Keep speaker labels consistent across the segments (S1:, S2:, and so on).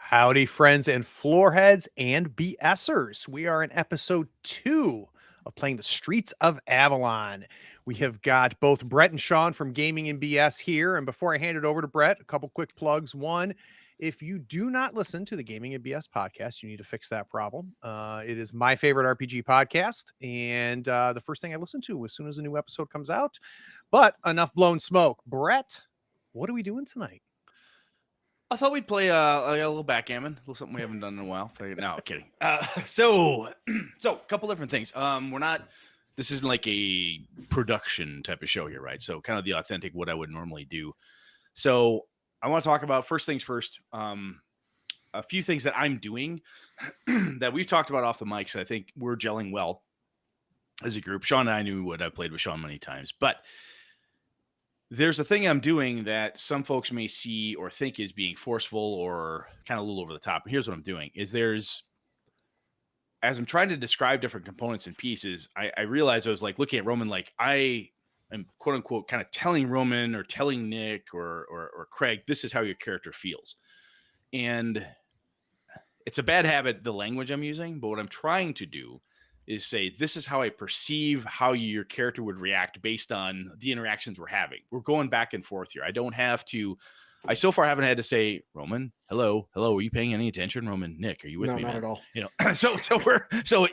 S1: Howdy, friends and floorheads and BSers. We are in episode 2 of playing the Streets of Avalon. We have got both Brett and Sean from Gaming and BS here. And before I hand it over to Brett, a couple quick plugs. One, if you do not listen to the Gaming and BS podcast, you need to fix that problem. It is my favorite RPG podcast, and the first thing I listen to as soon as a new episode comes out. But enough blown smoke. Brett, what are we doing tonight?
S2: I thought we'd play a little backgammon, a little something we haven't done in a while. No, I'm kidding. So a couple different things. This isn't like a production type of show here, right? So kind of the authentic, what I would normally do. So I want to talk about first things first. A few things that I'm doing that we've talked about off the mic. So I think we're gelling well as a group. Sean and I knew what I've played with Sean many times, but there's a thing I'm doing that some folks may see or think is being forceful or kind of a little over the top. And here's what I'm doing is as I'm trying to describe different components and pieces, I realized I was like looking at Roman, like I am quote unquote kind of telling Roman or telling Nick or Craig, this is how your character feels. And it's a bad habit, the language I'm using, but what I'm trying to do is say, this is how I perceive how your character would react based on the interactions we're having. We're going back and forth here. I so far haven't had to say, Roman, hello, are you paying any attention? Roman, Nick, are you with me,
S3: not
S2: man?
S3: at all.
S2: You know, so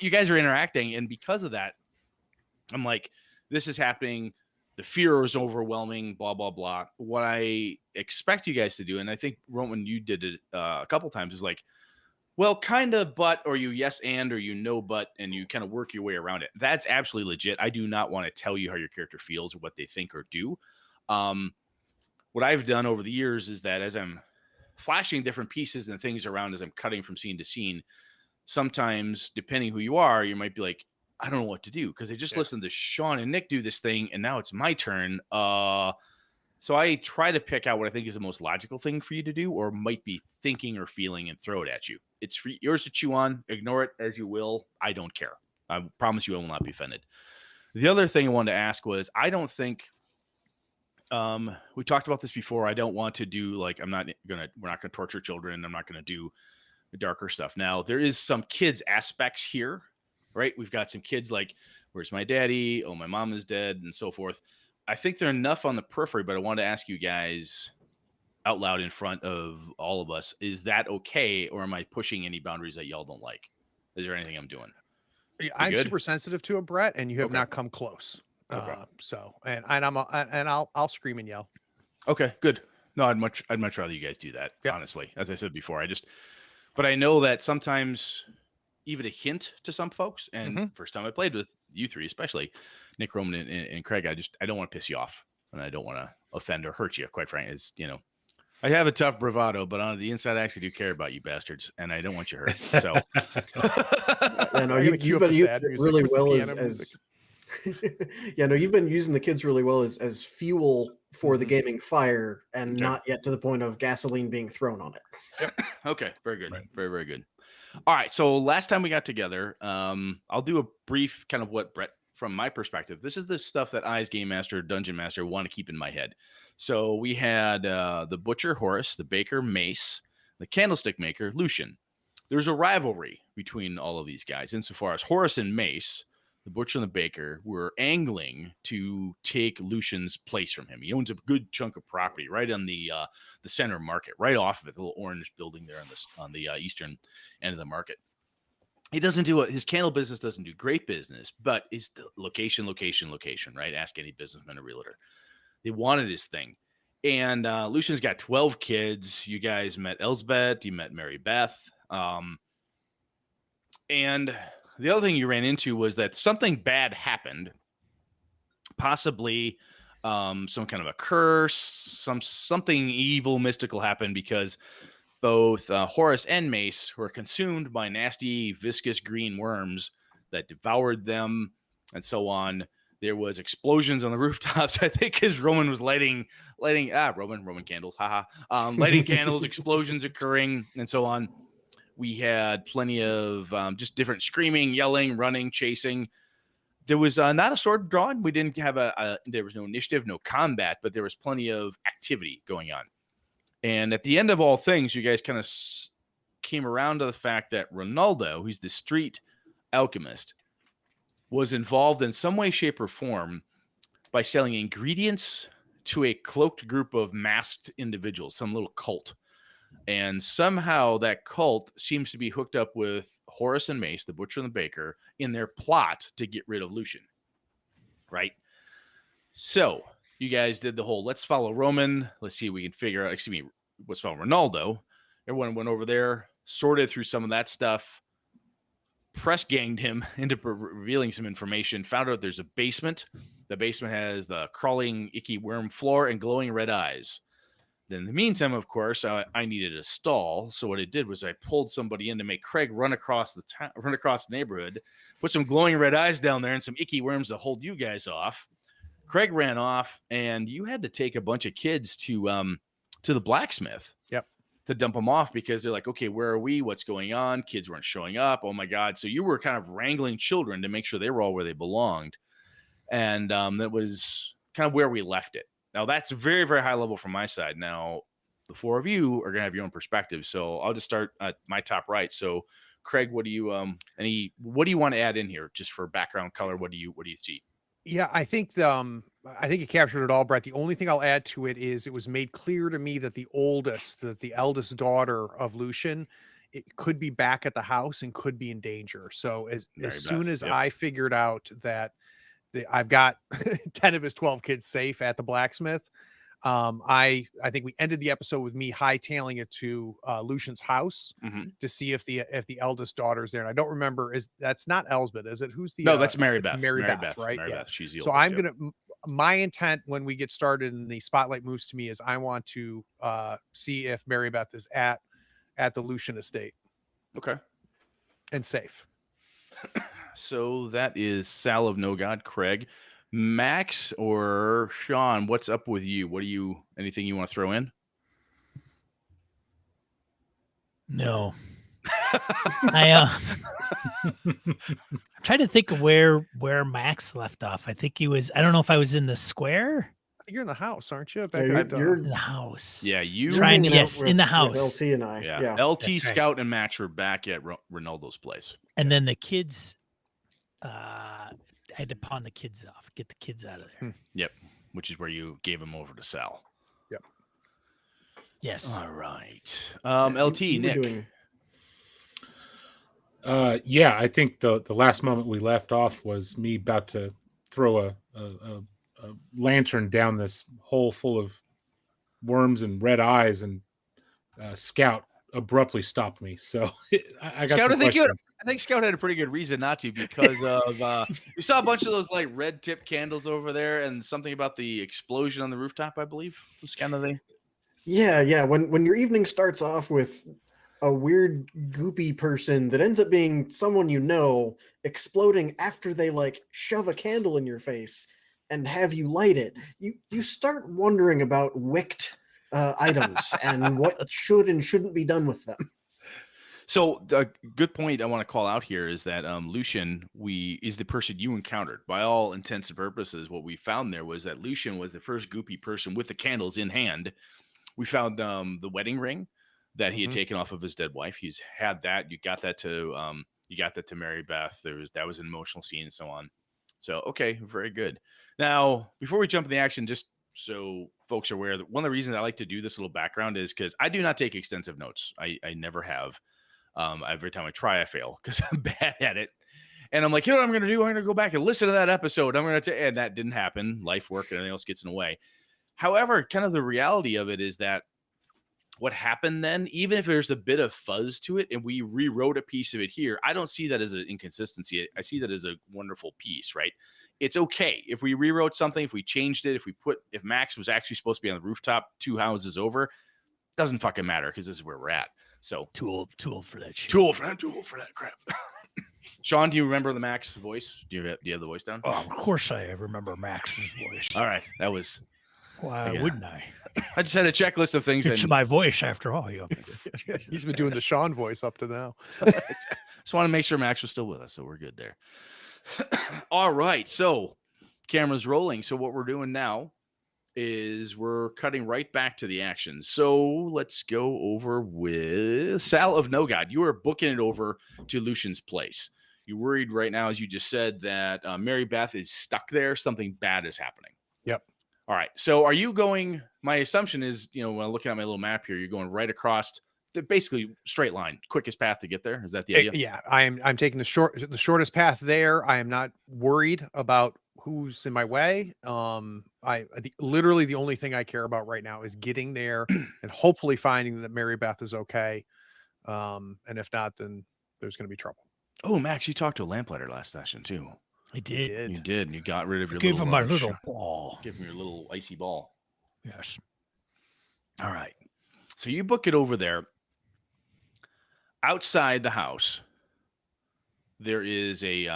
S2: you guys are interacting. And because of that, I'm like, this is happening. The fear is overwhelming, blah, blah, blah. What I expect you guys to do, and I think Roman, you did it a couple times, is like, well, kind of, but, or you yes and, or you no but, and you kind of work your way around it. That's absolutely legit. I do not want to tell you how your character feels or what they think or do. What I've done over the years is that as I'm flashing different pieces and things around as I'm cutting from scene to scene, sometimes, depending who you are, you might be like, I don't know what to do because I just listened to Sean and Nick do this thing, and now it's my turn. So I try to pick out what I think is the most logical thing for you to do or might be thinking or feeling and throw it at you. It's yours to chew on. Ignore it as you will. I don't care. I promise you I will not be offended. The other thing I wanted to ask was, I don't think we talked about this before. I don't want to do like, we're not going to torture children. I'm not going to do the darker stuff. Now, there is some kids aspects here, right? We've got some kids like, where's my daddy? Oh, my mom is dead, and so forth. I think they're enough on the periphery, but I wanted to ask you guys out loud in front of all of us, is that okay? Or am I pushing any boundaries that y'all don't like? Is there anything I'm doing?
S1: I'm super sensitive to it, Brett, and you have not come close.
S2: Okay.
S1: I'll scream and yell.
S2: Okay, good. No, I'd much rather you guys do that. Yep. Honestly, as I said before, but I know that sometimes even a hint to some folks, and first time I played with you three, especially Nick, Roman, and Craig, I don't want to piss you off, and I don't want to offend or hurt you. Quite frankly, I have a tough bravado, but on the inside, I actually do care about you bastards, and I don't want you hurt. So,
S3: you've been using really well as you've been using the kids really well as fuel for the gaming fire, and not yet to the point of gasoline being thrown on it.
S2: Yep. Okay, very good, very, very good. All right, so last time we got together, I'll do a brief kind of what Brett, from my perspective, this is the stuff that I as Game Master, Dungeon Master, want to keep in my head. So we had the Butcher, Horace, the Baker, Mace, the Candlestick Maker, Lucian. There's a rivalry between all of these guys insofar as Horace and Mace, the Butcher and the Baker, were angling to take Lucian's place from him. He owns a good chunk of property right on the center market, right off of it, the little orange building there on the eastern end of the market. He doesn't do his candle business doesn't do great business, but it's the location, right? Ask any businessman or realtor. They wanted his thing. And Lucian's got 12 kids. You guys met Elsbeth. You met Mary Beth. And the other thing you ran into was that something bad happened, possibly some kind of a curse, something evil, mystical happened because both Horace and Mace were consumed by nasty, viscous green worms that devoured them and so on. There was explosions on the rooftops. I think because Roman was lighting Roman candles, lighting candles, explosions occurring, and so on. We had plenty of just different screaming, yelling, running, chasing. There was not a sword drawn. We didn't have there was no initiative, no combat, but there was plenty of activity going on. And at the end of all things, you guys kind of came around to the fact that Ronaldo, who's the street alchemist, was involved in some way, shape, or form by selling ingredients to a cloaked group of masked individuals, some little cult. And somehow that cult seems to be hooked up with Horace and Mace, the butcher and the baker, in their plot to get rid of Lucian. Right? So you guys did the whole, let's follow Roman. Let's see if we can figure out, let's follow Ronaldo. Everyone went over there, sorted through some of that stuff, press ganged him into revealing some information, found out there's a basement. The basement has the crawling, icky worm floor and glowing red eyes. Then in the meantime, of course, I needed a stall. So what I did was I pulled somebody in to make Craig run across the neighborhood, put some glowing red eyes down there and some icky worms to hold you guys off. Craig ran off, and you had to take a bunch of kids to the blacksmith.
S1: Yep.
S2: To dump them off because they're like, okay, where are we? What's going on? Kids weren't showing up. Oh my God. So you were kind of wrangling children to make sure they were all where they belonged. And that was kind of where we left it. Now that's very, very high level from my side. Now the four of you are going to have your own perspective. So I'll just start at my top right. So Craig, what do you want to add in here just for background color? What do you see?
S1: Yeah, I think you captured it all, Brett. The only thing I'll add to it is it was made clear to me that the eldest daughter of Lucian, it could be back at the house and could be in danger. So as soon as I figured out that I've got 10 of his 12 kids safe at the blacksmith, I think we ended the episode with me hightailing it to Lucian's house to see if the eldest daughter's there. And I don't remember, that's not Elsbeth, is it? Who's the
S2: No, that's Mary Beth.
S1: Mary Beth, right?
S2: Mary
S1: yeah.
S2: Beth. She's the
S1: so
S2: oldest,
S1: I'm gonna my intent when we get started and the spotlight moves to me is I want to see if Mary Beth is at the Lucian estate.
S2: Okay.
S1: And safe.
S2: So that is Sal of No God, Craig. Max or Sean, what's up with you? Anything you want to throw in?
S4: No. I'm trying to think of where Max left off. I think I don't know if I was in the square.
S1: You're in the house, aren't you?
S3: You're
S4: in the house.
S2: Yeah, you
S4: trying in the house.
S3: LT and I.
S2: Yeah. LT, Scout, and Max were back at Ronaldo's place.
S4: And then the kids, I had to pawn the kids off, get the kids out of there.
S2: Yep. Which is where you gave them over to Sal.
S1: Yep.
S4: Yes.
S2: All right. LT, Nick.
S5: Yeah, I think the last moment we left off was me about to throw a lantern down this hole full of worms and red eyes, and Scout abruptly stopped me. So I got
S2: Scout,
S5: some
S2: I think Scout had a pretty good reason not to because of we saw a bunch of those like red tip candles over there and something about the explosion on the rooftop, I believe was kind of the.
S3: Yeah. When your evening starts off with a weird goopy person that ends up being someone you know exploding after they like shove a candle in your face and have you light it, you start wondering about wicked items and what should and shouldn't be done with them.
S2: So the good point I want to call out here is that Lucian is the person you encountered. By all intents and purposes, what we found there was that Lucian was the first goopy person with the candles in hand. We found the wedding ring that he had taken off of his dead wife. He's had that. You got that to Mary Beth. That was an emotional scene and so on. So okay, very good. Now, before we jump in the action, just so folks are aware that one of the reasons I like to do this little background is because I do not take extensive notes. I never have. Every time I try, I fail because I'm bad at it. And I'm like, you know what I'm going to do? I'm going to go back and listen to that episode. And that didn't happen. Life, work, and everything else gets in the way. However, kind of the reality of it is that what happened then, even if there's a bit of fuzz to it and we rewrote a piece of it here, I don't see that as an inconsistency. I see that as a wonderful piece, right? It's okay if we rewrote something, if we changed it, if Max was actually supposed to be on the rooftop 2 houses over, doesn't fucking matter because this is where we're at. So
S4: too old for that shit.
S2: Too old for that crap. Sean, do you remember the Max voice? Do you have the voice down?
S4: Oh, of course I remember Max's voice.
S2: All right, that was.
S4: Why wouldn't I?
S2: I just had a checklist of things.
S4: It's my voice after all.
S1: He's been doing the Sean voice up to now.
S2: Just want to make sure Max was still with us, so we're good there. All right, so camera's rolling. So what we're doing now is we're cutting right back to the action. So let's go over with Sal of No God. You are booking it over to Lucian's place. You're worried right now, as you just said, that Mary Beth is stuck there. Something bad is happening.
S1: Yep.
S2: All right. So are you going? My assumption is, when I'm looking at my little map here, you're going right across the basically straight line, quickest path to get there. Is that the idea?
S1: Yeah, I'm taking the shortest path there. I am not worried about who's in my way. Literally the only thing I care about right now is getting there and hopefully finding that Mary Beth is okay. And if not, then there's going to be trouble.
S2: Oh, Max, you talked to a lamplighter last session too.
S4: I did.
S2: You did. And you got rid of your
S4: Give
S2: little
S4: him my little ball.
S2: Give him your little icy ball.
S4: Yes.
S2: All right. So you book it over there. Outside the house, there is a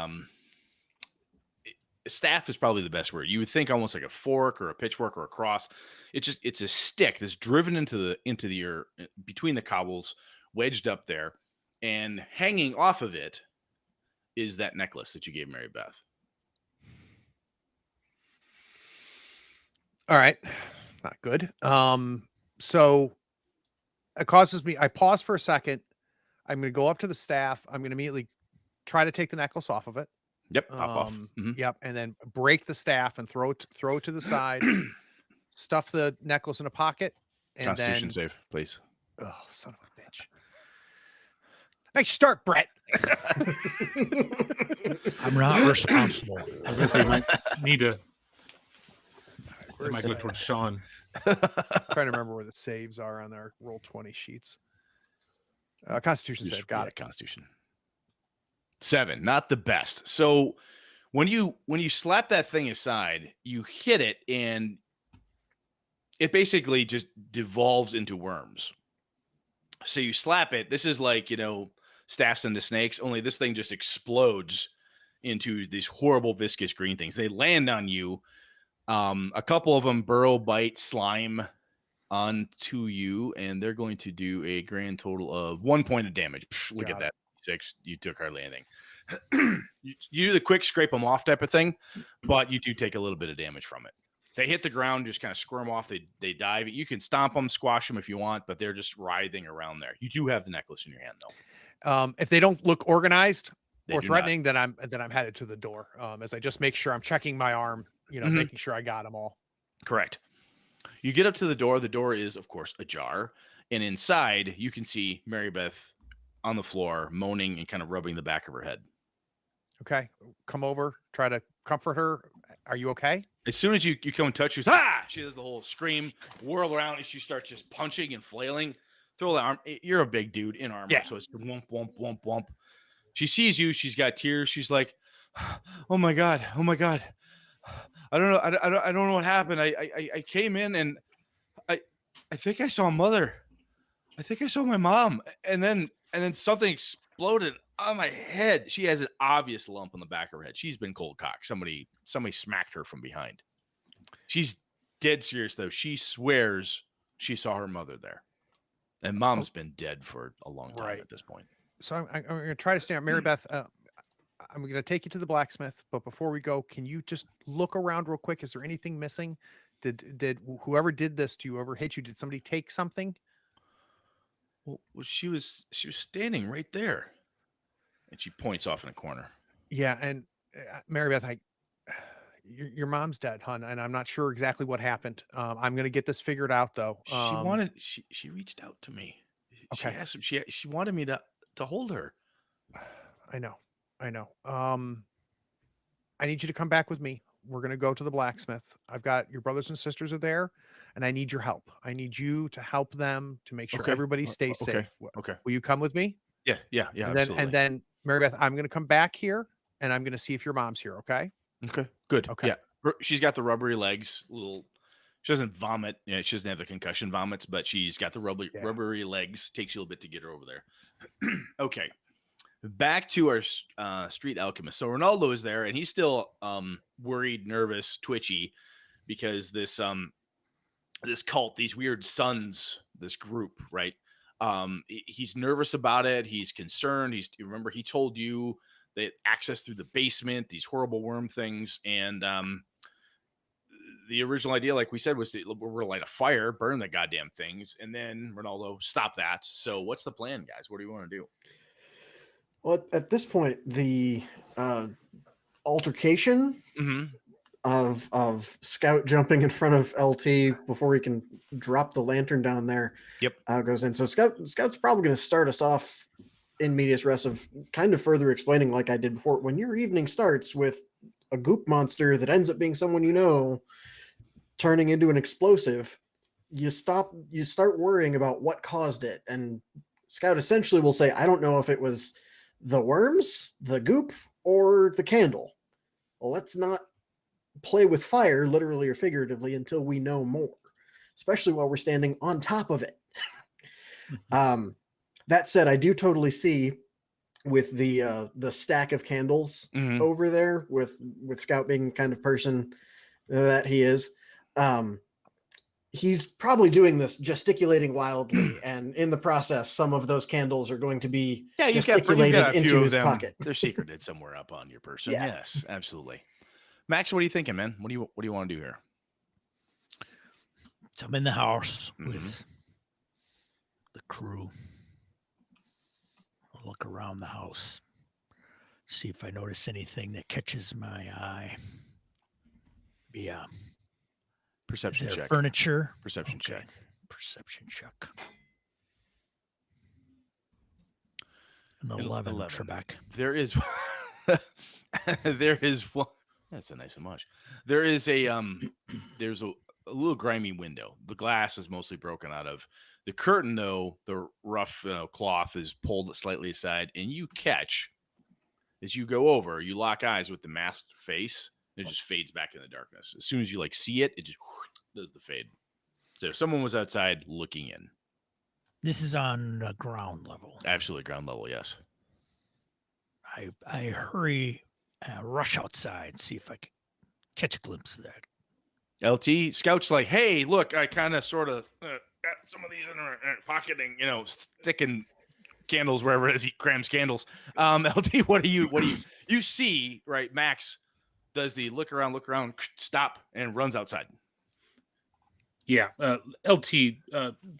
S2: staff is probably the best word. You would think almost like a fork or a pitchfork or a cross. It's a stick that's driven into the earth between the cobbles, wedged up there, and hanging off of it is that necklace that you gave Mary Beth.
S1: All right. Not good. So it causes me, I pause for a second. I'm going to go up to the staff. I'm going to immediately try to take the necklace off of it.
S2: Yep. Pop off.
S1: Yep. And then break the staff and throw it to the side, stuff the necklace in a pocket. And
S2: Constitution save, please.
S1: Oh, son of a bitch. Nice start, Brett.
S4: I'm not responsible.
S5: I was gonna say, might need to.
S1: Where's
S5: I might go
S1: that?
S5: towards Sean.
S1: Trying to remember where the saves are on our roll 20 sheets. Constitution save. Got it.
S2: Constitution. 7, not the best. So when you slap that thing aside, you hit it and it basically just devolves into worms. So you slap it. This is like, staffs into snakes, only this thing just explodes into these horrible viscous green things. They land on you. A couple of them burrow, bite, slime onto you, and they're going to do a grand total of 1 point of damage. Look at that. 6. You took hardly anything. you do the quick scrape them off type of thing, but you do take a little bit of damage from it. They hit the ground, just kind of squirm off. They dive. You can stomp them, squash them if you want, but they're just writhing around there. You do have the necklace in your hand, though.
S1: If they don't look organized
S2: They
S1: or
S2: do
S1: threatening, then I'm headed to the door. As I just make sure I'm checking my arm, making sure I got them all.
S2: Correct. You get up to the door. The door is, of course, ajar, and inside you can see Mary Beth on the floor, moaning and kind of rubbing the back of her head.
S1: Okay, come over, try to comfort her. Are you okay?
S2: As soon as you come and touch her, she does the whole scream, whirl around, and she starts just punching and flailing. Throw the arm. You're a big dude in armor,
S1: Yeah.
S2: so it's womp, womp, womp, womp. She sees you. She's got tears. She's like, "Oh my god, oh my god! I don't know. I don't know what happened. I came in and I think I saw Mother. I think I saw my mom, and then something exploded on my head. She has an obvious lump on the back of her head. She's been cold cocked. Somebody smacked her from behind. She's dead serious though. She swears she saw her mother there, and Mom's been dead for a long time at this point.
S1: So I'm going to try to stay on. Mary Beth, I'm going to take you to the blacksmith, but before we go, can you just look around real quick? Is there anything missing? Did whoever did this to you, whoever hit you, did somebody take something?
S2: Well, she was standing right there, and she points off in a corner.
S1: Yeah, and Mary Beth, your mom's dead, hon, and I'm not sure exactly what happened. I'm going to get this figured out, though.
S2: She reached out to me.
S1: Okay.
S2: She wanted me to hold her.
S1: I know. I need you to come back with me. We're going to go to the blacksmith. I've got your brothers and sisters are there, and I need your help. I need you to help them to make sure everybody stays safe.
S2: Okay.
S1: Will you come with me?
S2: Yeah.
S1: And then Mary Beth, I'm going to come back here, and I'm going to see if your mom's here. Okay.
S2: Okay. Good.
S1: Okay.
S2: Yeah. She's got the rubbery legs. She doesn't vomit. She doesn't have the concussion vomits, but she's got the rubbery legs. Takes you a little bit to get her over there. Okay. Back to our street alchemist. So Ronaldo is there, and he's still worried, nervous, twitchy, because this cult, these weird sons, this group, right? He's nervous about it. He's concerned. Remember he told you they access through the basement, these horrible worm things, and the original idea, like we said, was we're going to light a fire, burn the goddamn things, and then Ronaldo stop that. So what's the plan, guys? What do you want to do?
S3: Well, at this point, the altercation of Scout jumping in front of LT before he can drop the lantern down there.
S2: Yep.
S3: Goes in. So Scout's probably going to start us off in medias res of kind of further explaining, like I did before. When your evening starts with a goop monster that ends up being someone you know turning into an explosive, you start worrying about what caused it. And Scout essentially will say, I don't know if it was the worms, the goop, or the candle. Well, let's not play with fire, literally or figuratively, until we know more, especially while we're standing on top of it. That said, I do totally see with the stack of candles over there, with Scout being the kind of person that he is. He's probably doing this gesticulating wildly, and in the process, some of those candles are going to be gesticulated into his pocket.
S2: They're secreted somewhere up on your person.
S3: Yeah.
S2: Yes, absolutely. Max, what are you thinking, man? What do you want to do here?
S4: So I'm in the house with the crew. I'll look around the house, see if I notice anything that catches my eye. Yeah.
S2: Perception check.
S4: Furniture.
S2: Perception check.
S4: Perception check. An 11. Trebek.
S2: There is one. That's a nice homage. There is there's a little grimy window. The glass is mostly broken out of. The curtain, though, the rough cloth is pulled slightly aside, and you catch, as you go over, you lock eyes with the masked face. It just fades back in the darkness. As soon as you see it, it just does the fade. So if someone was outside looking in.
S4: This is on ground level.
S2: Absolutely ground level, yes.
S4: I hurry, rush outside, see if I can catch a glimpse of that.
S2: LT, Scout's like, hey, look, I kind of sort of got some of these in our pocketing, sticking candles wherever it is. He crams candles. LT, what do you see, right? Max does the look around, stop, and runs outside.
S5: Yeah, LT,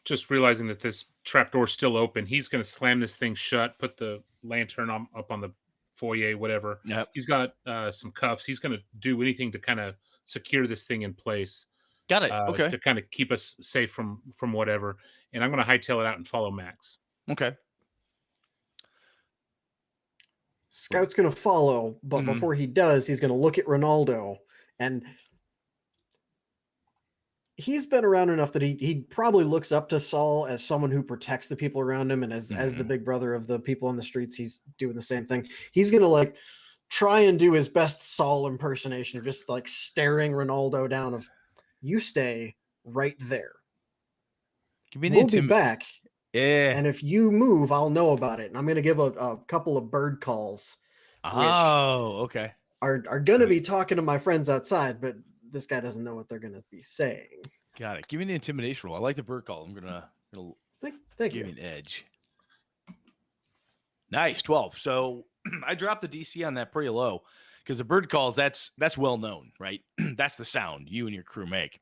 S5: just realizing that this trapdoor's still open, he's going to slam this thing shut, put the lantern up on the foyer, whatever.
S2: Yep.
S5: He's got some cuffs. He's going to do anything to kind of secure this thing in place.
S2: Got it. Okay.
S5: To kind of keep us safe from whatever. And I'm going to hightail it out and follow Max.
S2: Okay.
S3: Scout's going to follow, but before he does, he's going to look at Ronaldo, and he's been around enough that he probably looks up to Saul as someone who protects the people around him, and as the big brother of the people on the streets, he's doing the same thing. He's going to try and do his best Saul impersonation of just staring Ronaldo down of, you stay right there. We'll be back.
S2: Yeah.
S3: And if you move, I'll know about it. And I'm going to give a couple of bird calls.
S2: Oh, okay.
S3: Are going to be talking to my friends outside, but this guy doesn't know what they're going to be saying.
S2: Got it. Give me an intimidation roll. I like the bird call. I'm going to
S3: Thank
S2: give
S3: you.
S2: me an edge. Nice. 12. So I dropped the DC on that pretty low because the bird calls, that's well known, right? That's the sound you and your crew make.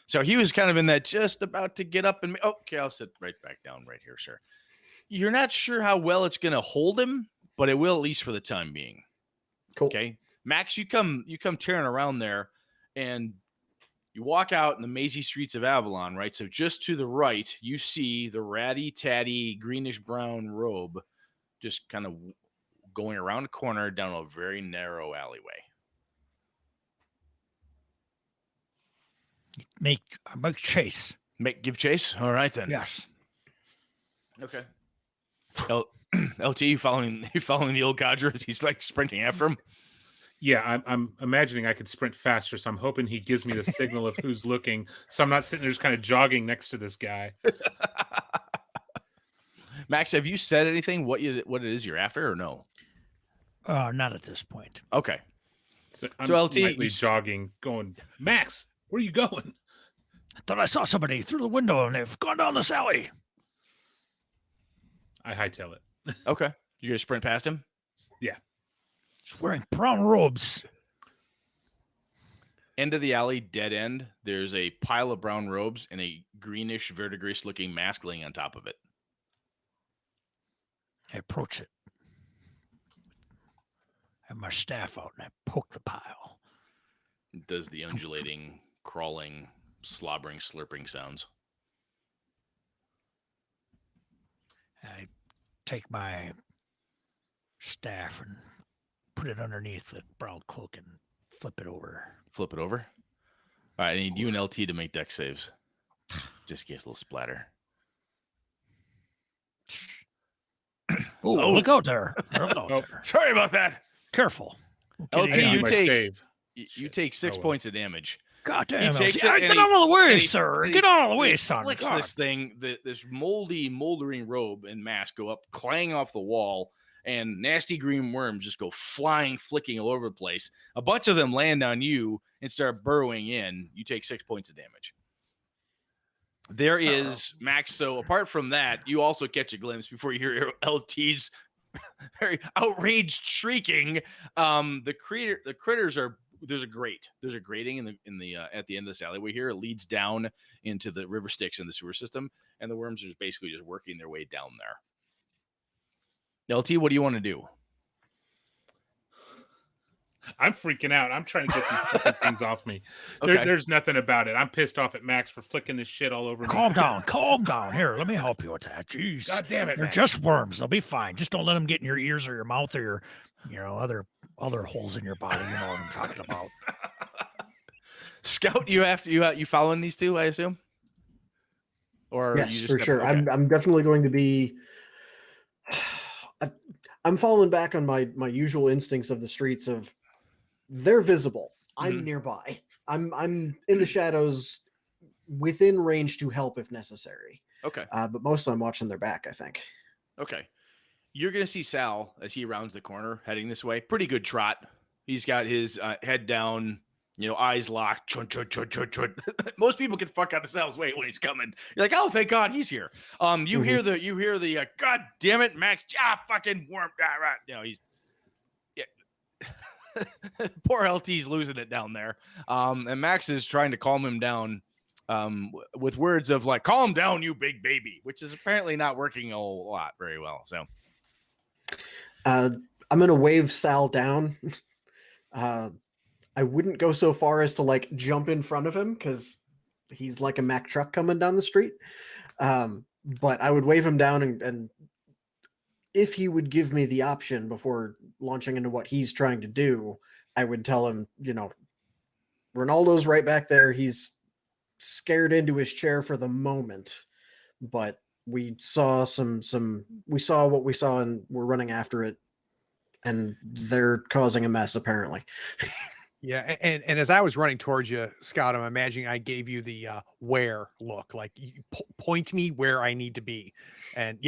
S2: So he was kind of in that just about to get up and okay, I'll sit right back down right here, sir. You're not sure how well it's going to hold him, but it will, at least for the time being.
S3: Cool.
S2: Okay. Max, you come tearing around there and you walk out in the mazy streets of Avalon, right? So just to the right, you see the ratty tatty greenish brown robe just kind of going around a corner down a very narrow alleyway.
S4: Make chase.
S2: Give chase. All right then.
S4: Yes.
S2: Okay. LT, you following the old codger as he's sprinting after him?
S5: Yeah, I'm imagining I could sprint faster, so I'm hoping he gives me the signal of who's looking, so I'm not sitting there just kind of jogging next to this guy.
S2: Max, have you said anything? What it is you're after, or no?
S4: Not at this point.
S2: Okay.
S5: So I'm
S2: LT,
S5: lightly jogging, going, Max, where are you going?
S4: I thought I saw somebody through the window, and they've gone down this alley.
S5: I hightail it.
S2: Okay. You gonna sprint past him?
S5: Yeah.
S4: He's wearing brown robes.
S2: end of the alley, dead end, there's a pile of brown robes and a greenish verdigris looking mask laying on top of it.
S4: I approach it. I have my staff out and I poke the pile.
S2: It does the undulating, crawling, slobbering, slurping sounds.
S4: I take my staff and put it underneath the brown cloak and flip it over.
S2: Flip it over. All right, I need you and LT to make deck saves. Just in case a little splatter.
S4: Oh, look out there. Look out
S5: Oh.
S4: there.
S2: Sorry about that.
S4: Careful.
S2: LT,
S5: I need
S2: you
S5: my
S2: take
S5: save.
S2: you take 6
S5: well.
S2: points of damage.
S4: God
S2: He
S4: damn
S2: takes
S4: it.
S2: it and
S4: Get
S2: he-
S4: out of the way,
S2: and he-
S4: sir.
S2: and
S4: Get
S2: he-
S4: out of the way,
S2: he
S4: son.
S2: Flicks
S4: God.
S2: this thing, this moldy, moldering robe and mask go up, clang off the wall, and nasty green worms just go flying, flicking all over the place. A bunch of them land on you and start burrowing in. You take 6 points of damage. There is Max. So apart from that, you also catch a glimpse before you hear LT's very outraged shrieking. The critters are. There's a grate. There's a grating in the at the end of this alleyway here. It leads down into the river Styx in the sewer system, and the worms are basically just working their way down there. LT, what do you want to do?
S5: I'm freaking out. I'm trying to get these fucking things off me.
S2: Okay.
S5: There's nothing about it. I'm pissed off at Max for flicking this shit all over me.
S4: Calm down. Calm down. Here, let me help you with that. Jeez.
S5: God damn it,
S4: They're
S5: Max.
S4: just worms. They'll be fine. Just don't let them get in your ears or your mouth or your, other holes in your body. You know what I'm talking about.
S2: Scout, you following these two, I assume? Or
S3: Yes,
S2: you just
S3: for
S2: gonna-
S3: sure.
S2: okay.
S3: I'm definitely going to be. I'm falling back on my usual instincts of the streets of they're visible. I'm
S2: Mhm.
S3: nearby. I'm in the shadows, within range to help if necessary.
S2: Okay.
S3: But mostly I'm watching their back. I think.
S2: Okay. You're going to see Sal as he rounds the corner heading this way. Pretty good trot. He's got his head down, eyes locked. Chun, chun, chun, chun, chun. Most people get the fuck out of Sal's way when he's coming. You're like, oh, thank God he's here. You hear the God damn it, Max. Fucking worm. Right. He's poor LT's losing it down there. And Max is trying to calm him down with words of like, calm down, you big baby, which is apparently not working a whole lot very well. So
S3: I'm gonna wave Sal down. I wouldn't go so far as to like jump in front of him because he's like a Mack truck coming down the street. But I would wave him down and if he would give me the option before launching into what he's trying to do, I would tell him, Ronaldo's right back there. He's scared into his chair for the moment, but we saw we saw what we saw and we're running after it, and they're causing a mess apparently.
S1: Yeah, and as I was running towards you, Scott, I'm imagining I gave you the where look, like you point me where I need to be, and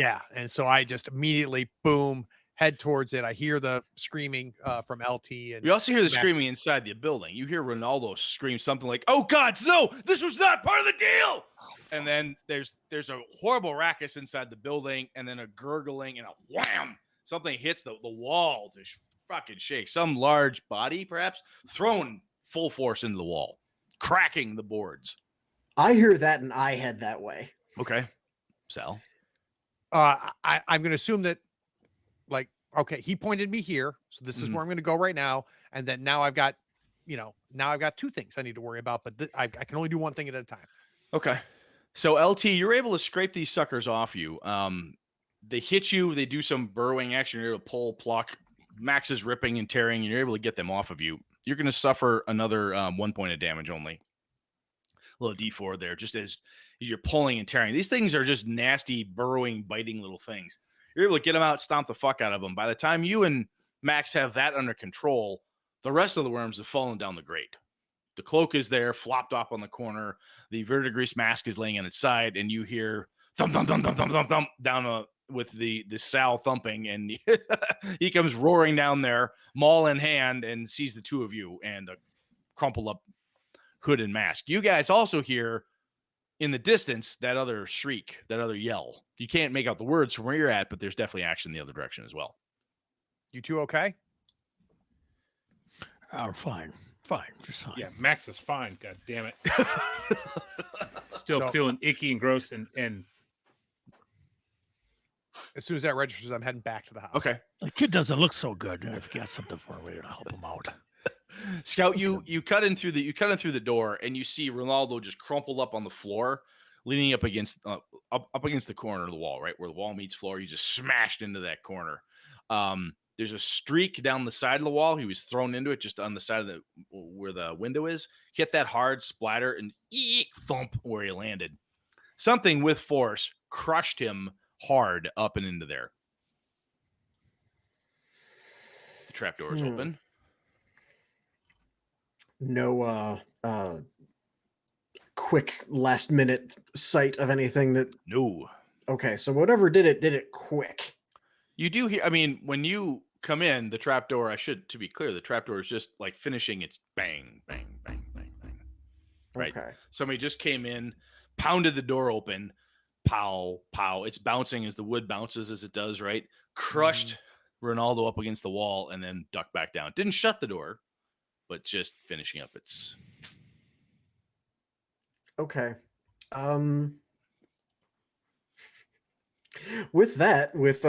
S1: so I just immediately boom head towards it. I hear the screaming from LT, and
S2: you also hear the
S1: Max.
S2: screaming inside the building. You hear Ronaldo scream something like, "Oh God, no! This was not part of the deal!" And then there's a horrible ruckus inside the building, and then a gurgling and a wham! Something hits the wall to fucking shake. Some large body, perhaps, thrown full force into the wall, cracking the boards.
S3: I hear that and I head that way.
S2: Okay, Sal.
S1: I'm going to assume that, like, okay, he pointed me here, so this is
S2: Mhm.
S1: where I'm going to go right now, and then now I've got, two things I need to worry about, but I can only do one thing at a time.
S2: Okay. So LT, you're able to scrape these suckers off you. They hit you. They do some burrowing action. You're able to pull, pluck. Max is ripping and tearing, and you're able to get them off of you. You're going to suffer another 1 point of damage only. A little D4 there, just as you're pulling and tearing. These things are just nasty, burrowing, biting little things. You're able to get them out, stomp the fuck out of them. By the time you and Max have that under control, the rest of the worms have fallen down the grate. The cloak is there, flopped off on the corner. The verdigris mask is laying on its side, and you hear thump, thump, thump, thump, thump, thump, thump down with the Sal thumping, and he comes roaring down there, maul in hand, and sees the two of you and a crumpled up hood and mask. You guys also hear in the distance that other shriek, that other yell. You can't make out the words from where you're at, but there's definitely action the other direction as well.
S1: You two okay?
S4: Oh, fine. Fine, just fine.
S5: Yeah, Max is fine. God damn it. Still
S1: So-
S5: feeling icky and gross, and
S1: As soon as that registers, I'm heading back to the house.
S2: Okay.
S4: The kid doesn't look so good. I've got something for me to help him out.
S2: Scout, you cut in through the door, and you see Ronaldo just crumpled up on the floor, leaning up against up against the corner of the wall, right where the wall meets floor. He just smashed into that corner. There's a streak down the side of the wall. He was thrown into it just on the side of where the window is. Hit that hard splatter and thump where he landed. Something with force crushed him hard up and into there. The trapdoor is open.
S3: No quick last minute sight of anything that.
S2: No.
S3: Okay, so whatever did it quick.
S2: You do hear, I mean, when you come in, the trapdoor, to be clear, the trapdoor is just like finishing its bang, bang, bang, bang, bang. Right.
S3: Okay.
S2: Somebody just came in, pounded the door open, pow, pow. It's bouncing as the wood bounces as it does, right? Crushed Ronaldo up against the wall and then ducked back down. Didn't shut the door, but just finishing up its.
S3: Okay. With that, with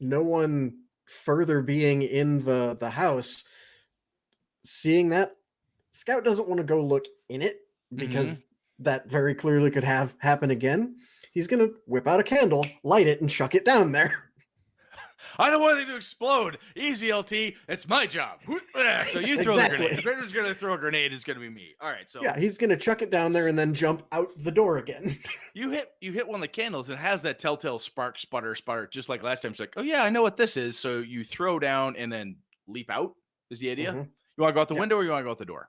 S3: no one further being in the house, seeing that, Scout doesn't want to go look in it because that very clearly could have happen again. He's gonna whip out a candle, light it, and chuck it down there.
S2: I don't want anything to explode. Easy, LT. It's my job. So you throw the grenade. If anyone's going to throw a grenade, it's going to be me. All right. So
S3: yeah, he's gonna chuck it down there and then jump out the door again.
S2: you hit one of the candles and it has that telltale spark, sputter, just like last time. It's like, oh yeah, I know what this is. So you throw down and then leap out is the idea. You want to go out the window or you want to go out the door?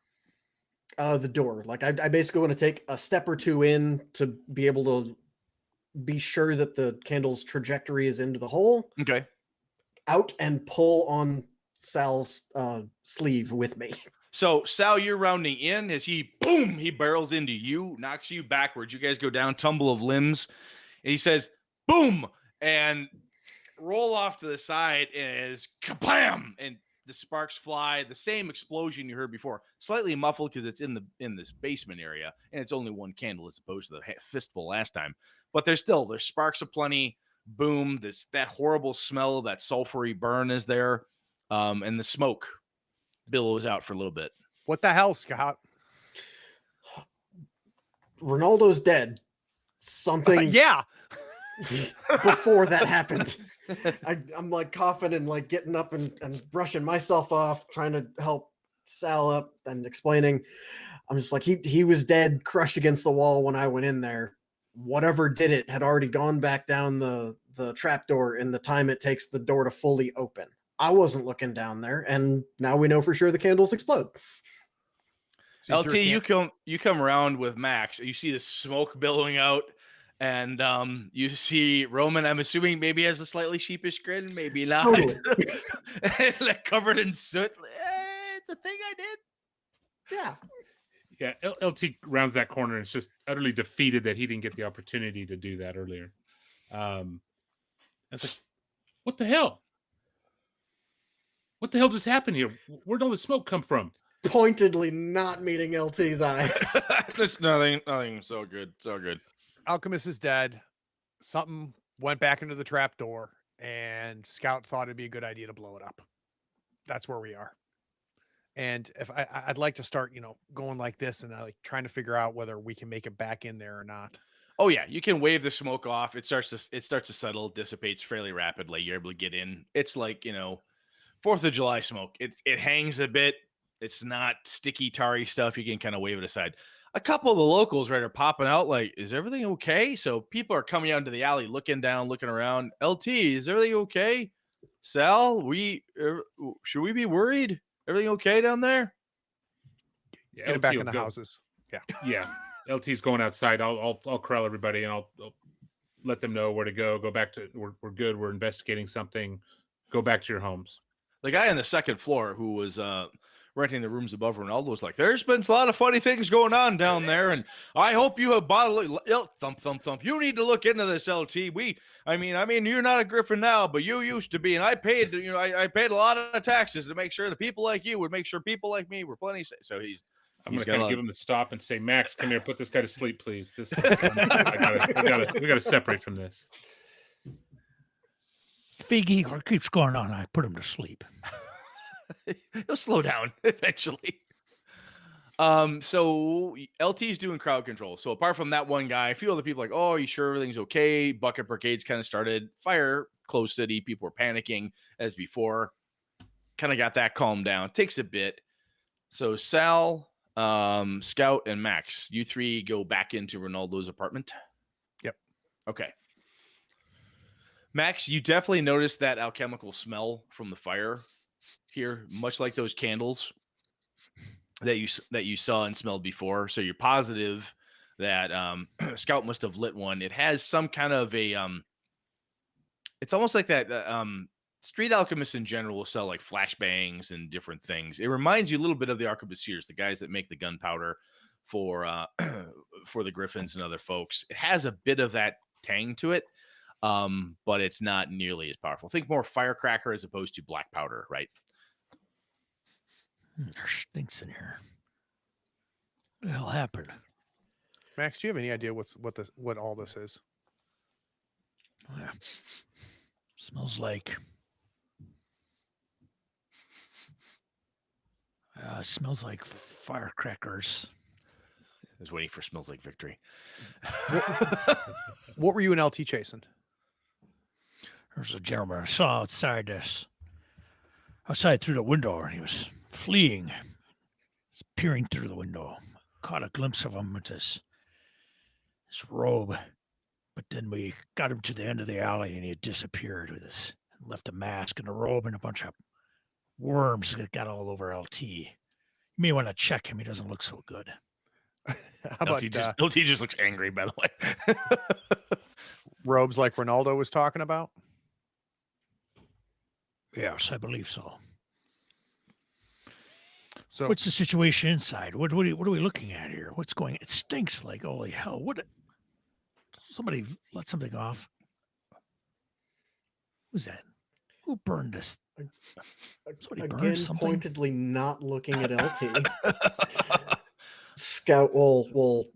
S3: The door. Like I basically want to take a step or two in to be able to be sure that the candle's trajectory is into the hole.
S2: Okay.
S3: Out and pull on Sal's sleeve with me.
S2: So Sal, you're rounding in as he barrels into you, knocks you backwards. You guys go down, tumble of limbs. And he says, boom, and roll off to the side as kablam, and the sparks fly. The same explosion you heard before, slightly muffled because it's in this basement area, and it's only one candle as opposed to the fistful last time. But there's sparks aplenty. Boom, that horrible smell, that sulfury burn is there, and the smoke billows out for a little bit.
S1: What the hell, Scott?
S3: Ronaldo's dead. Something
S1: Yeah.
S3: before that happened. I'm like coughing and like getting up and brushing myself off, trying to help Sal up and explaining. I'm just like, he was dead, crushed against the wall when I went in there. Whatever did it had already gone back down the trapdoor in the time it takes the door to fully open. I wasn't looking down there, and now we know for sure the candles explode.
S1: So
S2: LT, you come around with Max. You see the smoke billowing out, and you see Roman. I'm assuming maybe has a slightly sheepish grin, maybe not.
S3: Totally.
S2: Like covered in soot. It's a thing I did.
S3: Yeah.
S5: yeah, LT rounds that corner and is just utterly defeated that he didn't get the opportunity to do that earlier. I was like, what the hell? What the hell just happened here? Where'd all the smoke come from?
S3: Pointedly not meeting LT's eyes.
S2: Just nothing. So good.
S1: Alchemist is dead. Something went back into the trap door, and Scout thought it'd be a good idea to blow it up. That's where we are. And if I'd like to start, going like this and like trying to figure out whether we can make it back in there or not.
S2: Oh yeah, you can wave the smoke off. It starts to settle, dissipates fairly rapidly. You're able to get in. It's like 4th of July smoke. It hangs a bit. It's not sticky, tarry stuff. You can kind of wave it aside. A couple of the locals, right, are popping out like, is everything okay? So people are coming out into the alley, looking down, looking around. LT, is everything okay? Sal, should we be worried? Everything okay down there?
S5: Yeah,
S1: Get it
S5: LT
S1: back
S5: will
S1: in the
S5: go.
S1: houses.
S5: Yeah, LT's going outside. I'll corral everybody and I'll let them know where to go. Go back to we're good. We're investigating something. Go back to your homes.
S2: The guy on the second floor who was renting the rooms above Ronaldo's like, there's been a lot of funny things going on down there, and I hope you have bodily thump thump thump. You need to look into this, LT. I mean, you're not a Griffin now, but you used to be, and I paid, I paid a lot of taxes to make sure that people like you would make sure people like me were plenty safe. So
S5: I'm gonna kind of give him the stop and say, Max, come here, put this guy to sleep, please. We gotta separate from this.
S4: If he keeps going on, I put him to sleep.
S2: He'll slow down eventually. So LT's doing crowd control. So apart from that one guy, a few other people like, oh, are you sure everything's okay? Bucket brigades kind of started. Fire, closed city. People were panicking as before. Kind of got that calmed down. Takes a bit. So Sal, Scout, and Max, you three go back into Ronaldo's apartment.
S1: Yep.
S2: Okay. Max, you definitely noticed that alchemical smell from the fire here, much like those candles that you saw and smelled before. So you're positive that Scout must have lit one. It has some kind of a it's almost like that street alchemists in general will sell like flashbangs and different things. It reminds you a little bit of the arquebusiers, the guys that make the gunpowder for the Griffins and other folks. It has a bit of that tang to it. But it's not nearly as powerful. Think more firecracker as opposed to black powder, right?
S4: There stinks in here. What the hell happened?
S1: Max, do you have any idea what all this is?
S4: Yeah. Smells like firecrackers.
S2: I was waiting for smells like victory.
S1: What were you and LT chasing?
S4: There's a gentleman I saw outside through the window, and he was fleeing. He's peering through the window. Caught a glimpse of him with his robe, but then we got him to the end of the alley, and he had disappeared left a mask and a robe and a bunch of worms that got all over LT. You may want to check him. He doesn't look so good.
S1: How about
S2: LT just looks angry, by the way.
S1: robes like Ronaldo was talking about?
S4: Yes, I believe so.
S1: So
S4: what's the situation inside? What are we looking at here? What's going? It stinks like holy hell. Somebody let something off. Who's that? Who burned this? Somebody burned
S3: Again,
S4: something.
S3: pointedly not looking at LT. Scout will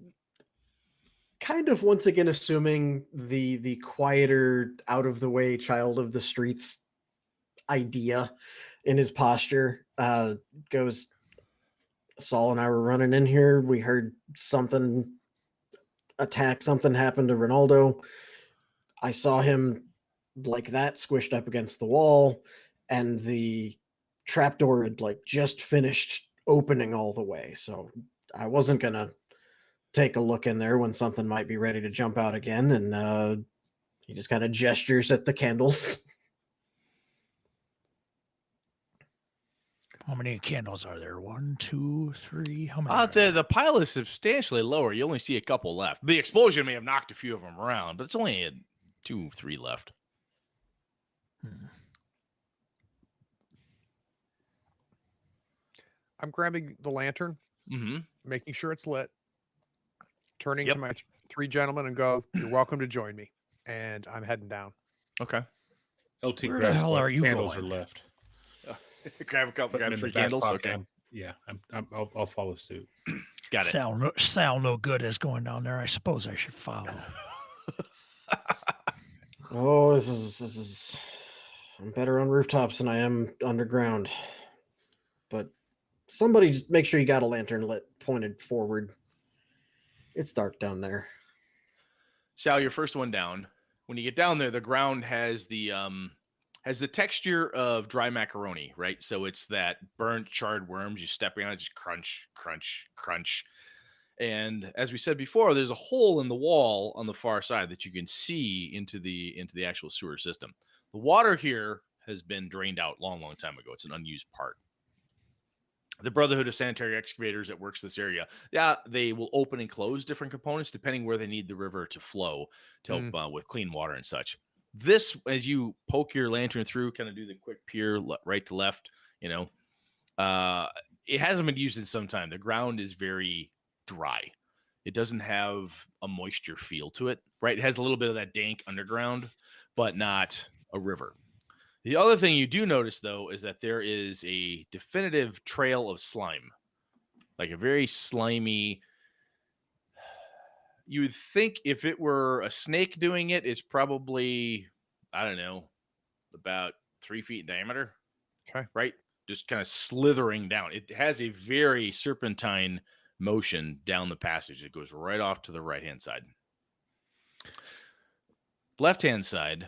S3: kind of once again assuming the quieter, out of the way, child of the streets idea in his posture. Goes, Saul and I were running in here. We heard something attack. Something happened to Ronaldo. I saw him like that, squished up against the wall, and the trapdoor had like just finished opening all the way. So I wasn't gonna take a look in there when something might be ready to jump out again. And he just kind of gestures at the candles.
S4: How many candles are there? 1, 2, 3. How many?
S2: The pile is substantially lower. You only see a couple left. The explosion may have knocked a few of them around, but it's only 2, 3 left.
S1: I'm grabbing the lantern, making sure it's lit, turning to my three gentlemen and go, "You're welcome to join me." And I'm heading down.
S2: Okay.
S5: LT
S4: Where the
S5: grabs
S4: hell
S5: what
S4: are you
S5: candles
S4: going?
S5: are left.
S2: Grab a couple,
S5: Put them
S2: grab
S5: in
S2: 3
S5: the back
S2: candles.
S5: pocket.
S2: Okay.
S5: Yeah, I'll follow suit.
S2: Got it.
S4: Sal no good is going down there. I suppose I should follow.
S3: Oh, this is. I'm better on rooftops than I am underground. But somebody just make sure you got a lantern lit, pointed forward. It's dark down there.
S2: Sal, your first one down. When you get down there, the ground has the texture of dry macaroni, right? So it's that burnt, charred worms. You stepping on it, just crunch, crunch, crunch. And as we said before, there's a hole in the wall on the far side that you can see into the actual sewer system. The water here has been drained out long time ago. It's an unused part. The Brotherhood of Sanitary Excavators that works this area, they will open and close different components depending where they need the river to flow to help with clean water and such. This, as you poke your lantern through, kind of do the quick peer right to left, it hasn't been used in some time. The ground is very dry. It doesn't have a moisture feel to it, right? It has a little bit of that dank underground, but not a river. The other thing you do notice, though, is that there is a definitive trail of slime, like a very slimy. You would think if it were a snake doing it, it's probably, I don't know, about 3 feet in diameter.
S1: Okay.
S2: Right? Just kind of slithering down. It has a very serpentine motion down the passage. It goes right off to the right-hand side. Left-hand side,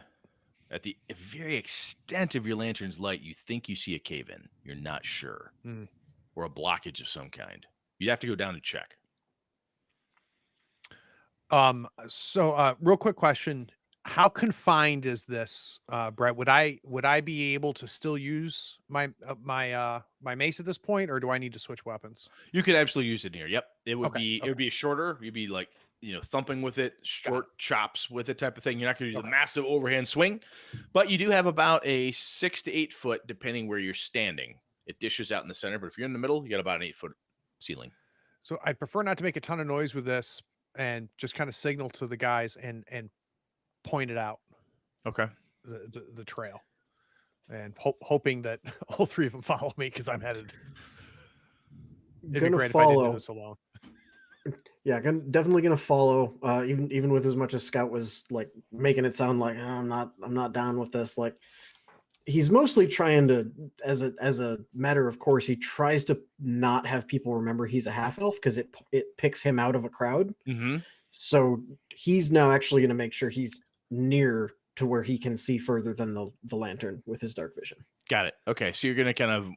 S2: at the very extent of your lantern's light, you think you see a cave in. You're not sure. Or a blockage of some kind. You'd have to go down and check.
S1: So real quick question. How confined is this, Brett? Would I be able to still use my mace at this point, or do I need to switch weapons?
S2: You could absolutely use it here. Yep. It would
S1: Okay,
S2: be it would be shorter. You'd be like, thumping with it, short chops with it type of thing. You're not going to do the massive overhand swing, but you do have about a 6 to 8 foot, depending where you're standing. It dishes out in the center, but if you're in the middle, you got about an 8 foot ceiling.
S1: So I'd prefer not to make a ton of noise with this and just kind of signal to the guys and point it out.
S2: Okay.
S1: The trail, and hoping that all three of them follow me because I'm headed. It'd be great if I didn't do this alone.
S3: Yeah, definitely gonna follow. Even with as much as Scout was like making it sound like, oh, I'm not down with this. Like, he's mostly trying to, as a matter of course, he tries to not have people remember he's a half elf because it picks him out of a crowd.
S2: Mm-hmm.
S3: So he's now actually going to make sure he's near to where he can see further than the lantern with his dark vision.
S2: Got it. Okay, so you're going to kind of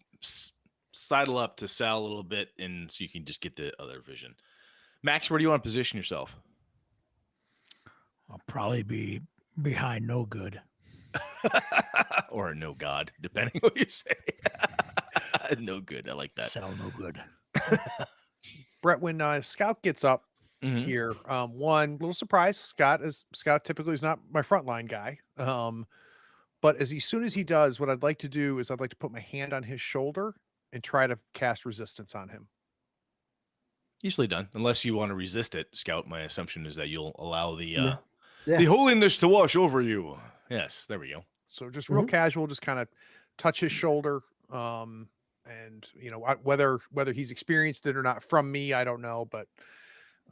S2: sidle up to Sal a little bit, and so you can just get the other vision. Max, where do you want to position yourself?
S4: I'll probably be behind no good.
S2: Or no god, depending what you say. No good. I like that.
S4: Sal no good.
S1: Brett, when Scout gets up here, one little surprise. Scout typically is not my frontline guy. But as soon as he does, what I'd like to do is I'd like to put my hand on his shoulder and try to cast resistance on him.
S2: Easily done, unless you want to resist it, Scout. My assumption is that you'll allow the
S3: Yeah.
S2: the holiness to wash over you. Yes, there we go.
S1: So just real casual, just kind of touch his shoulder. And whether he's experienced it or not from me, I don't know, but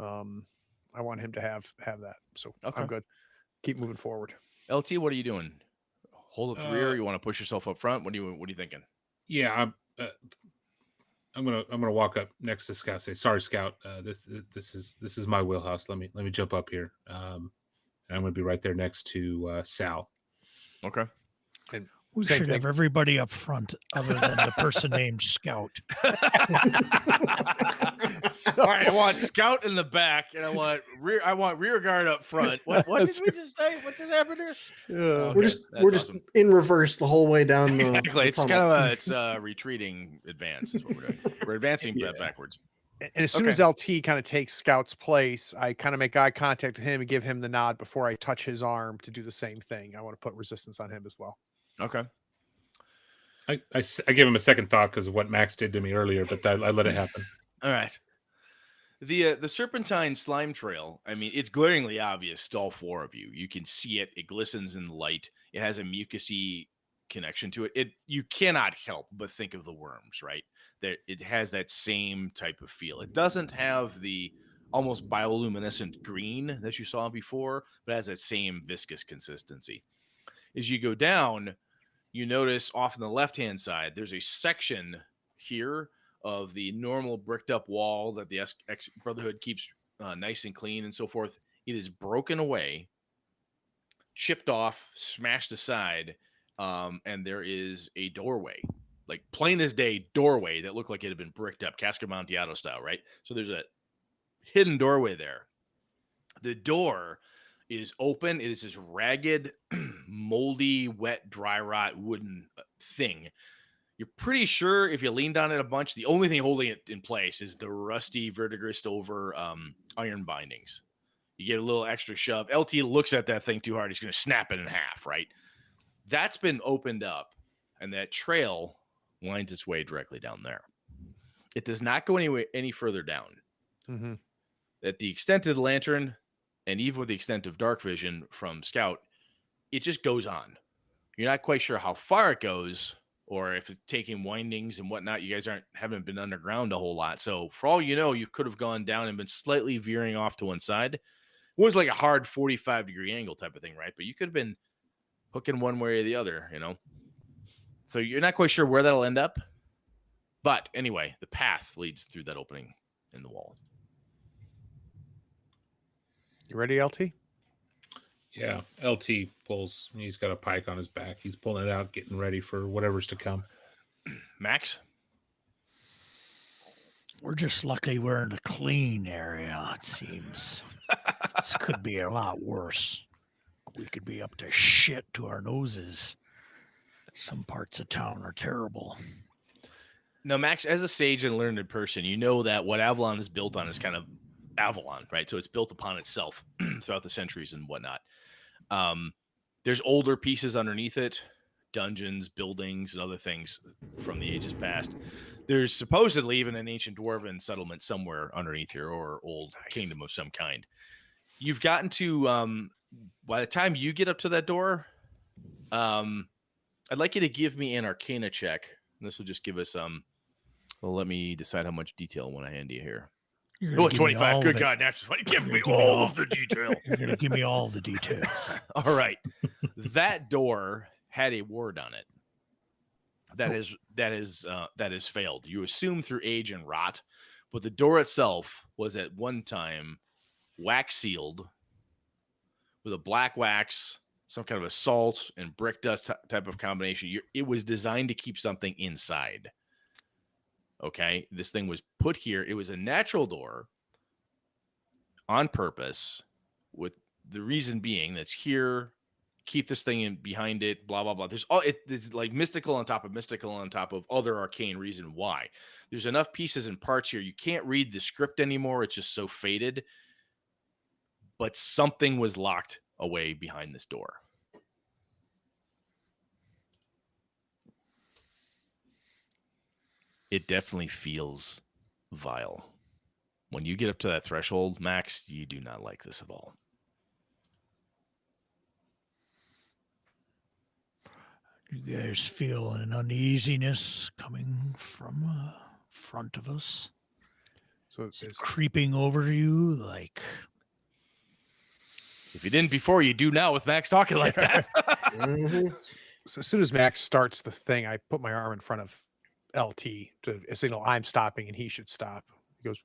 S1: I want him to have that. So
S2: Okay.
S1: I'm good. Keep moving forward.
S2: LT, what are you doing? Hold up the rear. You want to push yourself up front? What are you thinking?
S5: Yeah, I'm gonna walk up next to Scout. Say, sorry, Scout. This is my wheelhouse. Let me jump up here. And I'm gonna be right there next to Sal.
S2: Okay.
S1: And
S4: We
S1: same
S4: should
S1: thing.
S4: have everybody up front other than the person named Scout.
S2: All right, I want Scout in the back, and I want rear guard up front. What did we just say? What just happened here?
S3: We're just
S2: awesome.
S3: in reverse the whole way down the
S2: Exactly. It's
S3: tunnel.
S2: kind of a retreating advance is what we're doing. We're advancing backwards.
S1: And as soon as LT kind of takes Scout's place, I kind of make eye contact with him and give him the nod before I touch his arm to do the same thing. I want to put resistance on him as well.
S2: Okay.
S5: I gave him a second thought because of what Max did to me earlier, but I let it happen.
S2: All right. The Serpentine slime trail, I mean, it's glaringly obvious to all four of you. You can see it. It glistens in the light. It has a mucusy connection to it. You cannot help but think of the worms, right? It has that same type of feel. It doesn't have the almost bioluminescent green that you saw before, but it has that same viscous consistency. As you go down, you notice off on the left-hand side, there's a section here of the normal bricked up wall that the X Brotherhood keeps nice and clean and so forth. It is broken away, chipped off, smashed aside, and there is a doorway, like plain as day doorway that looked like it had been bricked up, Casca Amontillado style, right? So there's a hidden doorway there. The door is open. It is this ragged, moldy, wet, dry rot wooden thing. You're pretty sure if you leaned on it a bunch, the only thing holding it in place is the rusty, verdigris over iron bindings. You get a little extra shove. LT looks at that thing too hard. He's going to snap it in half, right? That's been opened up, and that trail winds its way directly down there. It does not go any further down.
S1: Mm-hmm.
S2: At the extent of the lantern, and even with the extent of dark vision from Scout, it just goes on. You're not quite sure how far it goes, or if it's taking windings and whatnot. You guys haven't been underground a whole lot, so for all you know, you could have gone down and been slightly veering off to one side. It was like a hard 45-degree angle type of thing, right? But you could have been hooking one way or the other, you know. So you're not quite sure where that'll end up. But anyway, the path leads through that opening in the wall.
S1: You ready, LT?
S5: Yeah, LT pulls. He's got a pike on his back. He's pulling it out, getting ready for whatever's to come.
S2: Max?
S4: We're just lucky we're in a clean area, it seems. This could be a lot worse. We could be up to shit to our noses. Some parts of town are terrible.
S2: Now, Max, as a sage and learned person, you know that what Avalon is built on is kind of Avalon, right? So it's built upon itself throughout the centuries and whatnot. There's older pieces underneath it, dungeons, buildings, and other things from the ages past. There's supposedly even an ancient dwarven settlement somewhere underneath here, or old kingdom of some kind. You've gotten to, by the time you get up to that door, I'd like you to give me an Arcana check. This will just give us well, let me decide how much detail I want to hand you here. Oh, 25. Good God, natural 20. Give me all of the detail.
S4: You're going to give me all the details.
S2: All right. That door had a word on it that is failed. You assume through age and rot, but the door itself was at one time wax sealed with a black wax, some kind of a salt and brick dust type of combination. It was designed to keep something inside. Okay, this thing was put here. It was a natural door on purpose, with the reason being that's here. Keep this thing in behind it. Blah blah blah. It's like mystical on top of other arcane reason why. There's enough pieces and parts here. You can't read the script anymore. It's just so faded. But something was locked away behind this door. It definitely feels vile. When you get up to that threshold, Max, you do not like this at all.
S4: You guys feel an uneasiness coming from front of us?
S1: So
S4: Is it creeping over you like...
S2: If you didn't before, you do now with Max talking like that.
S3: Mhm.
S1: So as soon as Max starts the thing, I put my arm in front of LT to signal I'm stopping and he should stop. He goes,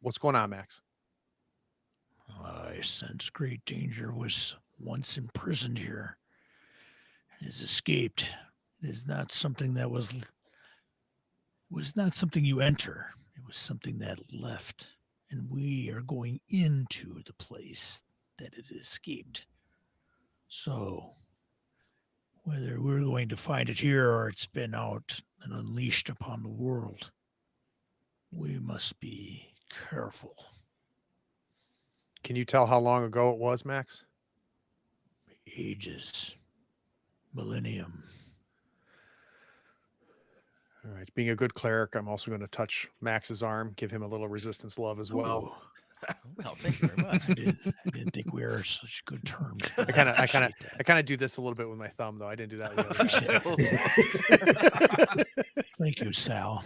S1: "What's going on, Max?"
S4: I sense great danger. Was once imprisoned here. Has escaped. It is not something that was not something you enter. It was something that left. And we are going into the place that it escaped. So, whether we're going to find it here or it's been out and unleashed upon the world, we must be careful.
S1: Can you tell how long ago it was, Max?
S4: Ages. Millennium.
S1: All right. Being a good cleric, I'm also going to touch Max's arm, give him a little resistance love as well.
S4: Oh,
S2: Well, thank you very much.
S4: I didn't think we were on such good terms.
S1: I kind of do this a little bit with my thumb, though. I didn't do that with the other guys.
S4: Thank you, Sal.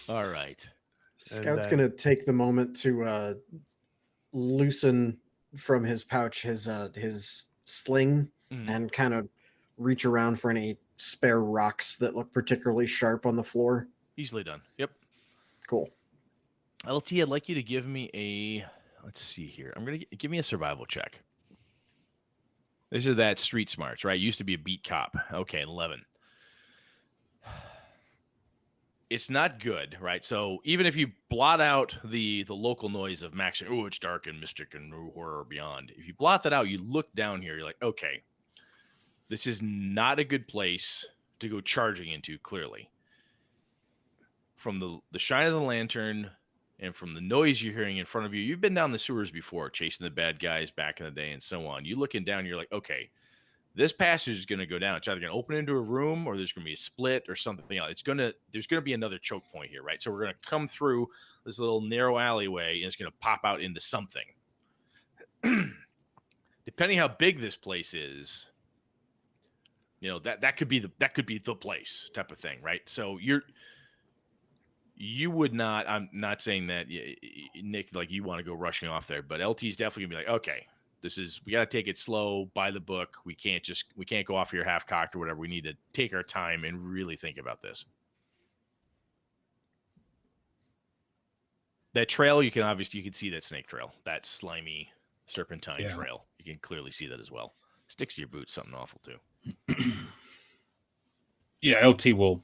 S2: All right.
S3: Scout's going to take the moment to loosen from his pouch his sling and kind of reach around for any spare rocks that look particularly sharp on the floor.
S2: Easily done. Yep.
S3: Cool.
S2: LT, I'd like you to give me let's see here. I'm going to give me a survival check. This is that street smarts, right? Used to be a beat cop. Okay, 11. It's not good, right? So even if you blot out the local noise of Max, oh, it's dark and mystic and horror beyond. If you blot that out, you look down here, you're like, okay, this is not a good place to go charging into, clearly. From the shine of the lantern and from the noise you're hearing in front of you, you've been down the sewers before, chasing the bad guys back in the day and so on. You're looking down, you're like, okay, This passage is going to go down. It's either going to open into a room or there's going to be a split or something else. There's going to be another choke point here, right? So we're going to come through this little narrow alleyway and it's going to pop out into something. Depending how big this place is, that could be the place type of thing, right? So you would not. I'm not saying that Nick, like you want to go rushing off there, but LT's definitely gonna be like, okay, we got to take it slow, by the book. We can't go off here half cocked or whatever. We need to take our time and really think about this. That trail, you can see that snake trail, that slimy serpentine trail. You can clearly see that as well. Sticks to your boots, something awful too.
S5: Yeah, LT will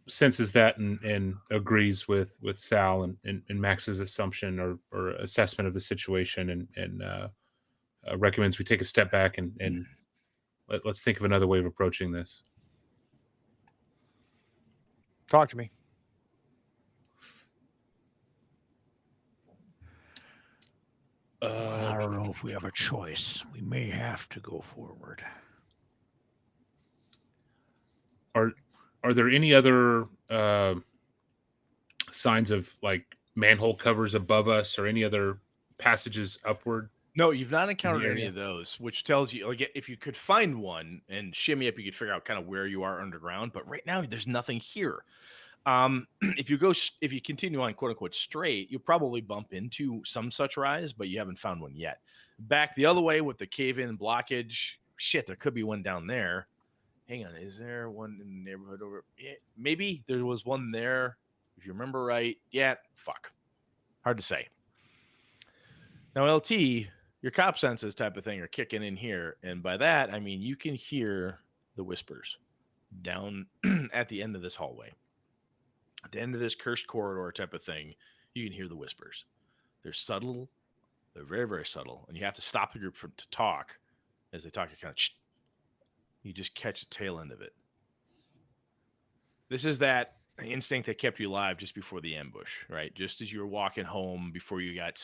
S5: senses that and agrees with Sal and Max's assumption or assessment of the situation and recommends we take a step back and let's think of another way of approaching this.
S1: Talk to me.
S4: I don't know if we have a choice. We may have to go forward.
S5: Are there any other signs of like manhole covers above us or any other passages upward?
S2: No, you've not encountered any of those, which tells you, like, if you could find one and shimmy up, you could figure out kind of where you are underground. But right now, there's nothing here. If you continue on quote unquote straight, you'll probably bump into some such rise, but you haven't found one yet. Back the other way with the cave-in blockage, shit, there could be one down there. Hang on, is there one in the neighborhood over? Yeah, maybe there was one there. If you remember right. Yeah, fuck. Hard to say. Now, LT, your cop senses type of thing are kicking in here. And by that, I mean, you can hear the whispers down at the end of this hallway. At the end of this cursed corridor type of thing, you can hear the whispers. They're subtle. They're very, very subtle. And you have to stop the group to talk. As they talk, you kind of you just catch the tail end of it. This is that instinct that kept you alive just before the ambush, right? Just as you were walking home before you got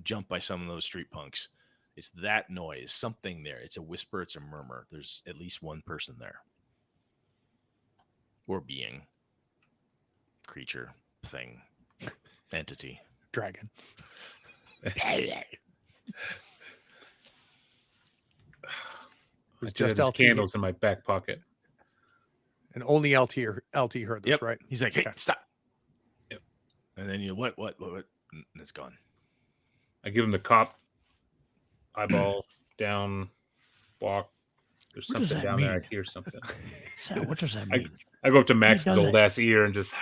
S2: jumped by some of those street punks. It's that noise, something there. It's a whisper, it's a murmur. There's at least one person there. Or being. Creature, thing, entity.
S1: Dragon.
S5: It's just LT candles in my back pocket.
S1: And only LT heard this, right?
S2: He's like, hey, stop. Yep. And then you, what? And it's gone.
S5: I give him the cop eyeball down, walk. There's something down there. I hear something.
S4: So what does that mean?
S5: I go up to Max's old ass ear and just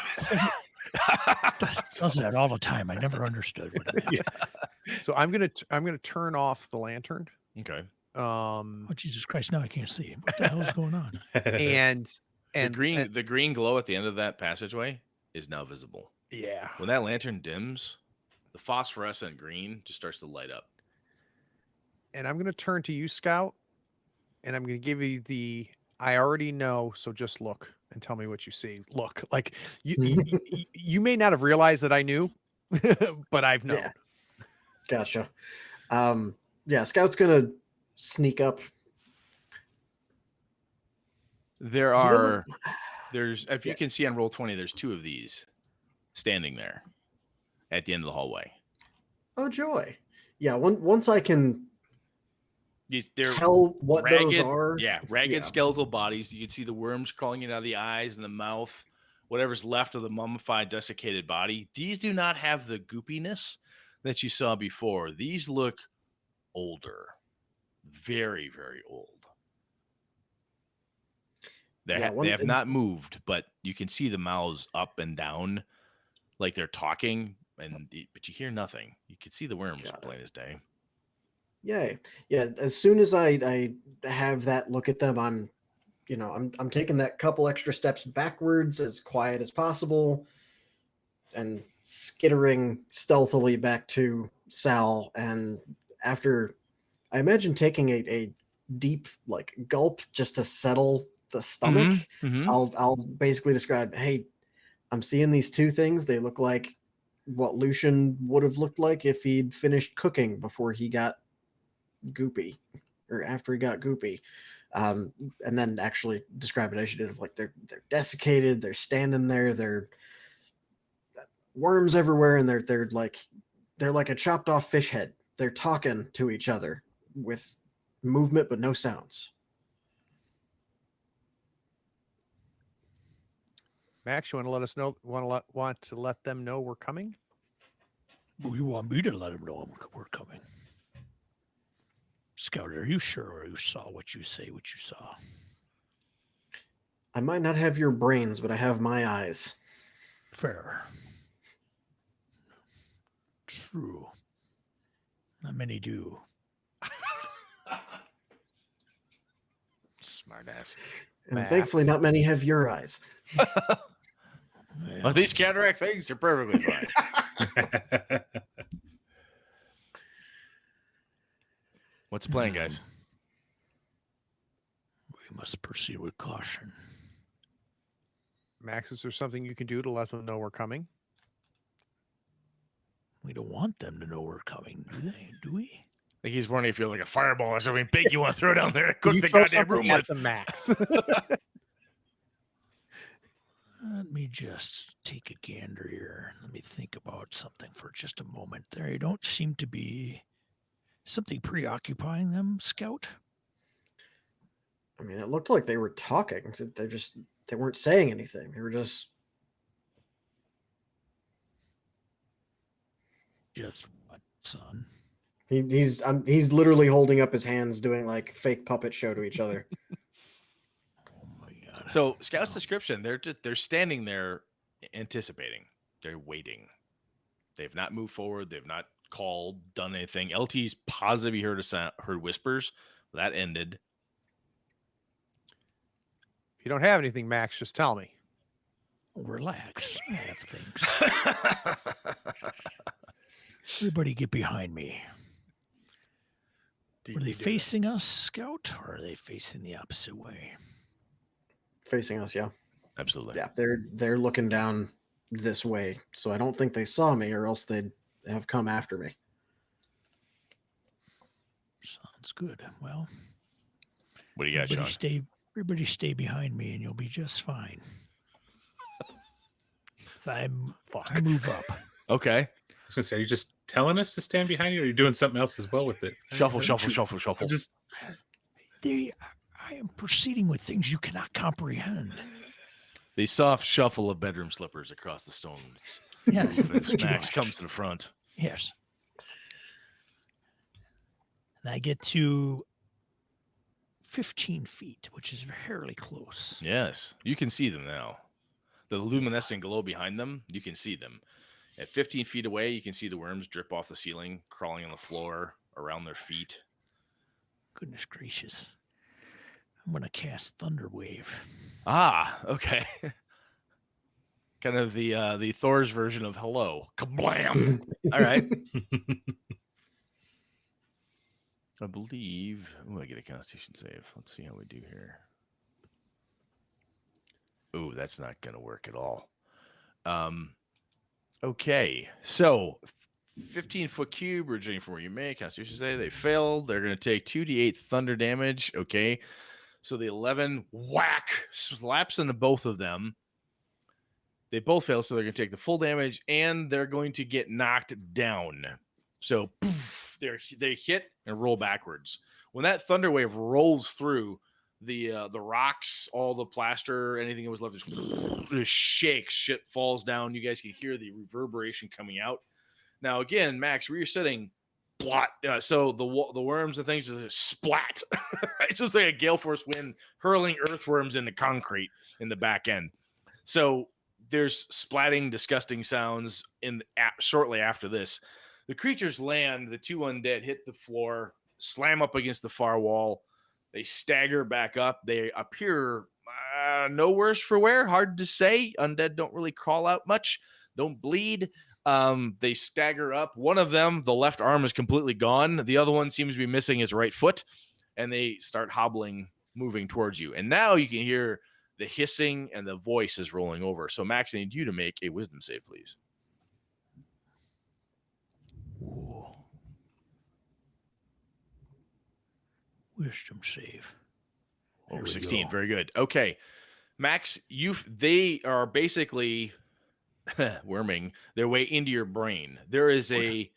S4: does that all the time. I never understood what it meant.
S1: So I'm gonna turn off the lantern.
S2: Okay.
S4: Oh Jesus Christ! Now I can't see. What the hell is going on?
S1: And
S2: the green glow at the end of that passageway is now visible.
S1: Yeah.
S2: When that lantern dims, the phosphorescent green just starts to light up.
S1: And I'm gonna turn to you, Scout, and I'm gonna give you the I already know, so just look and tell me what you see. Look, like you may not have realized that I knew, but I've known.
S3: Yeah. Gotcha. Yeah, Scout's gonna sneak up.
S2: There's, if you can see on roll 20, there's two of these standing there at the end of the hallway.
S3: Oh joy! Yeah, once I can
S2: they're
S3: tell what
S2: ragged,
S3: those are.
S2: Yeah, ragged skeletal bodies. You can see the worms crawling out of the eyes and the mouth, whatever's left of the mummified, desiccated body. These do not have the goopiness that you saw before. These look older. Very, very old. They have not moved, but you can see the mouths up and down like they're talking, but you hear nothing. You can see the worms plain as day.
S3: Yeah. As soon as I have that look at them, I'm taking that couple extra steps backwards as quiet as possible and skittering stealthily back to Sal. And after, I imagine taking a deep like gulp just to settle the stomach, I'll basically describe, hey, I'm seeing these two things. They look like what Lucian would have looked like if he'd finished cooking before he got goopy, or after he got goopy. and then actually describe it as you did, of like they're desiccated, they're standing there, they're worms everywhere, and they're like a chopped off fish head. They're talking to each other with movement but no sounds.
S1: Max, you want to let us know? Want to let them know we're coming?
S4: Well, you want me to let them know we're coming? Scout, are you sure you saw what you say what you saw?
S3: I might not have your brains, but I have my eyes.
S4: Fair. True. Not many do.
S2: Smart ass.
S3: And
S1: Max.
S3: thankfully, not many have your eyes.
S2: Well, these cataract things are perfectly fine. What's the plan, guys?
S4: We must proceed with caution.
S1: Max, is there something you can do to let them know we're coming?
S4: We don't want them to know we're coming, do we?
S2: I think he's wondering if you're like a fireball or something big you want to throw down there to cook
S1: You
S2: the
S1: throw
S2: goddamn room
S1: something at
S2: with.
S1: the Max.
S4: Let me just take a gander here. Let me think about something for just a moment. There don't seem to be something preoccupying them, Scout.
S3: I mean, it looked like they were talking. They weren't saying anything. They were just
S4: what, son?
S3: He's literally holding up his hands, doing like fake puppet show to each other.
S4: Oh my god.
S2: So, Scout's description, they're standing there anticipating. They're waiting. They've not moved forward. They've not called, done anything. LT's positive he heard heard whispers. That ended.
S1: If you don't have anything, Max, just tell me.
S4: Relax. I have things. Everybody get behind me. Are they facing us, Scout, or are they facing the opposite way?
S3: Facing us, yeah.
S2: Absolutely.
S3: Yeah, they're looking down this way. So I don't think they saw me, or else they'd have come after me.
S4: Sounds good. Well,
S2: What do you got, Sean?
S4: Everybody stay behind me and you'll be just fine. So I move up.
S2: Okay.
S5: I was gonna say, are you just telling us to stand behind you, or are you doing something else as well with it?
S2: Shuffle.
S5: I'm just
S4: I am proceeding with things you cannot comprehend.
S2: The soft shuffle of bedroom slippers across the stones.
S4: Yeah,
S2: As
S4: pretty
S2: Max
S4: much.
S2: comes to the front.
S4: Yes. And I get to 15 feet, which is fairly close.
S2: Yes, you can see them now. The luminescent glow behind them, you can see them. At 15 feet away, you can see the worms drip off the ceiling, crawling on the floor around their feet.
S4: Goodness gracious. I'm going to cast Thunder Wave.
S2: Ah, okay. Kind of the Thor's version of hello. Kablam! All right. I believe. I get a Constitution save. Let's see how we do here. Ooh, that's not going to work at all. Okay, so 15-foot cube, originating from where you may. Constitution save. They failed. They're going to take 2d8 thunder damage. Okay, so the 11 whack slaps into both of them. They both fail, so they're going to take the full damage, and they're going to get knocked down. So poof, they hit and roll backwards. When that thunder wave rolls through, the rocks, all the plaster, anything that was left just shakes. Shit falls down. You guys can hear the reverberation coming out. Now, again, Max, where you're sitting, so the worms and things just splat. Right? So it's like a gale force wind hurling earthworms into concrete in the back end. So there's splatting, disgusting sounds shortly after this. The creatures land. The two undead hit the floor, slam up against the far wall. They stagger back up. They appear no worse for wear. Hard to say. Undead don't really crawl out much. Don't bleed. They stagger up. One of them, the left arm is completely gone. The other one seems to be missing his right foot. And they start hobbling, moving towards you. And now you can hear the hissing and the voice is rolling over. So Max, I need you to make a wisdom save, please.
S4: Ooh. Wisdom save.
S2: Over
S4: we
S2: 16.
S4: go.
S2: Very good. Okay. Max, they are basically worming their way into your brain. There's a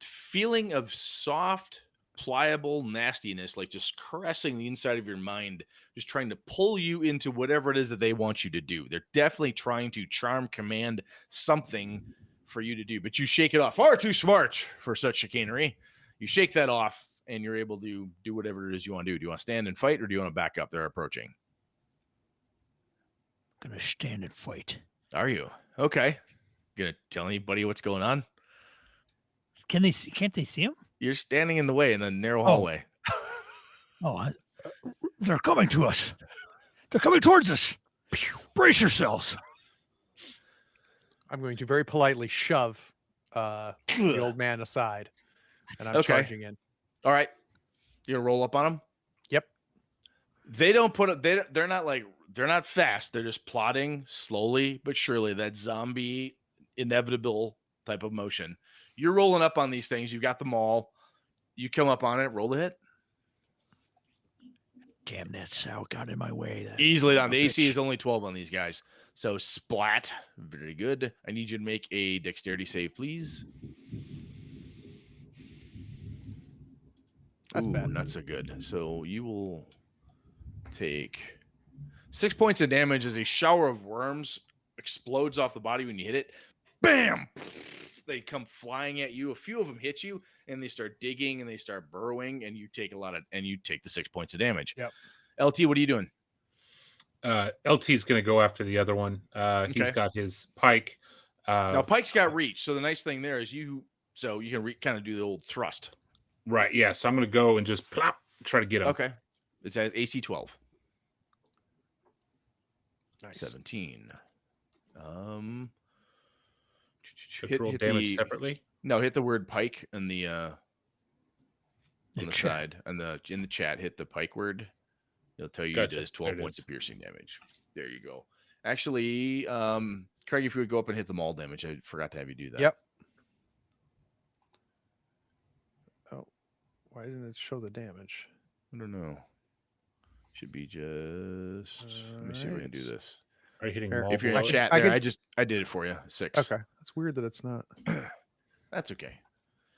S2: feeling of soft, pliable nastiness, like just caressing the inside of your mind, just trying to pull you into whatever it is that they want you to do. They're definitely trying to charm, command something for you to do, but you shake it off. Far too smart for such chicanery. You shake that off, and you're able to do whatever it is you want to do. Do you want to stand and fight, or do you want to back up? They're approaching.
S4: Gonna stand and fight.
S2: Are you? Okay. Gonna tell anybody what's going on?
S4: Can they see? Can't they see him?
S2: You're standing in the way in the narrow hallway.
S4: Oh, they're coming to us. They're coming towards us. Brace yourselves.
S1: I'm going to very politely shove the old man aside, and I'm charging in.
S2: All right. You gonna roll up on them?
S1: Yep.
S2: They don't put it. They're not fast. They're just plodding slowly but surely. That zombie inevitable type of motion. You're rolling up on these things. You've got them all. You come up on it. Roll the hit.
S4: Damn, that sow got in my way. That
S2: Easily
S4: son
S2: done.
S4: of
S2: The
S4: a
S2: AC
S4: bitch.
S2: is only 12 on these guys. So splat. Very good. I need you to make a dexterity save, please.
S1: That's bad.
S2: Not so good. So you will take 6 points of damage as a shower of worms explodes off the body when you hit it. Bam! They come flying at you. A few of them hit you, and they start digging and they start burrowing, and you take the 6 points of damage.
S1: Yep.
S2: LT, what are you doing?
S5: LT's going to go after the other one. He's
S2: Okay.
S5: got his pike.
S2: Now Pike's got reach, so the nice thing there is you can kind of do the old thrust.
S5: Right. Yeah. So I'm going to go and just plop, try to get him.
S2: Okay. It's at AC 12.
S1: Nice.
S2: 17.
S5: Should roll damage separately.
S2: No, hit the word pike in the on the
S4: chat.
S2: side and in the chat. Hit the pike word. It'll tell you
S5: Gotcha.
S2: it does 12
S5: There it
S2: points
S5: is.
S2: of piercing damage. There you go. Actually, Craig, if you would go up and hit the maul damage, I forgot to have you do that.
S1: Yep. Oh, why didn't it show the damage?
S2: I don't know. Should be just. Let me see if I can do this.
S5: Are you hitting
S1: Here,
S5: maul
S2: If you're in
S5: blow?
S2: chat
S1: I
S2: there,
S1: could-
S2: I did it for you. 6.
S1: Okay, it's weird that it's not.
S2: That's okay.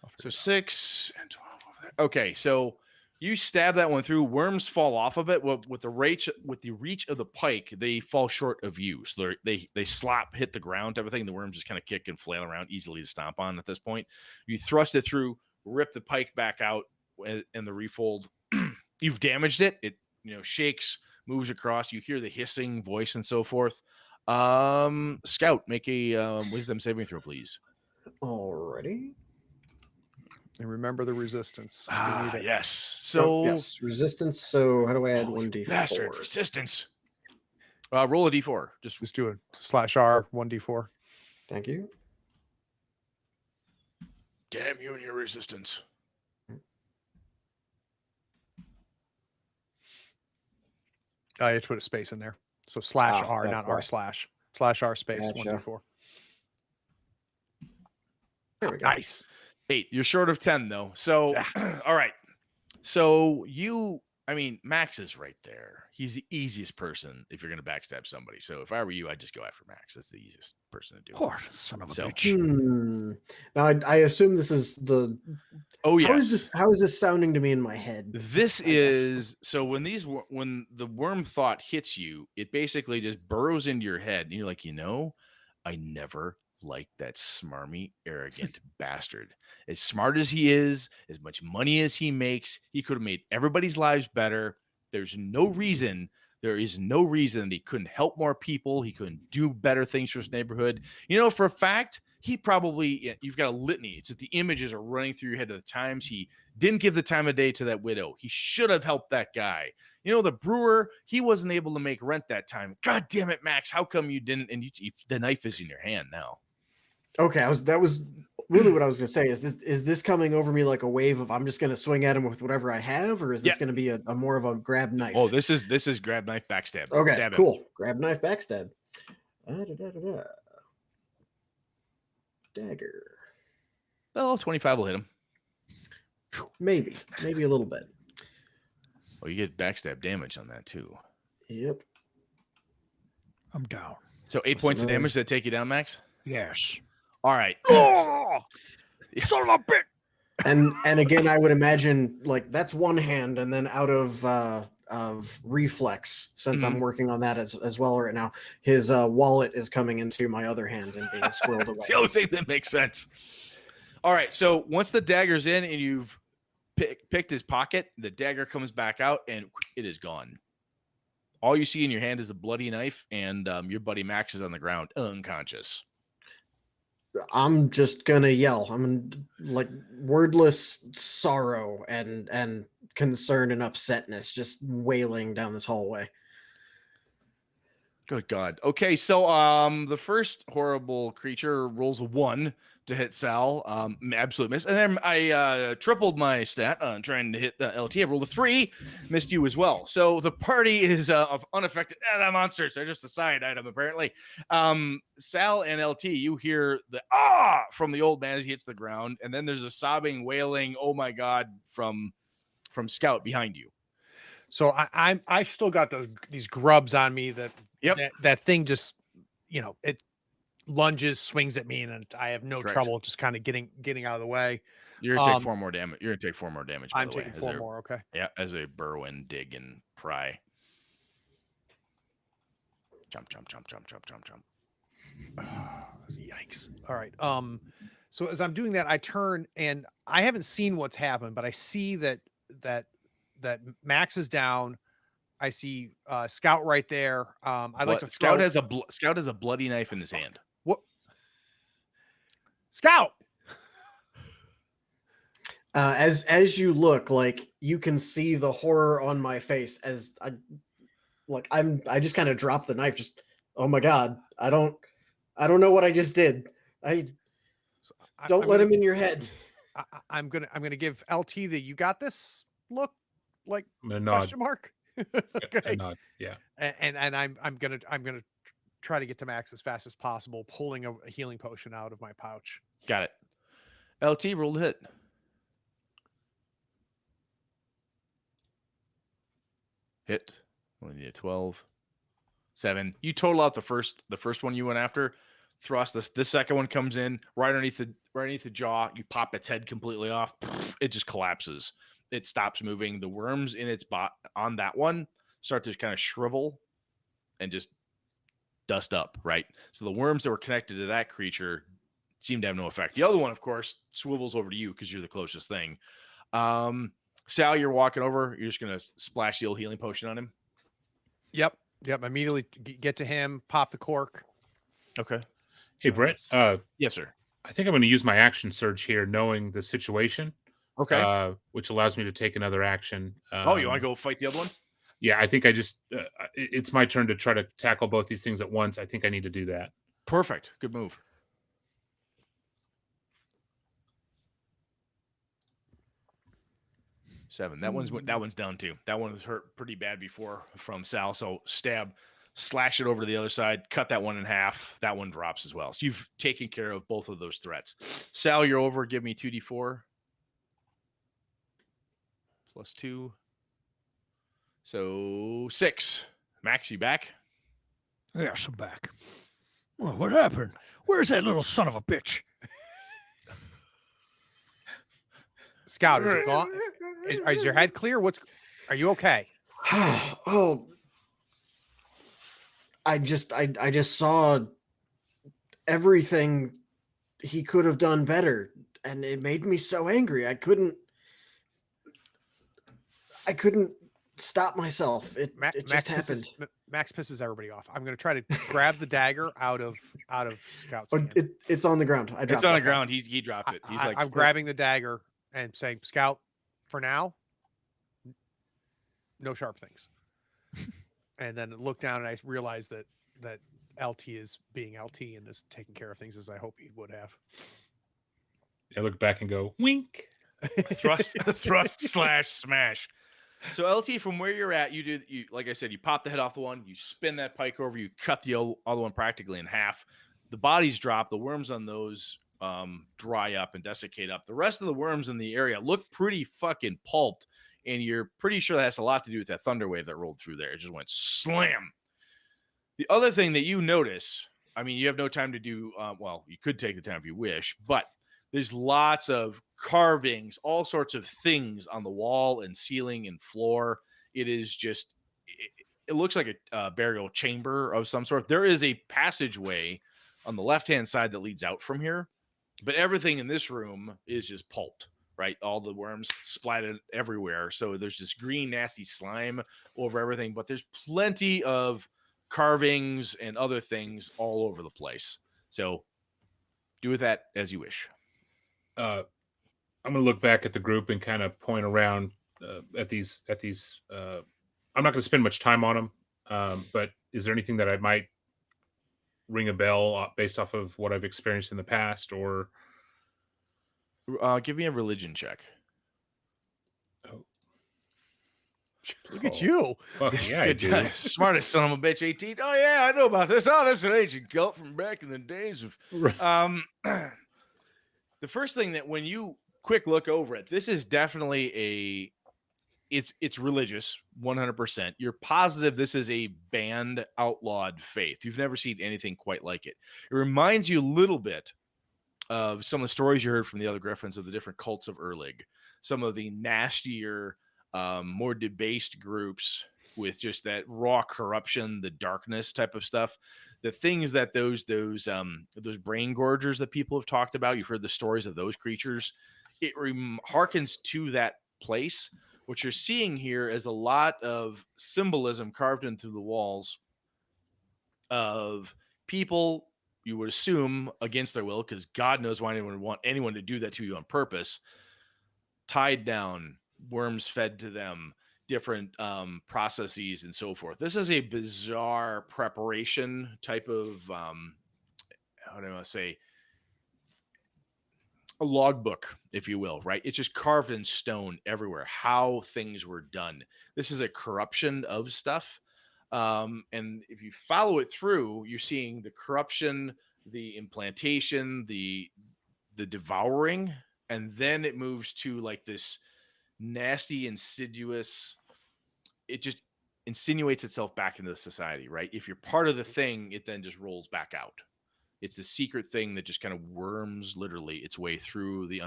S1: I'll
S2: So
S1: figure it
S2: 6 and 12 over there. Okay, so you stab that one through. Worms fall off of it with the reach of the pike. They fall short of you, so they slap, hit the ground, everything. The worms just kind of kick and flail around, easily to stomp on. At this point, you thrust it through, rip the pike back out, and the refold. You've damaged it. It shakes, moves across. You hear the hissing voice and so forth. Scout, make a wisdom saving throw, please.
S3: Alrighty.
S1: And remember the resistance. if you need it.
S2: Yes.
S3: So
S2: So
S3: yes, resistance. So how do I add
S2: Holy
S3: 1d4?
S2: bastard, resistance. Roll a d4. Just
S1: Just do a /R 1d4.
S3: Thank you.
S2: damn you and your resistance.
S1: I had to put a space in there. So /R,
S3: that's
S1: not
S3: why.
S1: R/. /R space
S3: Gotcha.
S1: 1d4.
S3: There we go.
S1: Nice.
S2: 8. You're short of 10 though. So all right. So Max is right there. He's the easiest person if you're going to backstab somebody. So if I were you, I'd just go after Max. That's the easiest person to do.
S4: Poor son of a
S2: So-
S4: bitch.
S3: Now I assume this is the.
S2: Oh yeah.
S3: How is this sounding to me in my head?
S2: This
S3: I guess.
S2: is so when the worm thought hits you, it basically just burrows into your head, and you're like, I never liked that smarmy, arrogant bastard. As smart as he is, as much money as he makes, he could have made everybody's lives better. There is no reason that he couldn't help more people. He couldn't do better things for his neighborhood. For a fact, he probably, you've got a litany. It's that the images are running through your head at the times he didn't give the time of day to that widow. He should have helped that guy. The brewer, he wasn't able to make rent that time. God damn it, Max. How come you didn't? And the knife is in your hand now.
S3: Okay, that was really what I was going to say. Is this coming over me like a wave of I'm just going to swing at him with whatever I have, or is this going to be a more of a grab knife?
S2: Oh, this is grab knife backstab.
S3: Okay,
S2: Stab him.
S3: cool. Grab knife, backstab. Da-da-da-da-da. Dagger.
S2: Well, 25 will hit him.
S3: Maybe a little bit.
S2: Well, you get backstab damage on that too.
S3: Yep.
S4: I'm down.
S2: So 8 points of damage that take you down, Max?
S4: Yes.
S2: All right.
S4: Oh, son of a bitch!
S3: And again, I would imagine like that's one hand, and then out of reflex, since I'm working on that as well right now, his wallet is coming into my other hand and being squirreled away.
S2: It's the only thing that makes sense. All right. So once the dagger's in and you've picked his pocket, the dagger comes back out and it is gone. All you see in your hand is a bloody knife, and your buddy Max is on the ground, unconscious.
S3: I'm just gonna yell. I'm in, like wordless sorrow and concern and upsetness, just wailing down this hallway.
S2: Good God. Okay, so the first horrible creature rolls a 1 to hit Sal. Absolute miss. And then I tripled my stat on trying to hit the LT. I rolled a 3, missed you as well. So the party is unaffected. The monsters are just a side item, apparently. Sal and LT, you hear the from the old man as he hits the ground, and then there's a sobbing, wailing, oh my God, from Scout behind you.
S1: So I still got these grubs on me that that thing just, it lunges, swings at me, and I have no trouble just kind of getting out of the way.
S2: You're gonna take 4 more damage. You're gonna take 4 more damage. By
S1: I'm
S2: the way,
S1: taking 4 more. Okay.
S2: Yeah, as a burrow and dig and pry. Jump.
S1: Yikes. All right. So as I'm doing that, I turn and I haven't seen what's happened, but I see that Max is down. I see Scout right there. I'd like to
S2: Scout has a bloody knife in his hand.
S1: What? Scout.
S3: As you look, like you can see the horror on my face as I just kind of drop the knife. Just, oh my God, I don't know what I just did. Don't let him in your head.
S1: I'm gonna give LT the you got this look, like
S5: question
S1: mark.
S5: Okay. Nod. Yeah.
S1: And I'm gonna try to get to Max as fast as possible, pulling a healing potion out of my pouch.
S2: Got it. LT rolled a hit. Hit. Only need a 12. 7. You total out the first one you went after. Thrust. This second one comes in right underneath the jaw. You pop its head completely off. It just collapses. It stops moving. The worms in its on that one start to kind of shrivel and just dust up, right? So the worms that were connected to that creature seem to have no effect. The other one, of course, swivels over to you because you're the closest thing. Sal, you're walking over. You're just going to splash the old healing potion on him.
S1: Yep. Immediately get to him, pop the cork.
S2: Okay.
S5: Hey, Brett.
S2: Yes, sir.
S5: I think I'm going to use my action surge here, knowing the situation.
S2: Okay.
S5: Which allows me to take another action.
S2: You want to go fight the other one?
S5: Yeah, I think I just it's my turn to try to tackle both these things at once. I think I need to do that.
S2: Perfect. Good move. Seven. That one's down too. That one was hurt pretty bad before from Sal. So slash it over to the other side, cut that one in half. That one drops as well. So you've taken care of both of those threats. Sal, you're over. Give me 2d4. +2. So 6. Max, you back?
S4: Yes, I'm back. Well, what happened? Where's that little son of a bitch?
S1: Scout, is it gone? Is your head clear? Are you okay?
S3: Oh, I just saw everything he could have done better, and it made me so angry. I couldn't stop myself. It just happened.
S1: Max pisses everybody off. I'm going to try to grab the dagger out of Scout's hand.
S3: It's on the ground.
S2: It's on the ground. He dropped it. He's
S1: I'm grabbing the dagger and saying, Scout, for now, no sharp things. And then look down and I realize that LT is being LT and is taking care of things as I hope he would have.
S5: I look back and go, wink.
S2: Thrust/smash. So LT, from where you're at, you like I said, you pop the head off the one, you spin that pike over, you cut the other one practically in half. The bodies drop, the worms on those dry up and desiccate up. The rest of the worms in the area look pretty fucking pulped and you're pretty sure that has a lot to do with that thunder wave that rolled through there. It just went slam. The other thing that you notice, I mean, you have no time to do, well, you could take the time if you wish, but there's lots of carvings, all sorts of things on the wall and ceiling and floor. It is just, it looks like a burial chamber of some sort. There is a passageway on the left-hand side that leads out from here, but everything in this room is just pulped, right? All the worms splattered everywhere. So there's this green, nasty slime over everything, but there's plenty of carvings and other things all over the place. So do with that as you wish.
S5: I'm going to look back at the group and kind of point around at these. I'm not going to spend much time on them, but is there anything that I might ring a bell based off of what I've experienced in the past, or
S2: give me a religion check.
S1: Look at you.
S5: Fuck yeah, I do.
S2: Smartest son of a bitch, 18. Oh yeah, I know about this. Oh, that's an ancient cult from back in the days of the first thing that when you quick look over it, this is definitely it's religious 100%. You're positive this is a banned, outlawed faith. You've never seen anything quite like it. It reminds you a little bit of some of the stories you heard from the other Griffins of the different cults of Erlig, some of the nastier, more debased groups with just that raw corruption, the darkness type of stuff, the things that those brain gorgers that people have talked about. You've heard the stories of those creatures. It harkens to that place. What you're seeing here is a lot of symbolism carved into the walls of people you would assume against their will, because God knows why anyone would want anyone to do that to you on purpose, tied down, worms fed to them, different processes and so forth. This is a bizarre preparation type of, how do I say, a logbook, if you will, right? It's just carved in stone everywhere, how things were done. This is a corruption of stuff. And if you follow it through, you're seeing the corruption, the implantation, the devouring, and then it moves to like this nasty, insidious, it just insinuates itself back into the society, right? If you're part of the thing, it then just rolls back out. It's the secret thing that just kind of worms literally its way through the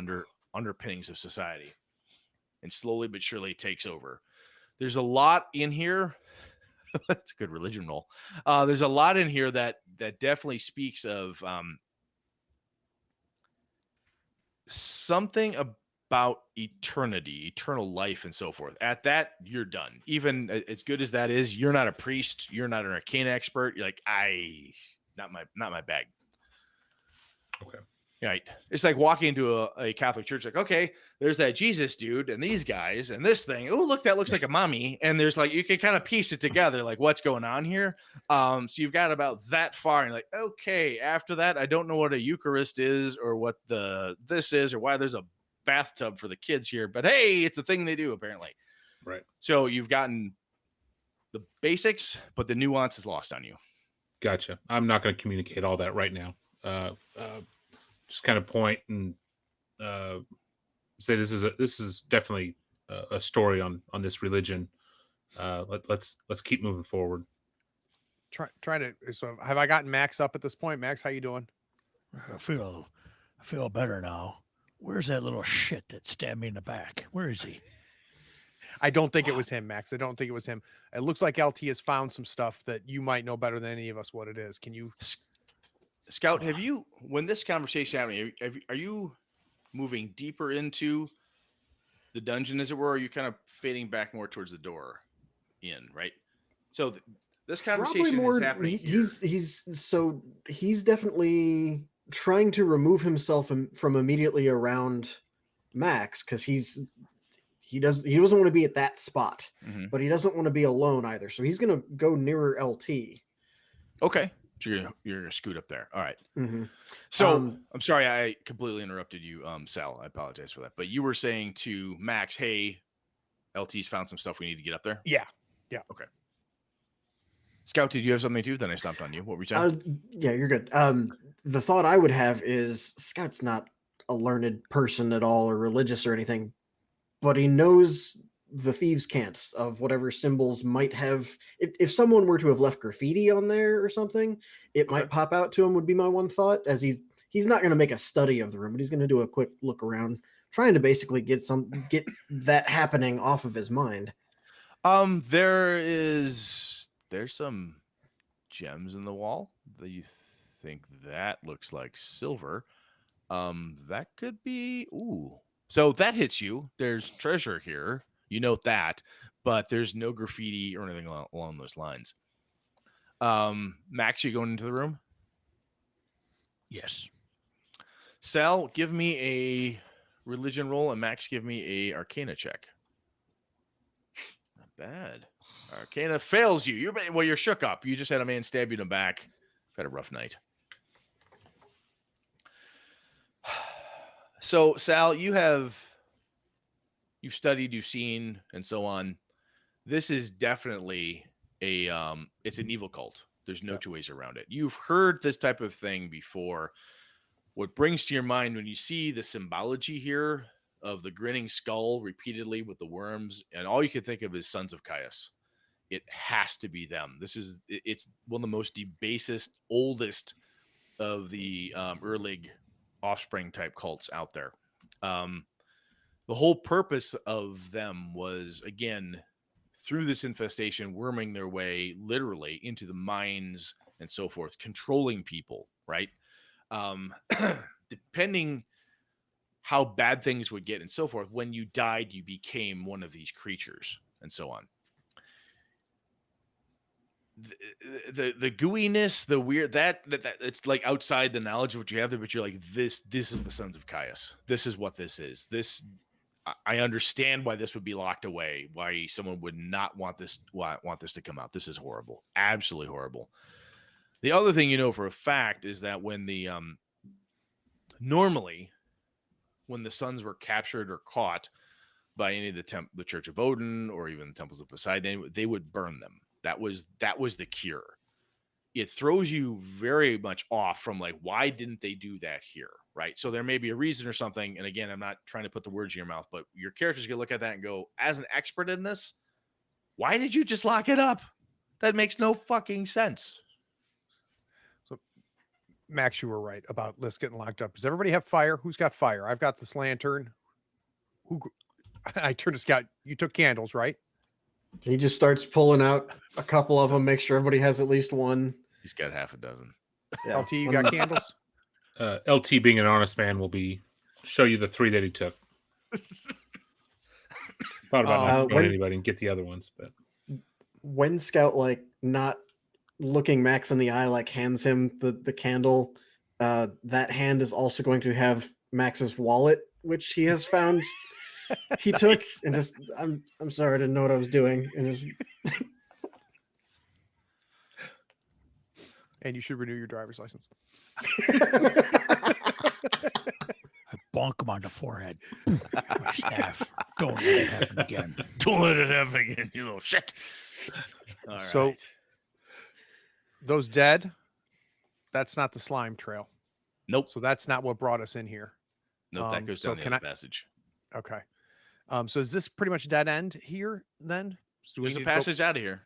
S2: underpinnings of society and slowly but surely takes over. There's a lot in here. That's a good religion roll. There's a lot in here that definitely speaks of something about eternity, eternal life, and so forth. At that, you're done. Even as good as that is, you're not a priest. You're not an arcane expert. You're like, not my bag.
S5: Okay.
S2: Right. It's like walking into a Catholic church, like, okay, there's that Jesus dude and these guys and this thing. Oh, look, that looks like a mummy. And there's like, you can kind of piece it together, like what's going on here. So you've got about that far and like, okay, after that, I don't know what a Eucharist is or what this is or why there's a bathtub for the kids here, but hey, it's a thing they do apparently.
S5: Right.
S2: So you've gotten the basics, but the nuance is lost on you.
S5: Gotcha. I'm not going to communicate all that right now. Just kind of point and say this is definitely a story on this religion. Let's keep moving forward.
S1: Try to. So have I gotten Max up at this point? Max, how you doing?
S4: I feel better now. Where's that little shit that stabbed me in the back? Where is he?
S1: I don't think it was him, Max. I don't think it was him. It looks like LT has found some stuff that you might know better than any of us what it is. Can you,
S2: Scout? Have you, when this conversation happening, are you moving deeper into the dungeon, as it were? Or are you kind of fading back more towards the door in, right? So this conversation is happening.
S3: He's definitely trying to remove himself from immediately around Max because he doesn't want to be at that spot, but he doesn't want to be alone either. So he's going to go nearer LT.
S2: Okay. So you're going to scoot up there. All right. So I'm sorry, I completely interrupted you, Sal. I apologize for that. But you were saying to Max, hey, LT's found some stuff we need to get up there.
S1: Yeah.
S2: Okay. Scout, did you have something too? Then I stomped on you. What were you saying?
S3: Yeah, you're good. The thought I would have is Scout's not a learned person at all or religious or anything, but he knows the thieves' cant of whatever symbols might have. If someone were to have left graffiti on there or something, it might pop out to him. Would be my one thought. As he's not going to make a study of the room, but he's going to do a quick look around, trying to basically get that happening off of his mind.
S2: There's some gems in the wall. Do you think that looks like silver? That could be. Ooh. So that hits you. There's treasure here. You note that, but there's no graffiti or anything along those lines. Max, you going into the room?
S4: Yes.
S2: Sal, give me a religion roll, and Max, give me a arcana check. Not bad. Arcana fails you. You're shook up. You just had a man stab you in the back. Had a rough night. So, Sal, you've studied, you've seen, and so on. This is definitely it's an evil cult. There's no two ways around it. You've heard this type of thing before. What brings to your mind when you see the symbology here of the grinning skull repeatedly with the worms, and all you can think of is Sons of Caius. It has to be them. It's one of the most debased, oldest of the Erlig offspring type cults out there. The whole purpose of them was, again, through this infestation, worming their way literally into the minds and so forth, controlling people, right? Depending how bad things would get and so forth, when you died, you became one of these creatures and so on. The gooiness, the weird, that it's like outside the knowledge of what you have there, but you're like, this is the Sons of Caius. This is what this is. I understand why this would be locked away, why someone would not want this to come out. This is horrible. Absolutely horrible. The other thing you know for a fact is that when the normally when the sons were captured or caught by any of the Church of Odin or even the temples of Poseidon, they would burn them. That was the cure. It throws you very much off from like, why didn't they do that here? Right. So there may be a reason or something. And again, I'm not trying to put the words in your mouth, but your character's going to look at that and go, as an expert in this, why did you just lock it up? That makes no fucking sense.
S1: So Max, you were right about this getting locked up. Does everybody have fire? Who's got fire? I've got this lantern. I turned to Scott. You took candles, right?
S3: He just starts pulling out a couple of them, make sure everybody has at least one.
S2: He's got half a dozen.
S3: Yeah.
S1: LT, you got candles?
S5: LT, being an honest man, will show you the 3 that he took. Thought about not going anybody and get the other ones, but
S3: when Scout, like, not looking Max in the eye, like hands him the candle, that hand is also going to have Max's wallet, which he has found. He took and just, I'm sorry, I didn't know what I was doing, and just
S1: And you should renew your driver's license.
S4: I bonk him on the forehead. My staff. Don't let it happen again.
S2: Don't let it happen again, you little shit. All
S1: So
S2: right.
S1: those dead, that's not the slime trail.
S2: Nope.
S1: So that's not what brought us in here.
S2: Nope, that goes
S1: so
S2: down the other passage.
S1: Okay. So is this pretty much dead end here then? So
S2: There's a passage out of here,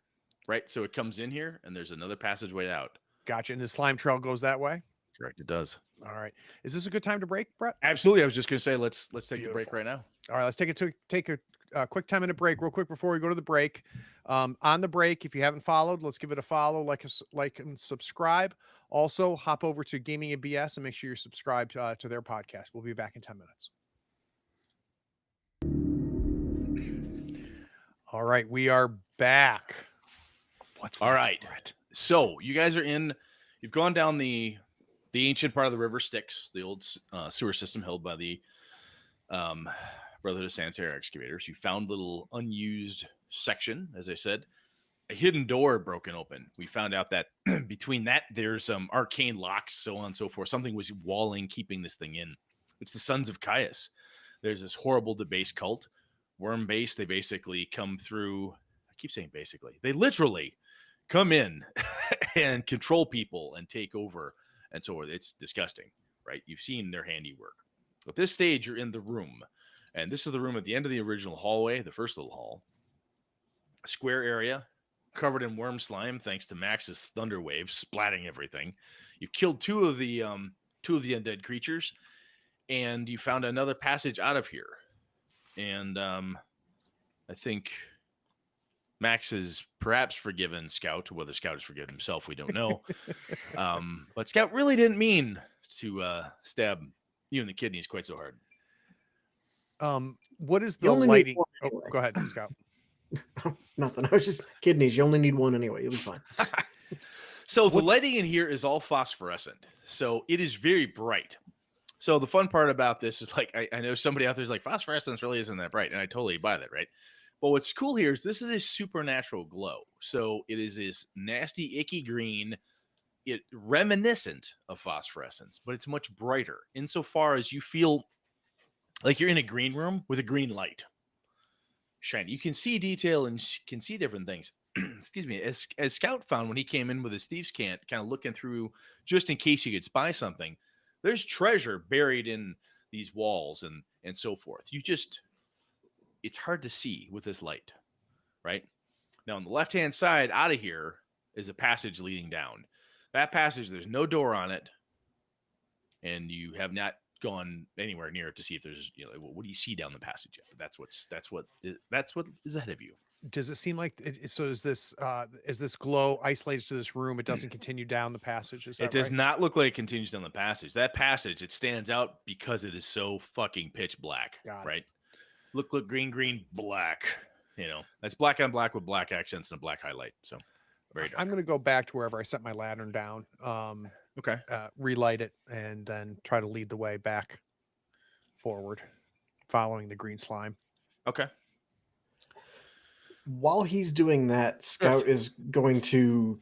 S2: right? So it comes in here, and there's another passageway out.
S1: Gotcha. And the slime trail goes that way?
S2: Correct, it does.
S1: All right. Is this a good time to break, Brett?
S2: Absolutely. I was just going to say, let's take the break
S1: Beautiful.
S2: right now.
S1: All right, let's take a quick 10-minute break real quick before we go to the break. On the break, if you haven't followed, let's give it a follow, like and subscribe. Also, hop over to Gaming and BS and make sure you're subscribed to their podcast. We'll be back in 10 minutes. All right, we are back. What's
S2: All
S1: next,
S2: right.
S1: Brett?
S2: So you guys you've gone down the ancient part of the river Styx, the old sewer system held by the Brotherhood of Sanitary Excavators. You found a little unused section, as I said, a hidden door broken open. We found out that between that, there's some arcane locks, so on and so forth. Something was walling, keeping this thing in. It's the Sons of Caius. There's this horrible debased cult, worm based. They basically come through. I keep saying basically. They literally come in and control people and take over and so forth. It's disgusting, right? You've seen their handiwork. At this stage, you're in the room. And this is the room at the end of the original hallway, the first little hall. A square area covered in worm slime, thanks to Max's thunder wave splatting everything. You've killed two of the undead creatures, and you found another passage out of here. And I think Max has perhaps forgiven Scout. Whether Scout has forgiven himself, we don't know. But Scout really didn't mean to stab you in the kidneys quite so hard.
S1: What is
S3: You
S1: the
S3: only need
S1: lighting?
S3: one
S1: Oh,
S3: anyway.
S1: go ahead, Scout.
S3: Nothing. I was just kidneys. You only need one anyway. You'll be fine.
S2: So the lighting in here is all phosphorescent. So it is very bright. So the fun part about this is, like, I know somebody out there is like, phosphorescence really isn't that bright. And I totally buy that, right? But what's cool here is this is a supernatural glow. So it is this nasty, icky green, it reminiscent of phosphorescence, but it's much brighter insofar as you feel like you're in a green room with a green light. Shiny. You can see detail and can see different things. Excuse me. As Scout found when he came in with his thieves' cant, kind of looking through just in case you could spy something, there's treasure buried in these walls and so forth. It's hard to see with this light, right? Now on the left-hand side out of here is a passage leading down. That passage, there's no door on it, and you have not gone anywhere near it to see if there's, what do you see down the passage yet? But that's what is ahead of you.
S1: Does it seem like so? Is this glow isolated to this room? It doesn't continue down the passage. Is that
S2: It does
S1: right?
S2: not look like it continues down the passage. That passage, it stands out because it is so fucking pitch black.
S1: Got it.
S2: Right? Look, green, black. That's black on black with black accents and a black highlight. So very dark.
S1: I'm going to go back to wherever I set my lantern down.
S2: Okay.
S1: Relight it and then try to lead the way back forward, following the green slime.
S2: Okay.
S3: While he's doing that, Scout is going to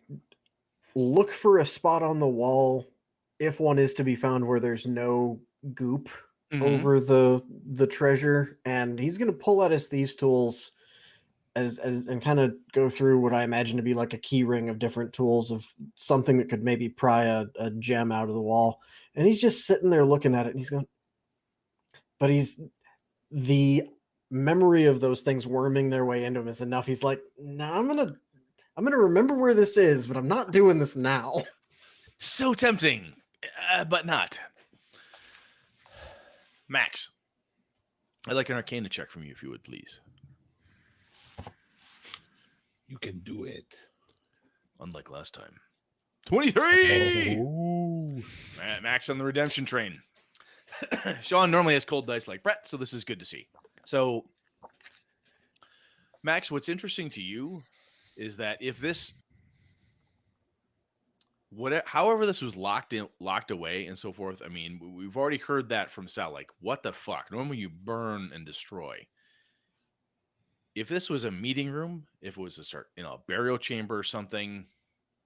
S3: look for a spot on the wall, if one is to be found, where there's no goop over the treasure, and he's going to pull out his thieves' tools and kind of go through what I imagine to be like a key ring of different tools of something that could maybe pry a gem out of the wall. And he's just sitting there looking at it, and he's going, but the memory of those things worming their way into him is enough. He's like, no, I'm gonna remember where this is, but I'm not doing this now.
S2: So tempting, but not. Max, I'd like an Arcana check from you, if you would, please.
S5: You can do it.
S2: Unlike last time. 23!
S5: Ooh.
S2: Max on the redemption train. Sean normally has cold dice like Brett, so this is good to see. So, Max, what's interesting to you is that if this, however this was locked away and so forth, I mean, we've already heard that from Sal, like, what the fuck? Normally you burn and destroy. If this was a meeting room, if it was a burial chamber or something,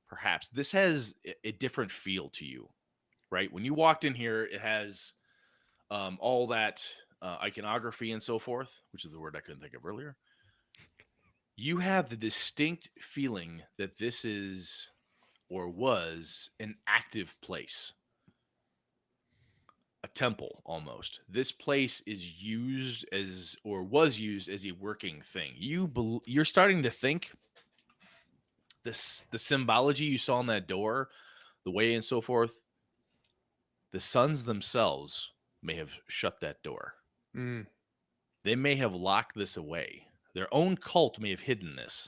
S2: perhaps this has a different feel to you, right? When you walked in here, it has all that iconography and so forth, which is the word I couldn't think of earlier. You have the distinct feeling that this is or was an active place. A temple, almost. This place is used as, or was used as, a working thing. You're starting to think the symbology you saw on that door, the way and so forth, the sons themselves may have shut that door. They may have locked this away. Their own cult may have hidden this.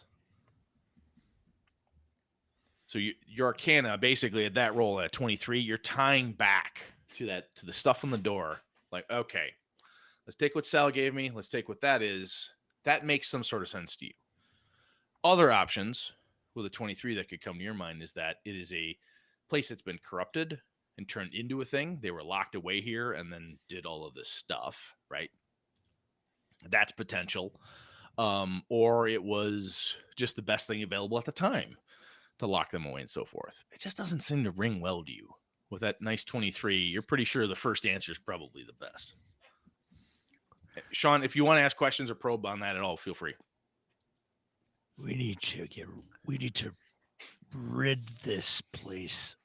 S2: So your Arcana, basically at that roll at 23, you're tying back to the stuff on the door. Like, okay, let's take what Sal gave me. Let's take what that is. That makes some sort of sense to you. Other options with a 23 that could come to your mind is that it is a place that's been corrupted and turned into a thing. They were locked away here and then did all of this stuff, right? That's potential. Or it was just the best thing available at the time to lock them away and so forth. It just doesn't seem to ring well to you. With that nice 23, you're pretty sure the first answer is probably the best. Sean, if you want to ask questions or probe on that at all, feel free.
S4: We need to rid this place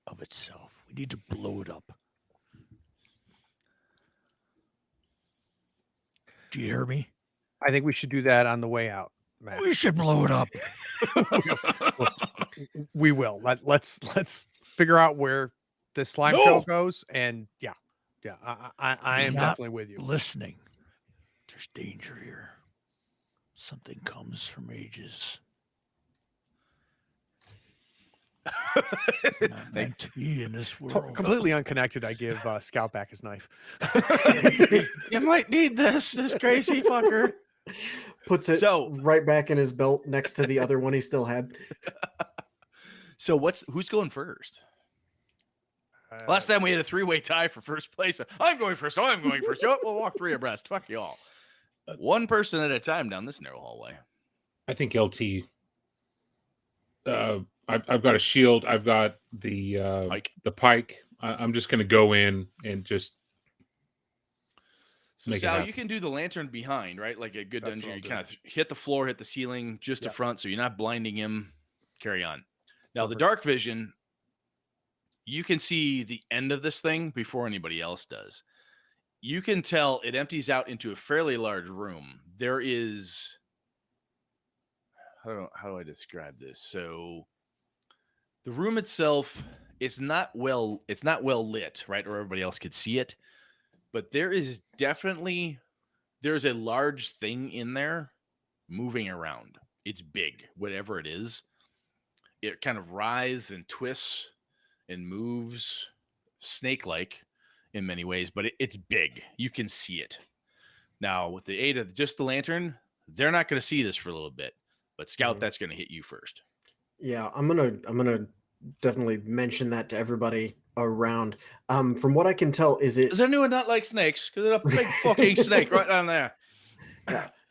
S4: of itself. We need to blow it up. Do you hear me?
S1: I think we should do that on the way out, Matt.
S4: We should blow it up.
S1: We will. Let's figure out where this slime
S4: No.
S1: show goes, and yeah, I am
S4: Not
S1: definitely with you.
S4: Listening. There's danger here. Something comes from ages. Not meant to be in this world.
S1: Completely unconnected. I give Scout back his knife.
S2: You might need this crazy fucker.
S3: Puts it
S2: So-
S3: right back in his belt next to the other one he still had.
S2: So who's going first? Last time we had a 3-way tie for first place. I'm going first. Oh, I'm going first. Oh, we'll walk 3 abreast. Fuck you all. One person at a time down this narrow hallway.
S5: I think LT. I've got a shield. I've got the
S2: Pike.
S5: The pike. I'm just going to go in and just.
S2: So
S5: Make it
S2: Sal,
S5: happen.
S2: you can do the lantern behind, right? Like a good
S1: That's
S2: dungeon.
S1: what
S2: You
S1: I'll
S2: kind of hit the floor, hit the ceiling, just to
S1: Yeah.
S2: front, so you're not blinding him. Carry on. Now the
S1: Perfect.
S2: dark vision, you can see the end of this thing before anybody else does. You can tell it empties out into a fairly large room. There is, how do I describe this? So the room itself is not well lit, right? Or everybody else could see it. But there's a large thing in there moving around. It's big, whatever it is. It kind of writhes and twists and moves snake-like in many ways, but it's big. You can see it. Now, with the aid of just the lantern, they're not going to see this for a little bit. But Scout, that's going to hit you first.
S3: Yeah, I'm gonna definitely mention that to everybody around. From what I can tell, is it
S2: Does anyone not like snakes? Because there's a big fucking snake right down there.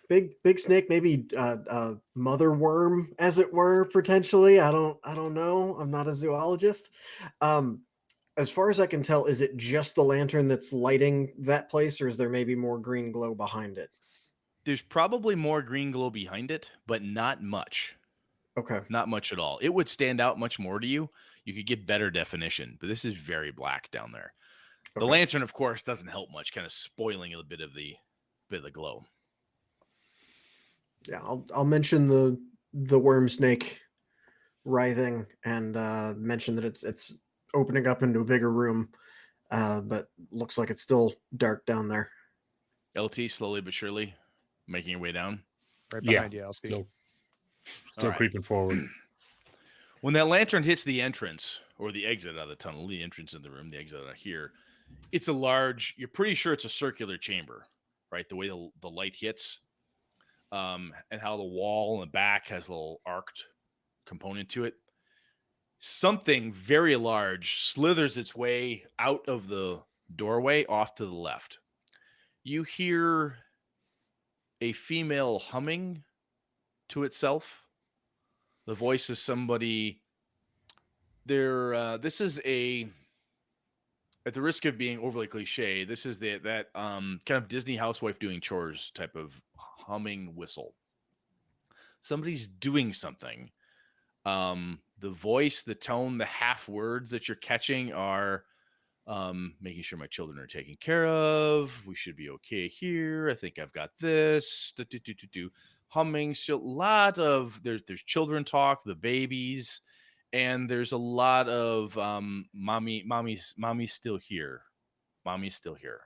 S3: big snake, maybe mother worm, as it were, potentially. I don't know. I'm not a zoologist. As far as I can tell, is it just the lantern that's lighting that place, or is there maybe more green glow behind it?
S2: There's probably more green glow behind it, but not much.
S3: Okay.
S2: Not much at all. It would stand out much more to you. You could get better definition, but this is very black down there. The
S3: Okay.
S2: lantern, of course, doesn't help much, kind of spoiling a bit of the glow.
S3: Yeah, I'll mention the worm snake writhing and mention that it's opening up into a bigger room, but looks like it's still dark down there.
S2: LT slowly but surely making your way down.
S1: Right
S5: Yeah,
S1: behind you, LC.
S5: Still
S2: All right.
S5: creeping forward.
S2: When that lantern hits the entrance or the exit out of the tunnel, the entrance in the room, the exit out of here, it's a large, you're pretty sure it's a circular chamber, right? The way the light hits, and how the wall in the back has a little arced component to it. Something very large slithers its way out of the doorway off to the left. You hear a female humming to itself. The voice of somebody. This is at the risk of being overly cliche, this is that kind of Disney housewife doing chores type of humming whistle. Somebody's doing something. The voice, the tone, the half words that you're catching are making sure my children are taken care of. We should be okay here. I think I've got this. Humming. So a lot of there's children talk, the babies, and there's a lot of mommy's still here. Mommy's still here.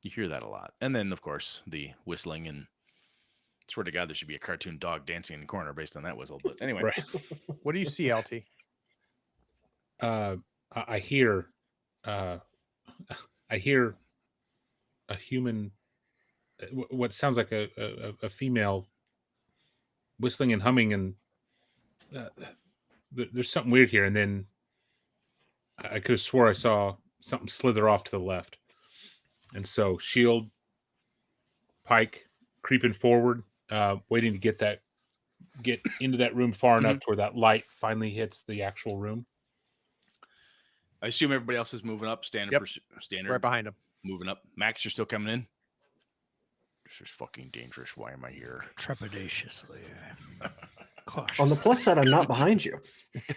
S2: You hear that a lot. And then of course the whistling, and swear to God there should be a cartoon dog dancing in the corner based on that whistle. But anyway.
S5: Right.
S1: What do you see, LT?
S5: I hear a human, what sounds like a female whistling and humming, and there's something weird here. And then I could have swore I saw something slither off to the left. And so shield, pike, creeping forward, waiting to get into that room far enough to where that light finally hits the actual room.
S2: I assume everybody else is moving up, standard, standard,
S1: Right behind him.
S2: moving up. Max, you're still coming in? This is fucking dangerous. Why am I here?
S4: Trepidatiously.
S3: On
S4: Cautious.
S3: the plus side, I'm not behind you.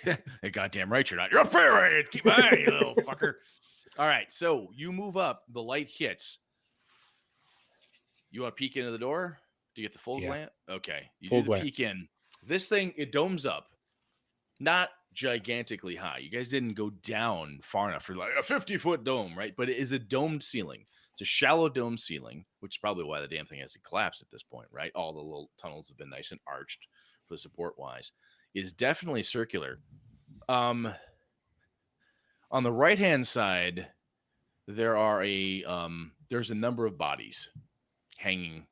S2: Hey, goddamn right you're not. You're up there, right? Keep my eye, you little fucker. All right, so you move up. The light hits. You want to peek into the door? Do you get the full
S5: Yeah.
S2: glance? Okay. You
S5: Full
S2: do the
S5: glance.
S2: peek in. This thing, it domes up. Not gigantically high. You guys didn't go down far enough for like a 50-foot dome, right? But it is a domed ceiling. It's a shallow domed ceiling, which is probably why the damn thing hasn't collapsed at this point, right? All the little tunnels have been nice and arched for the support wise. It is definitely circular. On the right hand side, there's a number of bodies hanging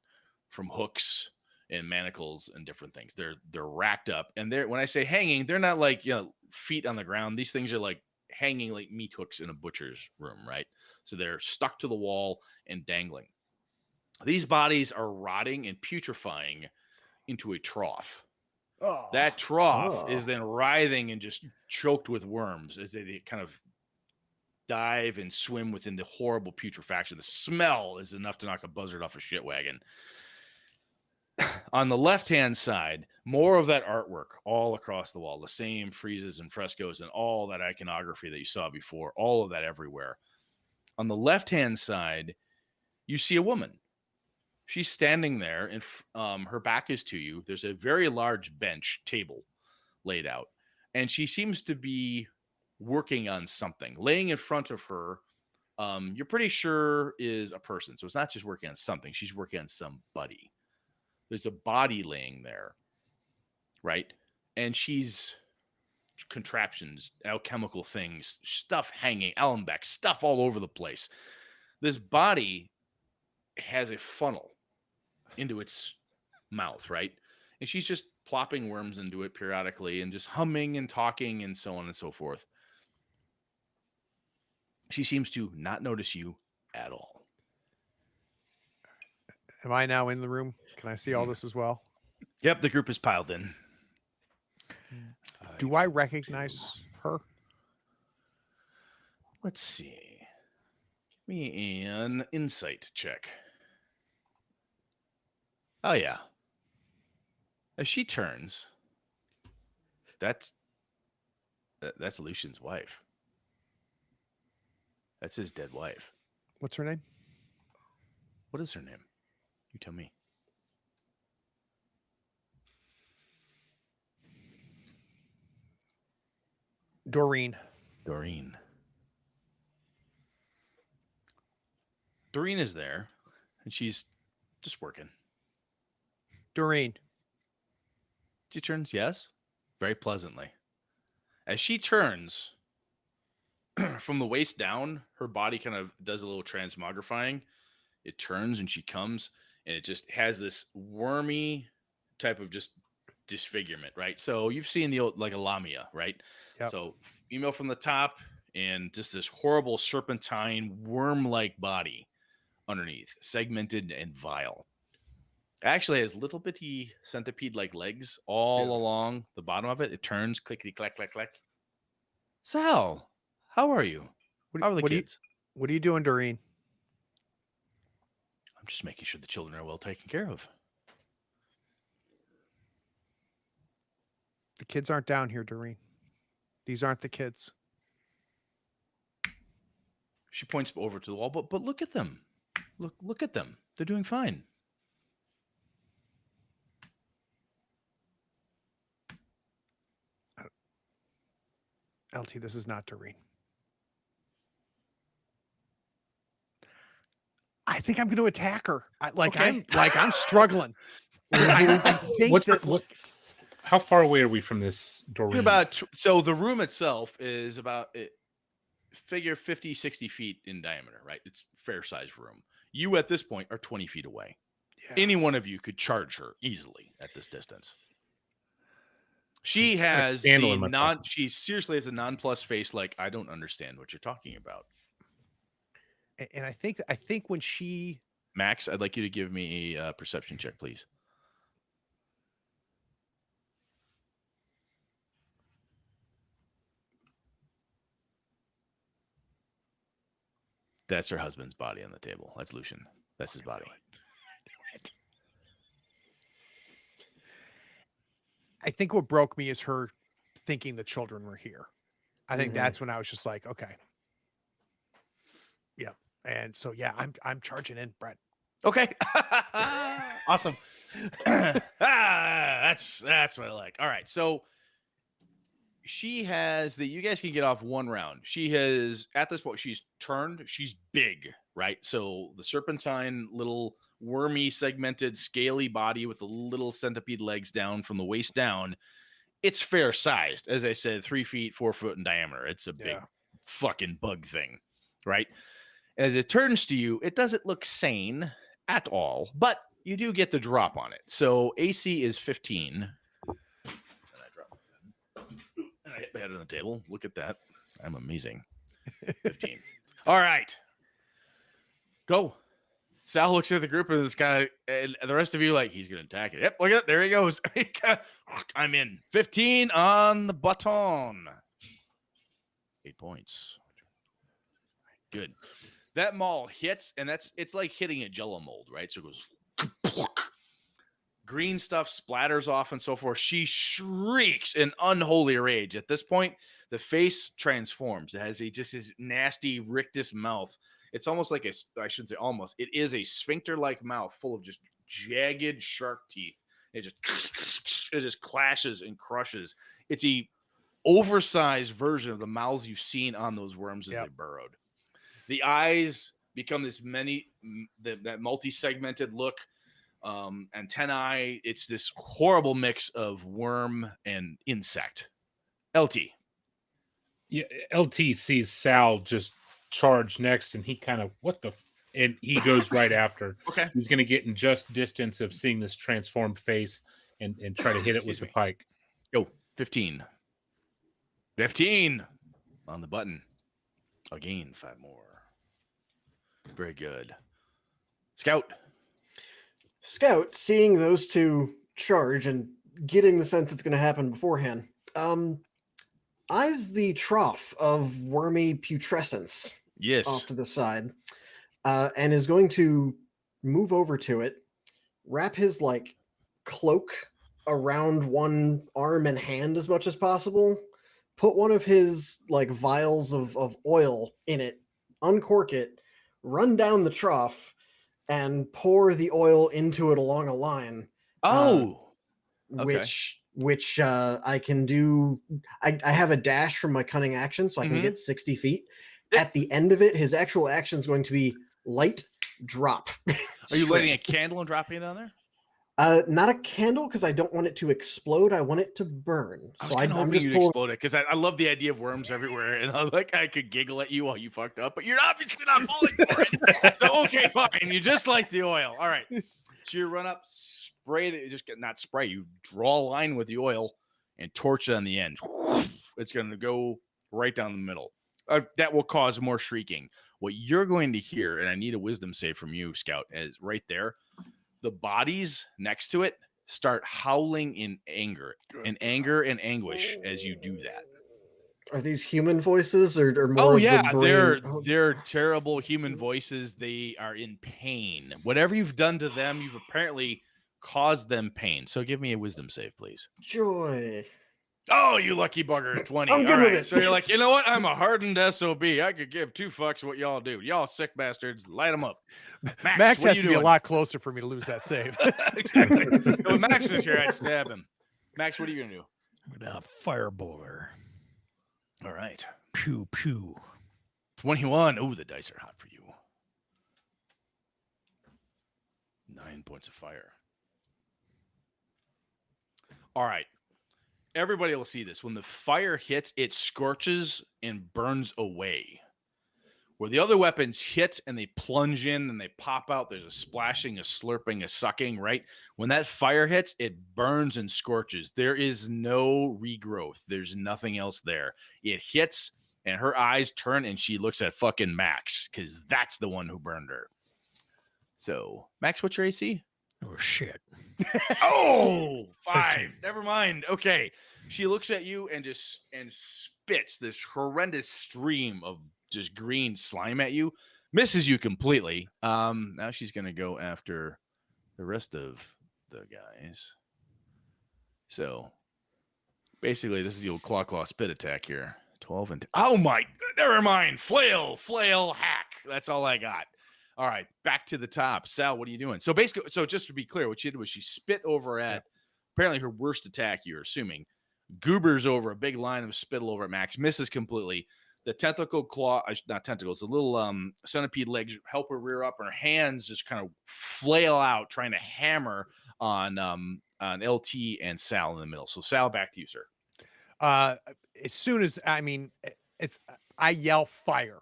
S2: from hooks and manacles and different things. They're racked up, and when I say hanging, they're not like feet on the ground. These things are like hanging like meat hooks in a butcher's room, right? So they're stuck to the wall and dangling. These bodies are rotting and putrefying into a trough.
S1: Oh,
S2: That trough
S3: Oh.
S2: is then writhing and just choked with worms as they kind of dive and swim within the horrible putrefaction. The smell is enough to knock a buzzard off a shit wagon. On the left-hand side, more of that artwork all across the wall, the same friezes and frescoes and all that iconography that you saw before, all of that everywhere. On the left-hand side, you see a woman. She's standing there, and her back is to you. There's a very large bench table laid out, and she seems to be working on something. Laying in front of her, you're pretty sure is a person. So it's not just working on something. She's working on somebody. There's a body laying there, right? And she's contraptions, alchemical things, stuff hanging, Allenbeck, stuff all over the place. This body has a funnel into its mouth, right? And she's just plopping worms into it periodically and just humming and talking and so on and so forth. She seems to not notice you at all.
S1: am I now in the room? Can I see all this as well?
S2: Yep, the group is piled in.
S1: Do I recognize her?
S2: Let's see. Give me an insight check. Oh, yeah. As she turns, that's Lucian's wife. That's his dead wife.
S1: What's her name?
S2: What is her name? You tell me.
S1: Doreen.
S2: Doreen. Doreen is there, and she's just working.
S1: Doreen.
S2: She turns, yes, very pleasantly. As she turns, from the waist down, her body kind of does a little transmogrifying. It turns and she comes, and it just has this wormy type of just disfigurement, right? So you've seen the old, like a lamia, right?
S1: Yep.
S2: So female from the top and just this horrible serpentine worm-like body underneath, segmented and vile. Actually has little bitty centipede-like legs all along the bottom of it. It turns, clickety clack clack clack. Sal, how are you? How are the kids?
S1: What are you doing, Doreen?
S2: I'm just making sure the children are well taken care of.
S1: The kids aren't down here, Doreen. These aren't the kids.
S2: She points over to the wall, but look at them. Look at them. They're doing fine.
S1: LT, this is not Doreen. I think I'm going to attack her. I'm struggling. I think
S5: How far away are we from this Doreen?
S2: So the room itself is about figure 50, 60 feet in diameter, right? It's fair sized room. You at this point are 20 feet away. Yeah. Any one of you could charge her easily at this distance. She has she seriously has a nonplussed face, like, I don't understand what you're talking about.
S1: And I think when she...
S2: Max, I'd like you to give me a perception check, please. That's her husband's body on the table. That's Lucian. That's his body.
S1: I think what broke me is her thinking the children were here. I think that's when I was just like, okay. Yeah. And so, yeah, I'm charging in, Brett.
S2: Okay. Awesome. That's what I like. All right. So she has you guys can get off one round. She has, at this point, she's turned. She's big, right? So the serpentine, little wormy, segmented, scaly body with the little centipede legs down from the waist down. It's fair sized. As I said, 3 feet, 4 foot in diameter. It's a big fucking bug thing, right? As it turns to you, it doesn't look sane at all, but you do get the drop on it. So AC is 15. And I drop my pen. And I hit my head on the table. Look at that. I'm amazing. 15. All right. Go. Sal looks at the group and is kind of, and the rest of you like, he's going to attack it. Yep, look at it. There he goes. I'm in. 15 on the button. 8 points. Good. That maul hits, and it's like hitting a jello mold, right? So it goes, green stuff splatters off and so forth. She shrieks in unholy rage. At this point, the face transforms. It has just this nasty rictus mouth. It's almost like I shouldn't say almost. It is a sphincter-like mouth full of just jagged shark teeth. It just clashes and crushes. It's a oversized version of the mouths you've seen on those worms as they burrowed. The eyes become that multi-segmented look, antennae. It's this horrible mix of worm and insect. LT.
S5: Yeah, LT sees Sal just charge next, and he kind of, and he goes right after.
S2: Okay.
S5: He's going to get in just distance of seeing this transformed face and try to hit it with the pike.
S2: Go. 15. 15 on the button. Again, 5 more. Very good. Scout,
S3: seeing those two charge and getting the sense it's going to happen beforehand, eyes the trough of wormy putrescence off to the side, and is going to move over to it, wrap his cloak around one arm and hand as much as possible, put one of his vials of oil in it, uncork it, run down the trough, and pour the oil into it along a line. Which I can do. I have a dash from my cunning action, so I can get 60 feet. At the end of it, his actual action is going to be light drop.
S2: Are you lighting a candle and dropping it on there?
S3: Not a candle, because I don't want it to explode. I want it to burn.
S2: I'm just explode it because I love the idea of worms everywhere, and I could giggle at you while you fucked up, but you're obviously not falling for it. So okay, fine. You just like the oil. All right. So you run up, spray that. You just not spray. You draw a line with the oil and torch it on the end. It's going to go right down the middle. That will cause more shrieking. What you're going to hear, and I need a wisdom save from you, Scout, is right there. The bodies next to it start howling in anger and anguish as you do that.
S3: Are these human voices or more?
S2: Oh yeah, they're terrible human voices. They are in pain. Whatever you've done to them, you've apparently caused them pain. So give me a wisdom save, please.
S3: Joy.
S2: Oh, you lucky bugger, 20.
S3: I'm good with it.
S2: So you're like, you know what? I'm a hardened SOB. I could give 2 fucks what y'all do. Y'all sick bastards. Light them up.
S1: Max has to be a lot closer for me to lose that save.
S2: Exactly. When Max is here, I'd stab him. Max, what are you going to do?
S4: I'm going to fireboler.
S2: All right.
S4: Pew, pew.
S2: 21. Oh, the dice are hot for you. 9 points of fire. All right. Everybody will see this. When the fire hits, it scorches and burns away. Where the other weapons hit and they plunge in and they pop out, there's a splashing, a slurping, a sucking, right? When that fire hits, it burns and scorches. There is no regrowth. There's nothing else there. It hits and her eyes turn and she looks at fucking Max because that's the one who burned her. So, Max, what's your AC?
S4: Oh, shit.
S2: Oh, 5.
S4: 13.
S2: Never mind. Okay. She looks at you and spits this horrendous stream of just green slime at you, misses you completely. Now she's going to go after the rest of the guys. So basically this is the old claw spit attack here. 12 and oh my, never mind. Flail, hack. That's all I got. All right, back to the top. Sal, what are you doing? So basically, so just to be clear, what she did was she spit over at apparently her worst attack, you're assuming. Goobers over a big line of spittle over at Max, misses completely. The tentacle claw, not tentacles, the little centipede legs help her rear up, and her hands just kind of flail out, trying to hammer on LT and Sal in the middle. So Sal, back to you, sir.
S1: As soon as I yell fire,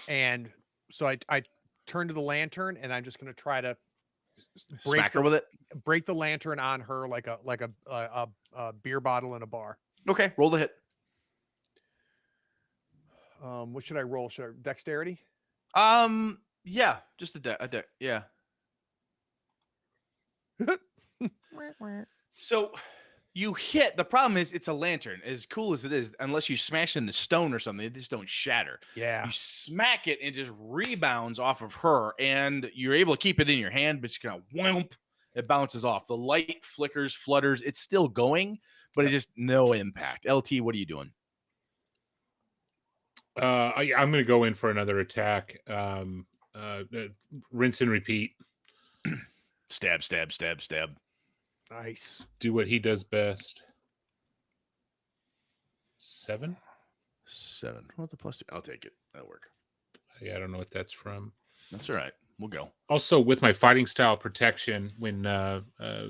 S1: and so I turn to the lantern, and I'm just going to try to
S2: Smack her with it.
S1: Break the lantern on her like a beer bottle in a bar.
S2: Okay, roll the hit.
S1: What should I roll? Should I dexterity?
S2: Yeah, just a deck. Yeah. So you hit. The problem is it's a lantern. As cool as it is, unless you smash it into stone or something, it just don't shatter.
S1: Yeah.
S2: You smack it and it just rebounds off of her, and you're able to keep it in your hand, but you kind of whoomp, it bounces off. The light flickers, flutters. It's still going, but it's just no impact. LT, what are you doing?
S5: I'm going to go in for another attack. Rinse and repeat.
S2: Stab, stab, stab, stab.
S1: Nice.
S5: Do what he does best. 7.
S2: What's the +2? I'll take it. That'll work.
S5: Yeah, I don't know what that's from.
S2: That's all right. We'll go.
S5: Also, with my fighting style protection, when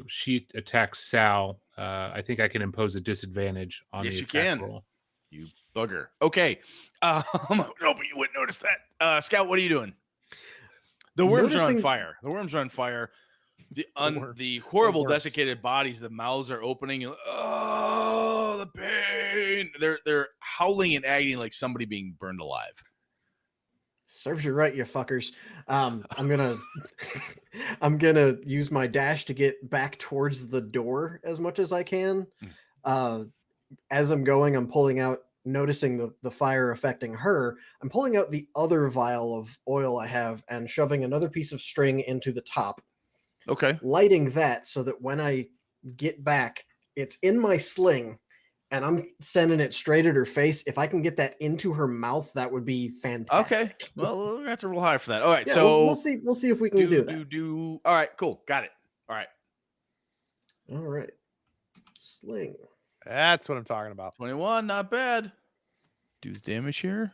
S5: she attacks Sal, I think I can impose a disadvantage on the attack roll.
S2: You bugger. Okay. No, but you wouldn't notice that. Scout, what are you doing? The worms are on fire. The worms are on fire. The horrible desiccated bodies, the mouths are opening. And, oh, the pain. They're howling in agony like somebody being burned alive.
S3: Serves you right, you fuckers. I'm gonna use my dash to get back towards the door as much as I can. As I'm going, I'm pulling out, noticing the fire affecting her. I'm pulling out the other vial of oil I have and shoving another piece of string into the top.
S2: Okay.
S3: Lighting that so that when I get back, it's in my sling and I'm sending it straight at her face. If I can get that into her mouth, that would be fantastic.
S2: Okay. Well, we're gonna have to roll high for that. All right.
S3: Yeah,
S2: so
S3: we'll see if we can do that.
S2: All right. Cool. Got it. All right.
S3: All right. Sling.
S1: That's what I'm talking about.
S2: 21. Not bad. Do the damage here.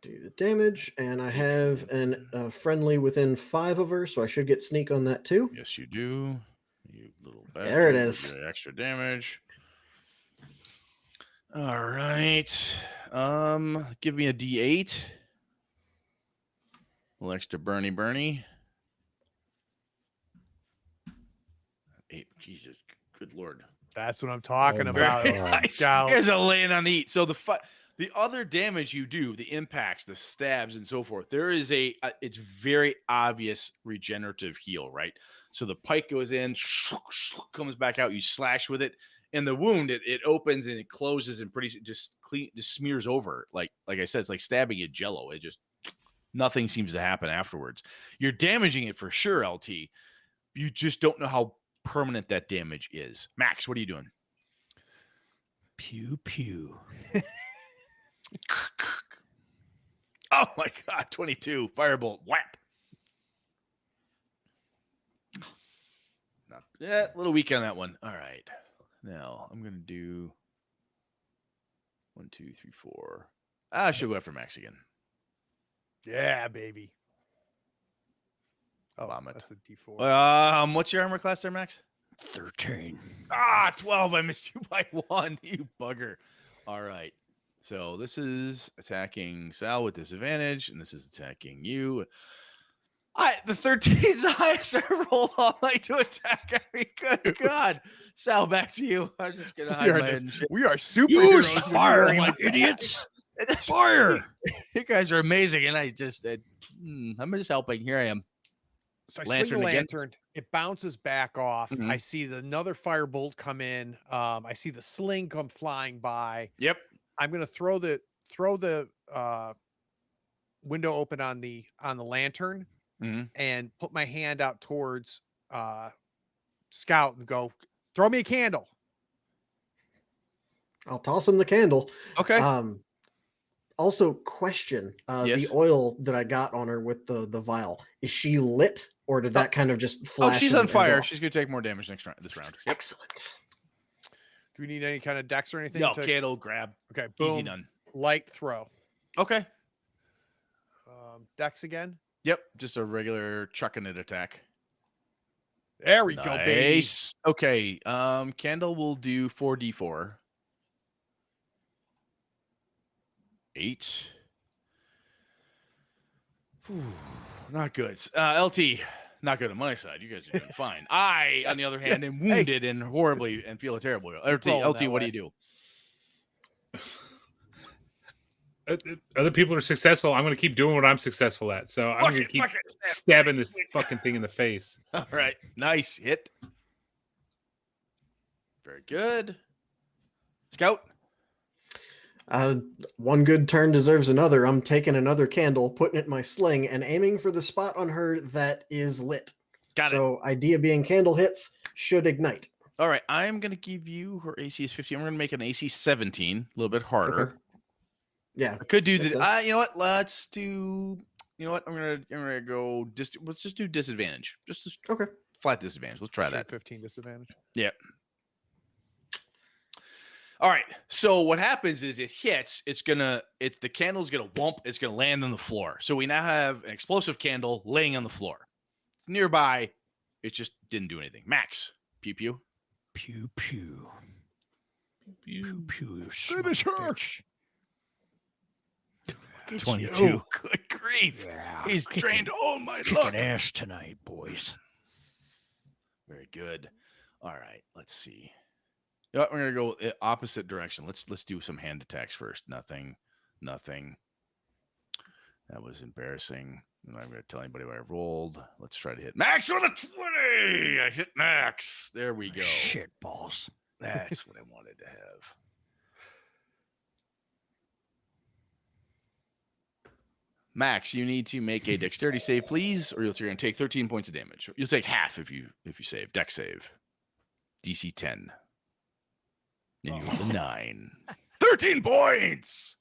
S3: Do the damage, and I have a friendly within 5 of her, so I should get sneak on that too.
S2: Yes, you do. You little bastard.
S3: There it is.
S2: Extra damage. All right. Give me a D8. A little extra Bernie. 8. Jesus. Good Lord.
S1: That's what I'm talking about.
S2: Nice. You guys are laying on the eat. So the other damage you do, the impacts, the stabs, and so forth, there is it's very obvious regenerative heal, right? So the pike goes in, comes back out, you slash with it, and the wound, it opens and it closes and just smears over. Like I said, it's like stabbing a jello. It just, nothing seems to happen afterwards. You're damaging it for sure, LT. You just don't know how permanent that damage is. Max, what are you doing?
S4: Pew pew.
S2: Oh my God, 22 firebolt whap. A little weak on that one. All right, now I'm gonna do 1, 2, 3, 4. I should go after Max again.
S1: Yeah, baby. Oh,
S2: Vomit.
S1: that's a D4.
S2: What's your armor class there, Max?
S4: 13.
S2: 12. I missed you by 1. You bugger. All right. So this is attacking Sal with disadvantage, and this is attacking you. The 13 is the highest I rolled all night to attack. I mean, good God. Sal, back to you. I'm just going to hide my head and shit.
S1: We are superheroes.
S4: Use fire, you idiots! Fire!
S2: You guys are amazing, and I'm just helping. Here I am.
S1: So I swing the lantern. It bounces back off.
S2: Mhm.
S1: I see another firebolt come in. I see the sling come flying by.
S2: Yep.
S1: I'm going to throw the window open on the lantern and put my hand out towards Scout and go, throw me a candle.
S3: I'll toss him the candle.
S2: Okay.
S3: Also, question:
S2: Yes.
S3: the oil that I got on her with the vial, is she lit, or did that kind of just flash?
S2: She's
S3: and-
S2: on
S3: and
S2: fire.
S3: go off?
S2: She's gonna take more damage this round. Yep.
S3: Excellent.
S1: Do we need any kind of dex or anything?
S2: No,
S1: to-
S2: candle grab.
S1: Okay,
S2: Easy
S1: boom.
S2: done.
S1: Light throw.
S2: Okay.
S1: Dex again.
S2: Yep. Just a regular chucking it attack.
S1: There we go, baby.
S2: Nice. Okay. Candle will do 4d4. 8. Whew, not good. LT, not good on my side. You guys are doing fine. I, on the other hand, am wounded and horribly and feel terrible. LT,
S1: rolling that
S2: what do
S1: way.
S2: you do?
S5: Other people are successful. I'm going to keep doing what I'm successful at. So I'm going to keep stabbing this fucking thing in the face.
S2: All right. Nice hit. Very good. Scout.
S3: One good turn deserves another. I'm taking another candle, putting it in my sling, and aiming for the spot on her that is lit.
S2: Got it.
S3: So, idea being candle hits should ignite.
S2: All right. I'm going to give you her AC is 15. I'm going to make an AC 17, a little bit harder.
S3: Okay. Yeah.
S2: I could do
S3: Makes
S2: the.
S3: sense.
S2: You know what? Let's do. You know what? I'm gonna go. Let's just do disadvantage. Just
S3: Okay.
S2: flat disadvantage. Let's try that.
S1: 15 disadvantage.
S2: Yeah. All right. So what happens is it hits. The candle's gonna wump. It's gonna land on the floor. So we now have an explosive candle laying on the floor. It's nearby. It just didn't do anything. Max. Pew pew.
S4: Pew pew. Pew pew. you
S1: Finish
S4: son of a
S1: her.
S4: bitch.
S2: 22. Good grief.
S4: Yeah,
S2: He's
S4: kicking-
S2: drained all my luck.
S4: Kicking ass tonight, boys.
S2: Very good. All right, let's see. Yeah, we're gonna go opposite direction. Let's do some hand attacks first. Nothing. That was embarrassing. I'm not gonna tell anybody what I rolled. Let's try to hit Max with a 20. I hit Max. There we go.
S4: Shit balls.
S2: That's what I wanted to have. Max, you need to make a dexterity save, please, or you're going to take 13 points of damage. You'll take half if you save. Dex save. DC 10. And you roll a 9. 13 points!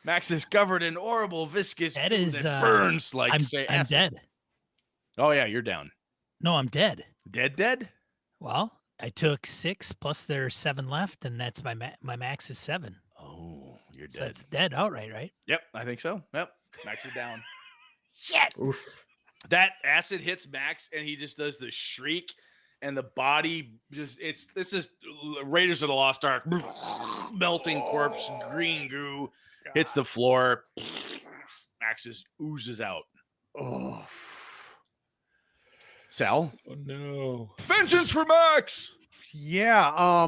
S2: Max is covered in horrible viscous
S4: That
S2: goo
S4: is,
S2: that burns like
S4: I'm
S2: acid.
S4: dead.
S2: Oh, yeah, you're down.
S4: No, I'm dead.
S2: Dead?
S4: Well, I took 6 plus there's 7 left, and that's my max is 7.
S2: Oh, you're
S4: So
S2: dead.
S4: it's dead outright, right?
S2: Yep, I think so. Yep, Max is down.
S4: Shit.
S3: Oof.
S2: That acid hits Max, and he just does the shriek, and the body just this is Raiders of the Lost Ark. Melting corpse, green goo hits the floor. Max just oozes out.
S1: Oh.
S2: Sal,
S5: Oh no!
S2: vengeance for Max.
S1: Yeah.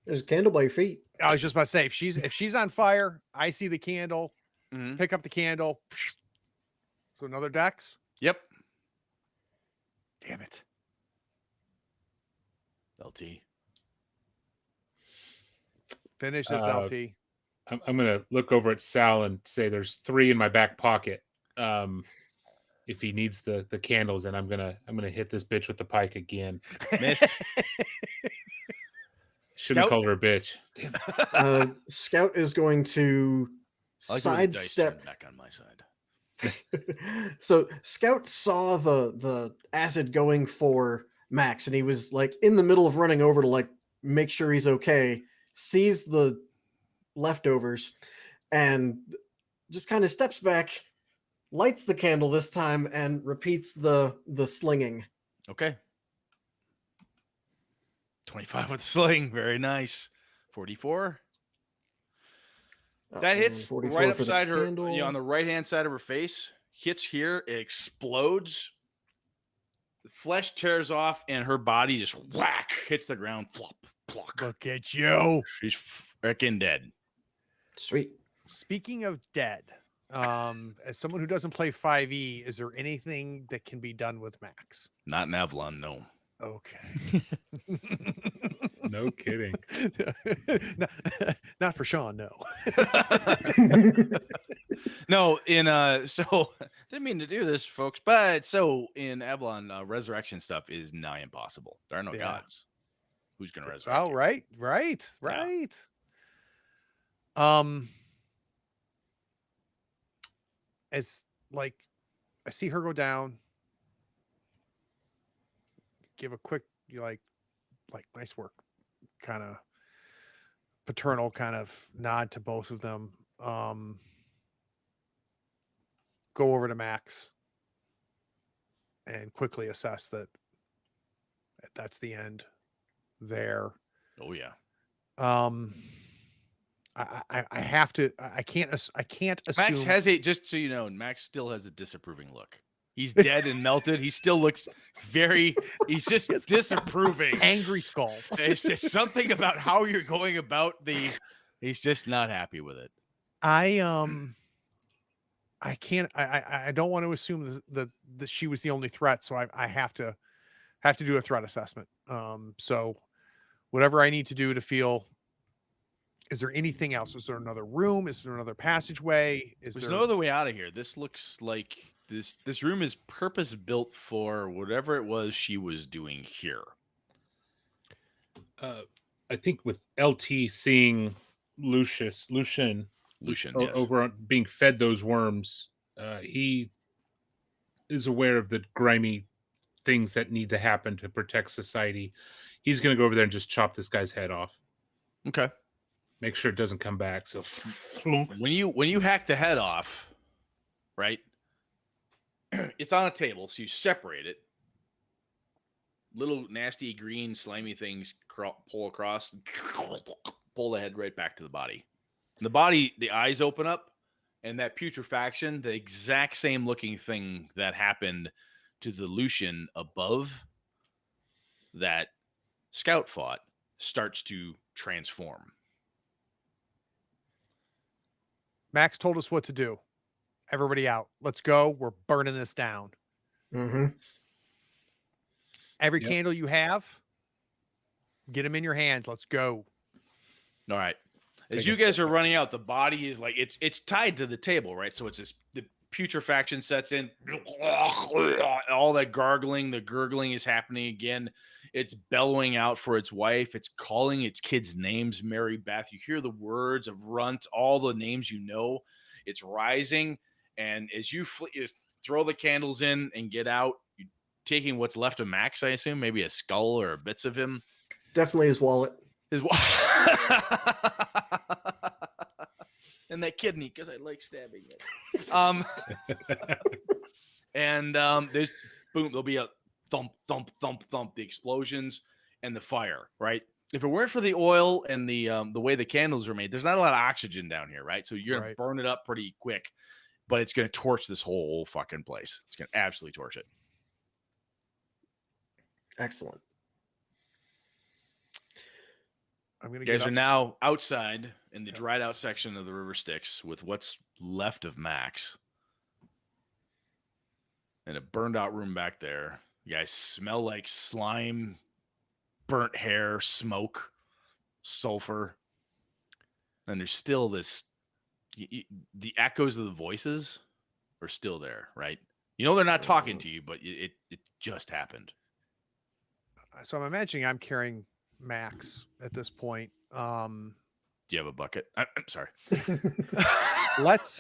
S3: There's a candle by your feet.
S1: I was just about to say, if she's on fire, I see the candle,
S2: Mhm.
S1: pick up the candle. So another dex.
S2: Yep.
S1: Damn it.
S2: LT.
S1: Finish this,
S5: Uh,
S1: LT.
S5: I'm gonna look over at Sal and say there's 3 in my back pocket. If he needs the candles, and I'm gonna hit this bitch with the pike again.
S2: Missed.
S5: Shouldn't have
S2: Scout?
S5: called her a bitch. Damn.
S3: Scout is going to
S2: I like the way the dice
S3: sidestep.
S2: turned back on my side.
S3: So Scout saw the acid going for Max, and he was like in the middle of running over to like make sure he's okay. Sees the leftovers, and just kind of steps back, lights the candle this time, and repeats the slinging.
S2: Okay. 25 with the sling. Very nice. 44. That hits
S3: 44
S2: right
S3: for the
S2: upside her,
S3: candle.
S2: on the right hand side of her face. Hits here, it explodes. The flesh tears off, and her body just whack hits the ground. Flop, pluck.
S1: Look at you.
S2: She's freaking dead.
S3: Sweet.
S1: Speaking of dead, as someone who doesn't play 5e, is there anything that can be done with Max?
S2: Not in Avalon, no.
S1: Okay.
S5: No kidding.
S1: not for Sean, no.
S2: No, so didn't mean to do this, folks, but so in Avalon, resurrection stuff is nigh impossible. There are no
S1: Yeah.
S2: gods. Who's gonna resurrect?
S1: Oh,
S2: you?
S1: right. as like I see her go down, give a quick like nice work, kind of paternal kind of nod to both of them. Go over to Max and quickly assess that that's the end there.
S2: Oh yeah.
S1: I have to. I can't assume.
S2: Max has just so you know, Max still has a disapproving look. He's dead and melted. He still looks he's just disapproving.
S1: Angry skull.
S2: It's just something about how you're going about he's just not happy with it.
S1: I can't. I don't want to assume that she was the only threat, so I have to do a threat assessment. So whatever I need to do to feel. Is there anything else? Is there another room? Is there another passageway?
S2: There's no other way out of here. This looks like this room is purpose built for whatever it was she was doing here.
S5: I think with LT seeing Lucian
S2: yes.
S5: over on being fed those worms, he is aware of the grimy things that need to happen to protect society. He's going to go over there and just chop this guy's head off.
S2: Okay.
S5: Make sure it doesn't come back. So
S2: when you hack the head off, right? It's on a table, so you separate it. Little nasty green slimy things pull across, pull the head right back to the body. And the body, the eyes open up, and that putrefaction, the exact same looking thing that happened to the Lucian above that Scout fought, starts to transform.
S1: Max told us what to do. Everybody out. Let's go. We're burning this down.
S3: Mm-hmm.
S1: Every candle you have, get them in your hands. Let's go.
S2: All right. As you guys are running out, the body is like it's tied to the table, right? So it's the putrefaction sets in. All that gargling, the gurgling is happening again. It's bellowing out for its wife. It's calling its kids' names, Mary Beth. You hear the words of Runt, all the names you know. It's rising. And as you throw the candles in and get out, you're taking what's left of Max, I assume, maybe a skull or bits of him.
S3: Definitely his wallet.
S2: And that kidney, because I like stabbing it. And there's boom, there'll be a thump, thump, thump, thump, the explosions and the fire, right? If it weren't for the oil and the way the candles are made, there's not a lot of oxygen down here, right? So you're gonna burn it up pretty quick, but it's gonna torch this whole fucking place. It's gonna absolutely torch it.
S3: Excellent.
S2: You guys are now outside in the dried out section of the River Styx with what's left of Max. In a burned out room back there. You guys smell like slime, burnt hair, smoke, sulfur. And there's still this, the echoes of the voices are still there, right? You know they're not talking to you, but it just happened.
S1: So I'm imagining I'm carrying Max at this point.
S2: Do you have a bucket? I'm sorry.
S1: Let's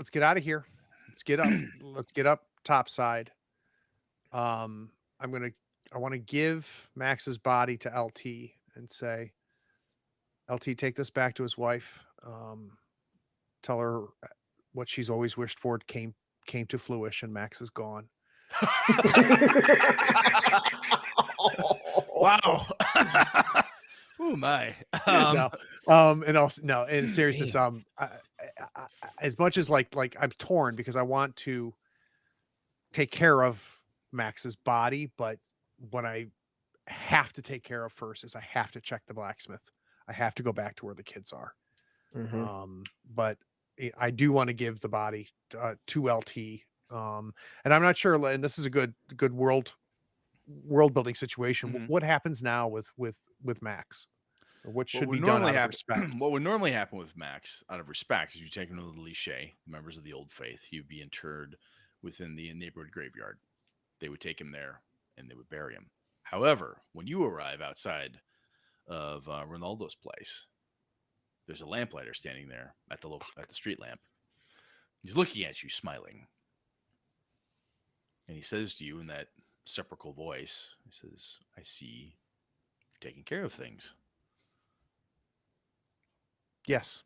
S1: get out of here. Let's get up. Let's get up topside. I want to give Max's body to LT and say, LT, take this back to his wife. Tell her what she's always wished for came to fruition. Max is gone.
S2: Wow. Oh my.
S1: And also no, in seriousness, as much as like I'm torn because I want to take care of Max's body, but what I have to take care of first is I have to check the blacksmith. I have to go back to where the kids are.
S3: Mm-hmm.
S1: But I do want to give the body to LT. And I'm not sure, and this is a good world building situation.
S2: Mm-hmm.
S1: What happens now with Max? Or what should be done out of respect?
S2: What would normally happen with Max, out of respect, is you take him to the Lichet, members of the Old Faith. He'd be interred within the neighborhood graveyard. They would take him there and they would bury him. However, when you arrive outside of Ronaldo's place, there's a lamplighter standing there at the street lamp, He's looking at you, smiling. And he says to you in that sepulchral voice, he says, I see you're taking care of things.
S1: Yes.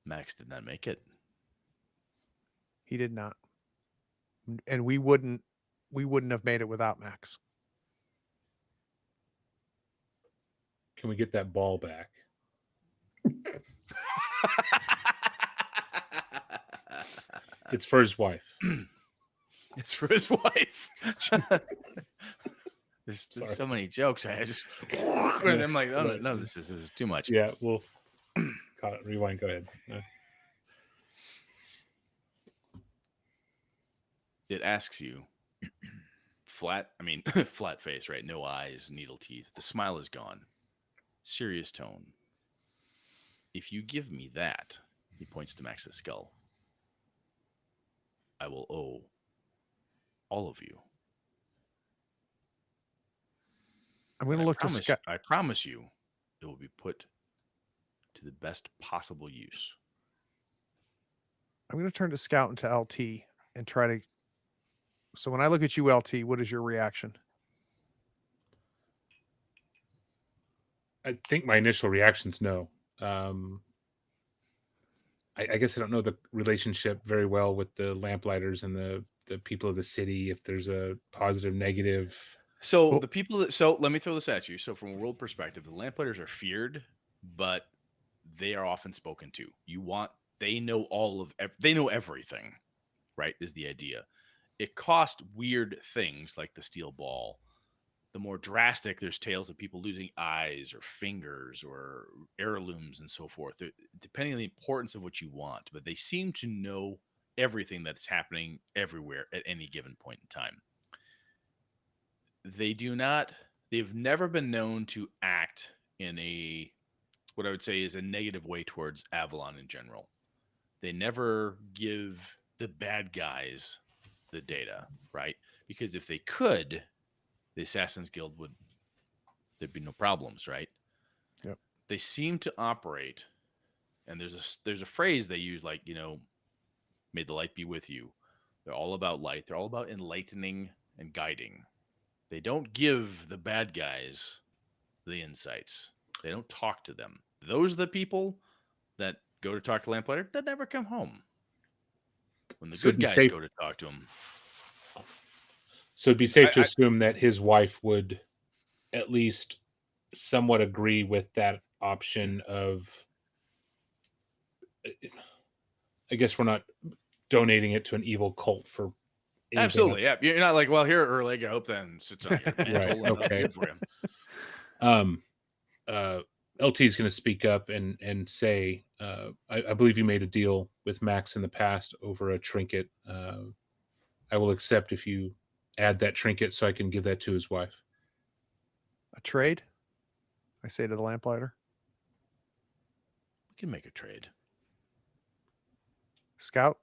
S2: Max did not make it.
S1: He did not. And we wouldn't have made it without Max.
S5: Can we get that ball back? It's for his wife.
S2: It's for his wife. There's so many jokes. I just and I'm like, oh, no, this is too much.
S5: Yeah, we'll rewind. Go ahead.
S2: It asks you flat face, right? No eyes, needle teeth. The smile is gone. Serious tone. If you give me that, he points to Max's skull, I will owe all of you.
S1: I'm going to look to Scott.
S2: I promise you it will be put to the best possible use.
S1: I'm going to turn to Scout and to LT and try to. So when I look at you, LT, what is your reaction?
S5: I think my initial reaction's no. I guess I don't know the relationship very well with the lamplighters and the people of the city. If there's a positive, negative.
S2: So the people that let me throw this at you. So from a world perspective, the lamplighters are feared, but they are often spoken to. They know they know everything, right? Is the idea. It costs weird things like the steel ball. The more drastic, there's tales of people losing eyes or fingers or heirlooms and so forth, depending on the importance of what you want. But they seem to know everything that's happening everywhere at any given point in time. They've never been known to act in what I would say is a negative way towards Avalon in general. They never give the bad guys the data, right? Because if they could, the Assassin's Guild there'd be no problems, right?
S1: Yep.
S2: They seem to operate, and there's a phrase they use, like, may the light be with you. They're all about light. They're all about enlightening and guiding. They don't give the bad guys the insights. They don't talk to them. Those are the people that go to talk to Lamplighter that never come home. When the good guys go to talk to him.
S5: So it'd be safe to assume that his wife would at least somewhat agree with that option of, I guess we're not donating it to an evil cult for anything.
S2: Absolutely. Yeah. You're not like, well, here, Erleg, I hope then sits on your mantle.
S5: Right, okay.
S2: For him.
S5: LT is going to speak up and say, I believe you made a deal with Max in the past over a trinket. I will accept if you add that trinket so I can give that to his wife.
S1: A trade? I say to the lamplighter.
S2: We can make a trade.
S1: Scout?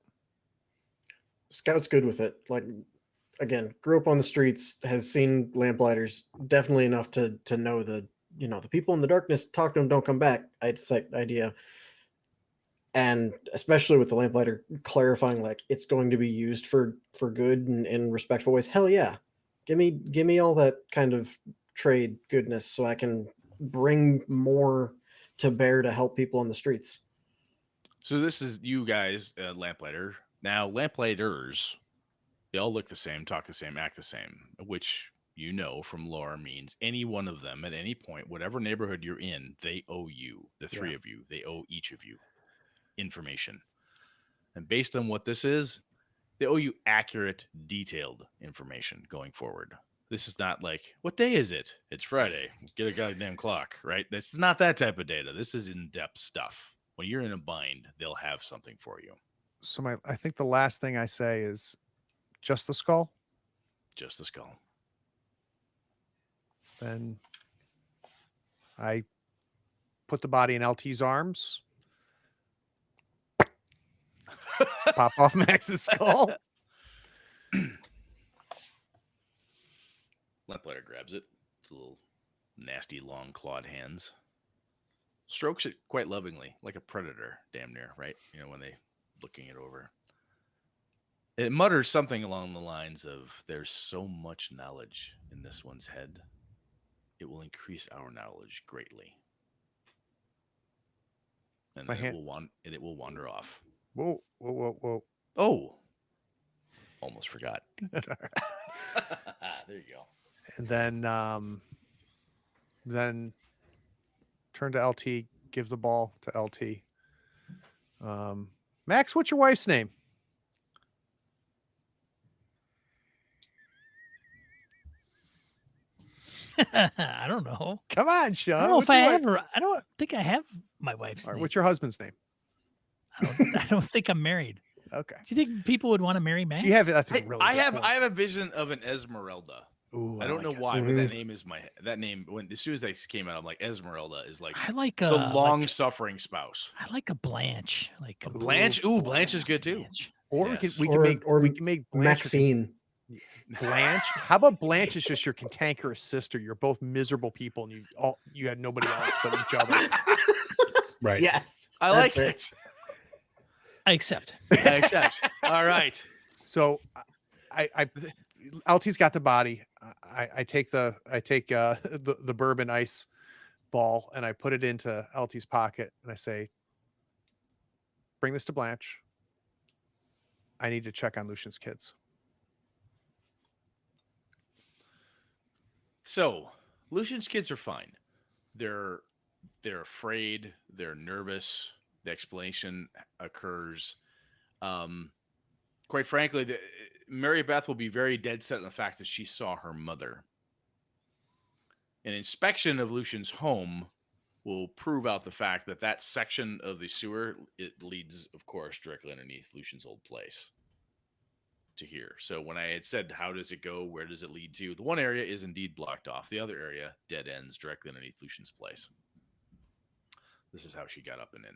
S3: Scout's good with it. Like, again, grew up on the streets, has seen lamplighters definitely enough to know the people in the darkness, talk to them, don't come back. It's like idea. And especially with the lamplighter clarifying, like, it's going to be used for good and in respectful ways. Hell yeah. Give me all that kind of trade goodness so I can bring more to bear to help people on the streets.
S2: So this is you guys, lamplighter. Now, lamplighters, they all look the same, talk the same, act the same, which from lore means any one of them at any point, whatever neighborhood you're in, they owe you, the three of you, they owe each of you information. And based on what this is, they owe you accurate, detailed information going forward. This is not like, what day is it? It's Friday. Get a goddamn clock, right? That's not that type of data. This is in-depth stuff. When you're in a bind, they'll have something for you.
S1: So I think the last thing I say is just the skull.
S2: Just the skull.
S1: Then I put the body in LT's arms. Pop off Max's skull.
S2: Lamplighter grabs it. It's a little nasty, long clawed hands. strokes it quite lovingly, like a predator, damn near, right? You know, when they looking it over. It mutters something along the lines of, "There's so much knowledge in this one's head. It will increase our knowledge greatly." And
S1: My
S2: then
S1: hand-
S2: it will wander off.
S1: Whoa, whoa, whoa, whoa.
S2: Oh, almost forgot. There you go.
S1: And then turn to LT, give the ball to LT. Max, what's your wife's name?
S4: I don't know.
S1: Come on, Sean.
S4: I don't know
S1: What's
S4: if I
S1: your
S4: have her. I don't think I have my wife's
S1: All right,
S4: name.
S1: what's your husband's name?
S4: I don't think I'm married.
S1: Okay.
S4: Do you think people would want to marry Max?
S1: Do you have that's a
S2: I,
S1: really
S2: I
S1: good
S2: have
S1: point.
S2: I have a vision of an Esmeralda.
S1: Ooh,
S2: I don't know
S1: like
S2: why, but
S3: Mhm.
S2: that name is that name. When as soon as they came out, I'm like, Esmeralda is like
S4: I like
S2: the
S4: a
S2: long-suffering spouse.
S4: I like a Blanche. Like a
S2: Blanche. Ooh, Blanche is good too.
S4: Blanche.
S1: Or
S2: Yes.
S1: we can make Blanche
S3: Maxine.
S1: Blanche. How about Blanche is just your cantankerous sister? You're both miserable people, and you had nobody else but each other.
S5: Right.
S3: Yes,
S2: I like
S3: that's
S2: it.
S4: I accept.
S2: I accept. All right.
S1: So, I LT's got the body. I take the bourbon ice ball and I put it into LT's pocket and I say, "Bring this to Blanche. I need to check on Lucian's kids."
S2: So Lucian's kids are fine. They're afraid. They're nervous. The explanation occurs. Quite frankly, Mary Beth will be very dead set on the fact that she saw her mother. An inspection of Lucian's home will prove out the fact that that section of the sewer, it leads, of course, directly underneath Lucian's old place to here. So when I had said, how does it go? Where does it lead to? The one area is indeed blocked off. The other area dead ends directly underneath Lucian's place. This is how she got up and in.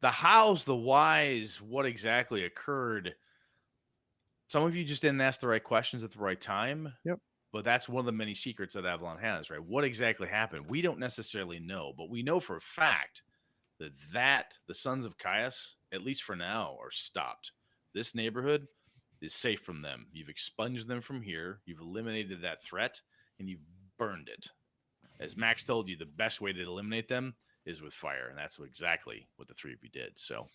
S2: The hows, the whys, what exactly occurred. Some of you just didn't ask the right questions at the right time.
S1: Yep.
S2: But that's one of the many secrets that Avalon has, right? What exactly happened? We don't necessarily know, but we know for a fact that the Sons of Caius, at least for now, are stopped. This neighborhood is safe from them. You've expunged them from here. You've eliminated that threat, and you've burned it. As Max told you, the best way to eliminate them is with fire, and that's exactly what the three of you did. So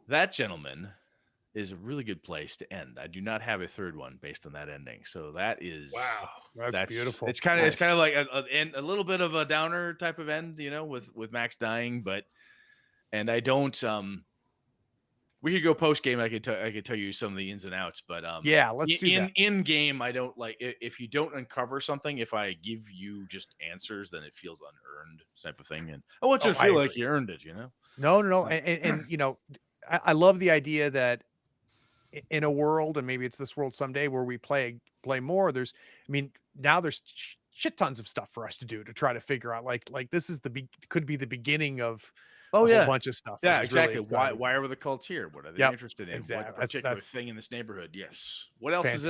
S2: that, gentleman, is a really good place to end. I do not have a third one based on that ending. So that is
S1: That's beautiful.
S2: It's kind of like a little bit of a downer type of end, you know, with Max dying, and I don't we could go post game. I could tell you some of the ins and outs, but
S1: Yeah, let's do that.
S2: In game. I don't like if you don't uncover something. If I give you just answers, then it feels unearned type of thing, and I want you to
S1: I
S2: feel like
S1: agree.
S2: you earned it. You know?
S1: No. And you know, I love the idea that in a world, and maybe it's this world someday, where we play more, now there's shit tons of stuff for us to do to try to figure out like this is could be the beginning of a whole bunch of stuff.
S2: Yeah,
S1: which is really
S2: exactly.
S1: exciting.
S2: Why are the cults here? What are they
S1: Yep,
S2: interested in?
S1: exactly.
S2: What particular
S1: That's
S2: thing in this neighborhood? Yes. What else
S1: fantastic.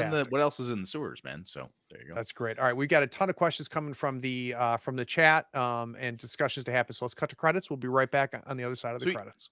S2: is in the sewers, man? So there you go.
S1: That's great. All right, we've got a ton of questions coming from the chat and discussions to happen. So let's cut to credits. We'll be right back on the other side of the
S2: Sweet.
S1: credits.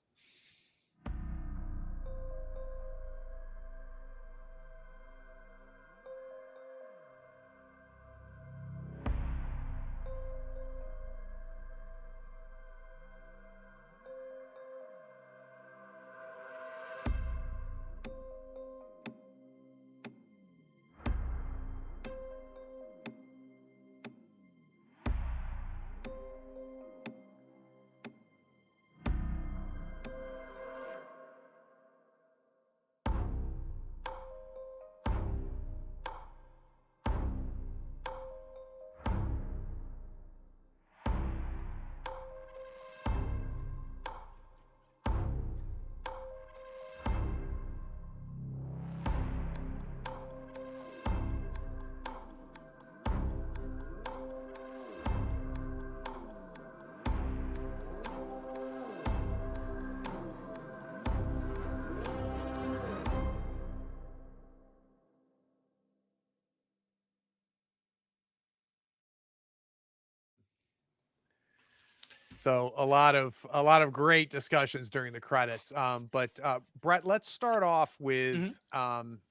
S1: So a lot of great discussions during the credits. But Brett, let's start off with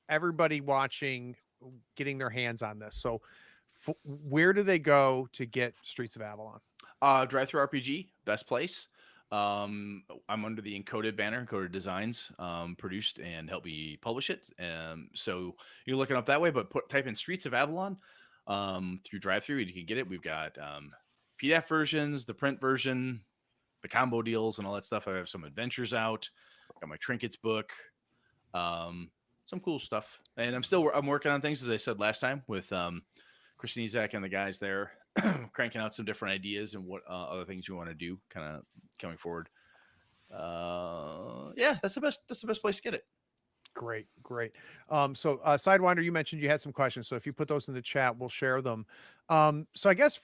S1: everybody watching getting their hands on this. So where do they go to get Streets of Avalon?
S2: Drive Through RPG, best place. I'm under the Encoded banner, Encoded Designs, produced and helped me publish it. So you're looking up that way, but type in Streets of Avalon through Drive Through, and you can get it. We've got PDF versions, the print version, the combo deals, and all that stuff. I have some adventures out. Got my trinkets book, some cool stuff, and I'm working on things, as I said last time, with Chris Nizak and the guys there, cranking out some different ideas and what other things we want to do, kind of coming forward. Yeah, that's the best place to get it.
S1: Great. So Sidewinder, you mentioned you had some questions, so if you put those in the chat, we'll share them. So I guess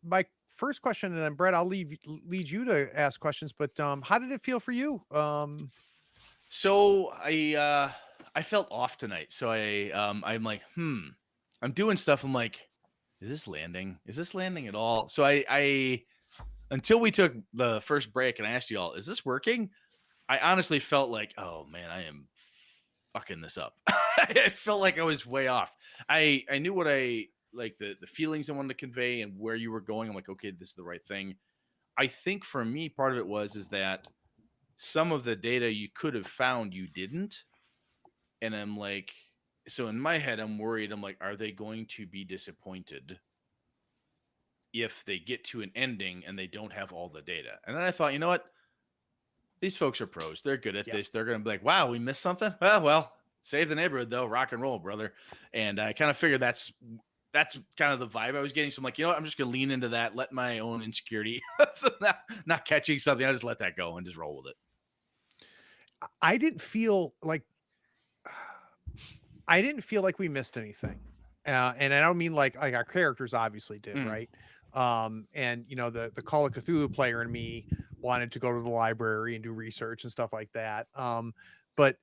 S1: my first question, and then Brett, I'll lead you to ask questions, but how did it feel for you?
S2: So I felt off tonight. So I'm like, I'm doing stuff. I'm like, is this landing? Is this landing at all? So I until we took the first break and I asked you all, is this working? I honestly felt like, oh man, I am fucking this up. I felt like I was way off. I knew what I like, the feelings I wanted to convey and where you were going. I'm like, okay, this is the right thing. I think for me, part of it is that some of the data you could have found, you didn't. And I'm like, so in my head, I'm worried. I'm like, are they going to be disappointed if they get to an ending and they don't have all the data? And then I thought, you know what? These folks are pros. They're good at this. They're going to be like, wow, we missed something. Well, save the neighborhood though. Rock and roll, brother. And I kind of figured that's kind of the vibe I was getting. So I'm like, you know what? I'm just going to lean into that. Let my own insecurity, not catching something. I just let that go and just roll with it.
S1: I didn't feel like we missed anything. And I don't mean like our characters obviously did, right? And you know, the Call of Cthulhu player in me wanted to go to the library and do research and stuff like that. But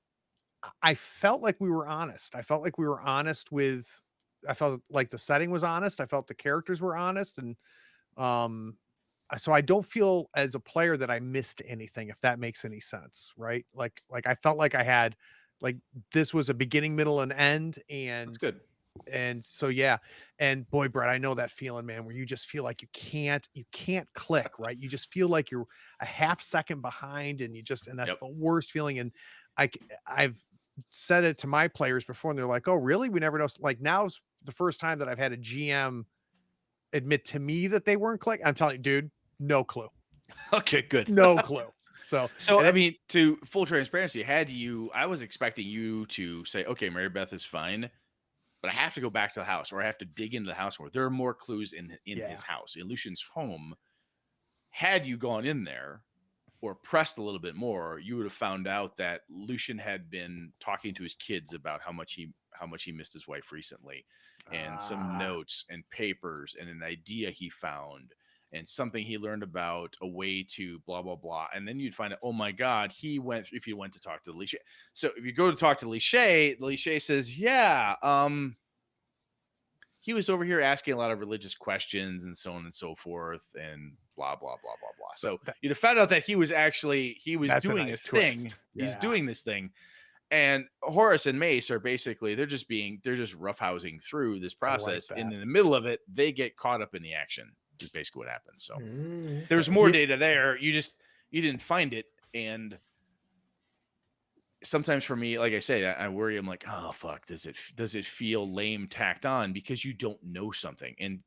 S1: I felt like we were honest. I felt like the setting was honest. I felt the characters were honest. And so I don't feel as a player that I missed anything, if that makes any sense, right? Like I felt like I had, like, this was a beginning, middle, and end. And
S2: that's good.
S1: And so, yeah. And boy, Brett, I know that feeling, man, where you just feel like you can't click, right? You just feel like you're a half second behind, and that's the worst feeling. And I've said it to my players before, and they're like, oh, really? We never know. Like, now's the first time that I've had a GM admit to me that they weren't clicking. I'm telling you, dude, no clue.
S2: Okay, good.
S1: No clue. So
S2: I mean, to full transparency, I was expecting you to say, okay, Mary Beth is fine, but I have to go back to the house, or I have to dig into the house more. There are more clues in his house, in Lucian's home. Had you gone in there or pressed a little bit more, you would have found out that Lucian had been talking to his kids about how much he missed his wife recently, and some notes and papers and an idea he found and something he learned about a way to blah, blah, blah. And then you'd find out, oh my God, if you went to talk to Liché. So if you go to talk to Liché says, yeah, he was over here asking a lot of religious questions and so on and so forth and blah, blah, blah, blah, blah. So you'd have found out that he was doing a thing. Yeah. He's doing this thing. And Horace and Mace are basically, they're just roughhousing through this process. And in the middle of it, they get caught up in the action. Is basically what happens. So there's more data there. You didn't find it. And sometimes for me, like I say, I worry. I'm like, oh fuck, does it feel lame tacked on because you don't know something? And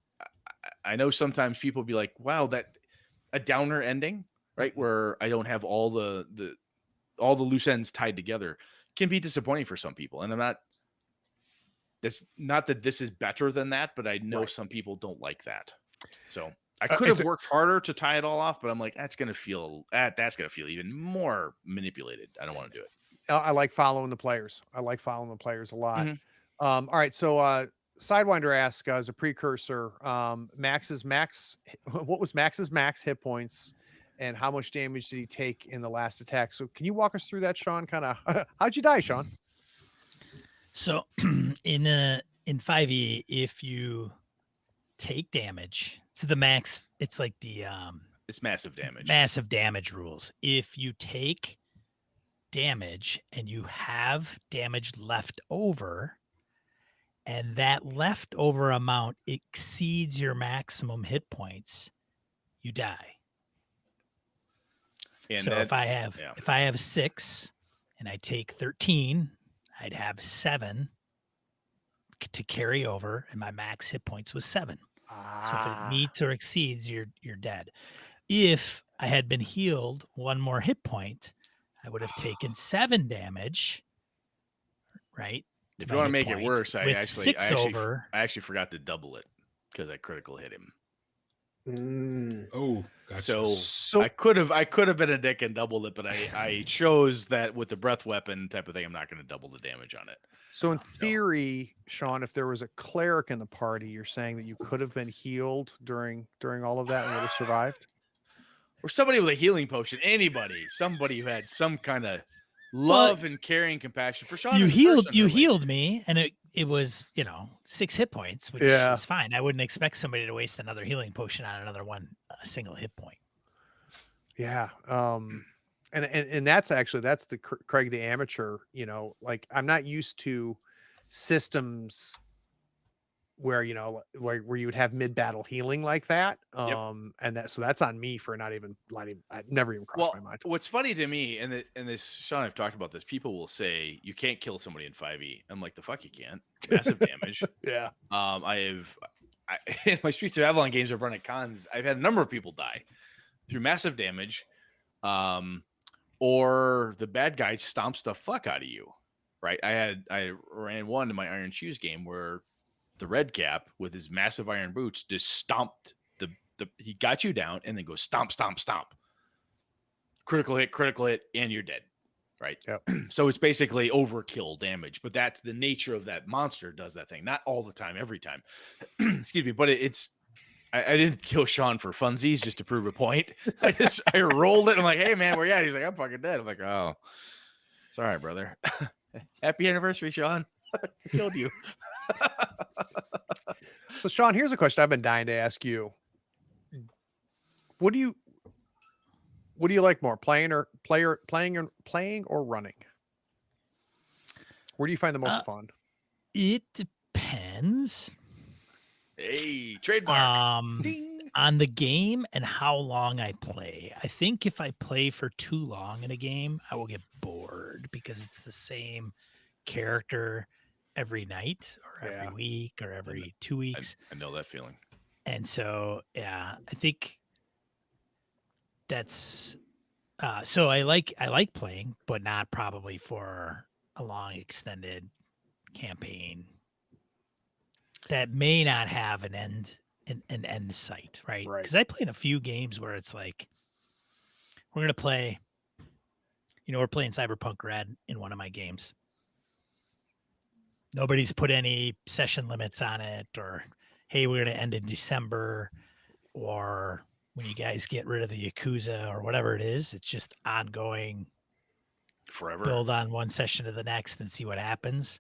S2: I know sometimes people be like, wow, that a downer ending, right? Where I don't have all the loose ends tied together can be disappointing for some people. And that's not that this is better than that, but I know some people don't like that. So I could have worked harder to tie it all off, but I'm like, that's gonna feel even more manipulated. I don't want to do it.
S1: I like following the players. I like following the players a lot. All right, so Sidewinder asks, as a precursor, Max's max. What was Max's max hit points, and how much damage did he take in the last attack? So can you walk us through that, Sean? Kind of, how'd you die, Sean?
S4: So in 5e, if you take damage, so the max, it's like the
S2: It's massive damage.
S4: Massive damage rules. If you take damage and you have damage left over, and that leftover amount exceeds your maximum hit points, you die.
S2: And
S4: so
S2: that-
S4: if I have 6 and I take 13, I'd have 7 to carry over, and my max hit points was 7. So if it meets or exceeds, you're dead. If I had been healed 1 more hit point, I would have taken 7 damage. Right.
S2: If you want to make it worse, I
S4: with
S2: actually
S4: 6 over.
S2: I actually forgot to double it because I critical hit him.
S5: Oh, gotcha.
S2: So I could have been a dick and doubled it, but I chose that with the breath weapon type of thing. I'm not going to double the damage on it.
S1: So in theory, Sean, if there was a cleric in the party, you're saying that you could have been healed during all of that and would have survived?
S2: Or somebody with a healing potion, somebody who had some kind of love and caring compassion for Sean.
S4: You healed me, and it was 6 hit points, which is fine. I wouldn't expect somebody to waste another healing potion on another a single hit point.
S1: Yeah. And that's the Craig the amateur, like I'm not used to systems where where you would have mid-battle healing like that. And that's on me for not even I never even crossed my mind.
S2: What's funny to me, and this Sean, I've talked about this, people will say you can't kill somebody in 5e. I'm like, the fuck you can't. Massive damage.
S1: Yeah.
S2: In my Streets of Avalon games I've run at cons, I've had a number of people die through massive damage. Or the bad guy stomps the fuck out of you, right? I ran one in my Iron Shoes game where the red cap with his massive iron boots just stomped he got you down and then goes stomp, stomp, stomp. Critical hit, and you're dead, right?
S1: Yep.
S2: So it's basically overkill damage, but that's the nature of that monster does that thing. Not all the time, every time. Excuse me, but I didn't kill Sean for funsies just to prove a point. I rolled it. I'm like, hey man, where you at? He's like, I'm fucking dead. I'm like, oh, sorry, brother. Happy anniversary, Sean. I killed you.
S1: So Sean, here's a question I've been dying to ask you. What do you like more, playing or running? Where do you find the most fun?
S4: It depends.
S2: Hey, trademark.
S4: On the game and how long I play. I think if I play for too long in a game, I will get bored because it's the same character every night or every week or every 2 weeks.
S2: I know that feeling.
S4: And so, I think that's so I like playing, but not probably for a long extended campaign that may not have an end sight, right? Because I played a few games where it's like we're gonna play, we're playing Cyberpunk Red in one of my games. Nobody's put any session limits on it, or hey, we're gonna end in December, or when you guys get rid of the Yakuza or whatever it is, it's just ongoing
S2: forever.
S4: Build on one session to the next and see what happens.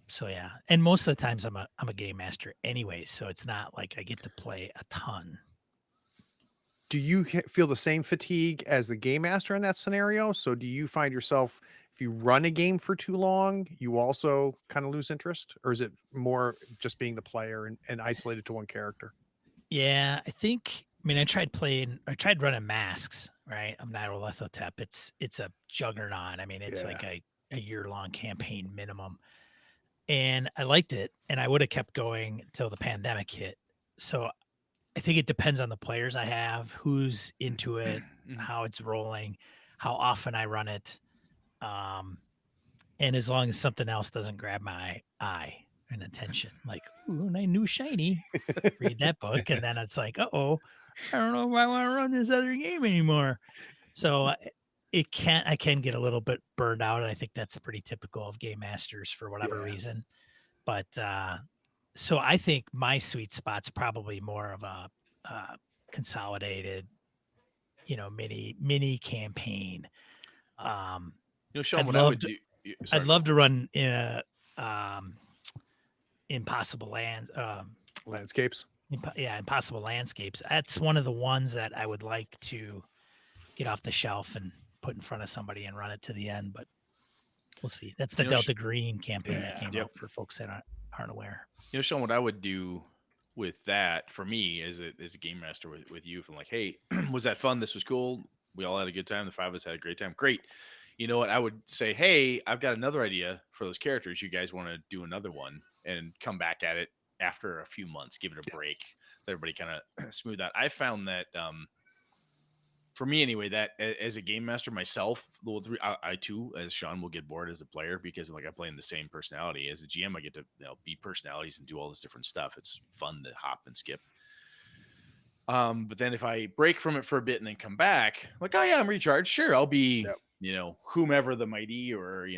S4: So yeah, and most of the times I'm a game master anyway, so it's not like I get to play a ton.
S1: Do you feel the same fatigue as the game master in that scenario? So do you find yourself, if you run a game for too long, you also kind of lose interest, or is it more just being the player and isolated to one character?
S4: Yeah, I tried running Masks, right? I'm Nyarlathotep. It's a juggernaut. I mean, it's like a year-long campaign minimum. And I liked it, and I would have kept going until the pandemic hit. So I think it depends on the players I have, who's into it, how it's rolling, how often I run it. And as long as something else doesn't grab my eye and attention, like, ooh, a new shiny, read that book. And then it's like, uh-oh, I don't know if I want to run this other game anymore. So I can get a little bit burned out. And I think that's pretty typical of game masters for whatever reason. But so I think my sweet spot's probably more of a consolidated, mini campaign.
S2: Sean,
S4: I'd love to run in Impossible Landscapes. Impossible Landscapes. That's one of the ones that I would like to get off the shelf and put in front of somebody and run it to the end, but we'll see. That's the Delta Green campaign that came out for folks that aren't aware.
S2: Sean, what I would do with that for me as a game master with you, if I'm like, hey, was that fun? This was cool. We all had a good time. The 5 of us had a great time. Great. You know what? I would say, hey, I've got another idea for those characters. You guys want to do another one and come back at it after a few months, give it a break. Let everybody kind of smooth out. I found that for me anyway, that as a game master myself, I too, as Sean, will get bored as a player because like I play in the same personality. As a GM, I get to be personalities and do all this different stuff. It's fun to hop and skip. But then if I break from it for a bit and then come back, like, oh yeah, I'm recharged. Sure, I'll be, whomever the mighty or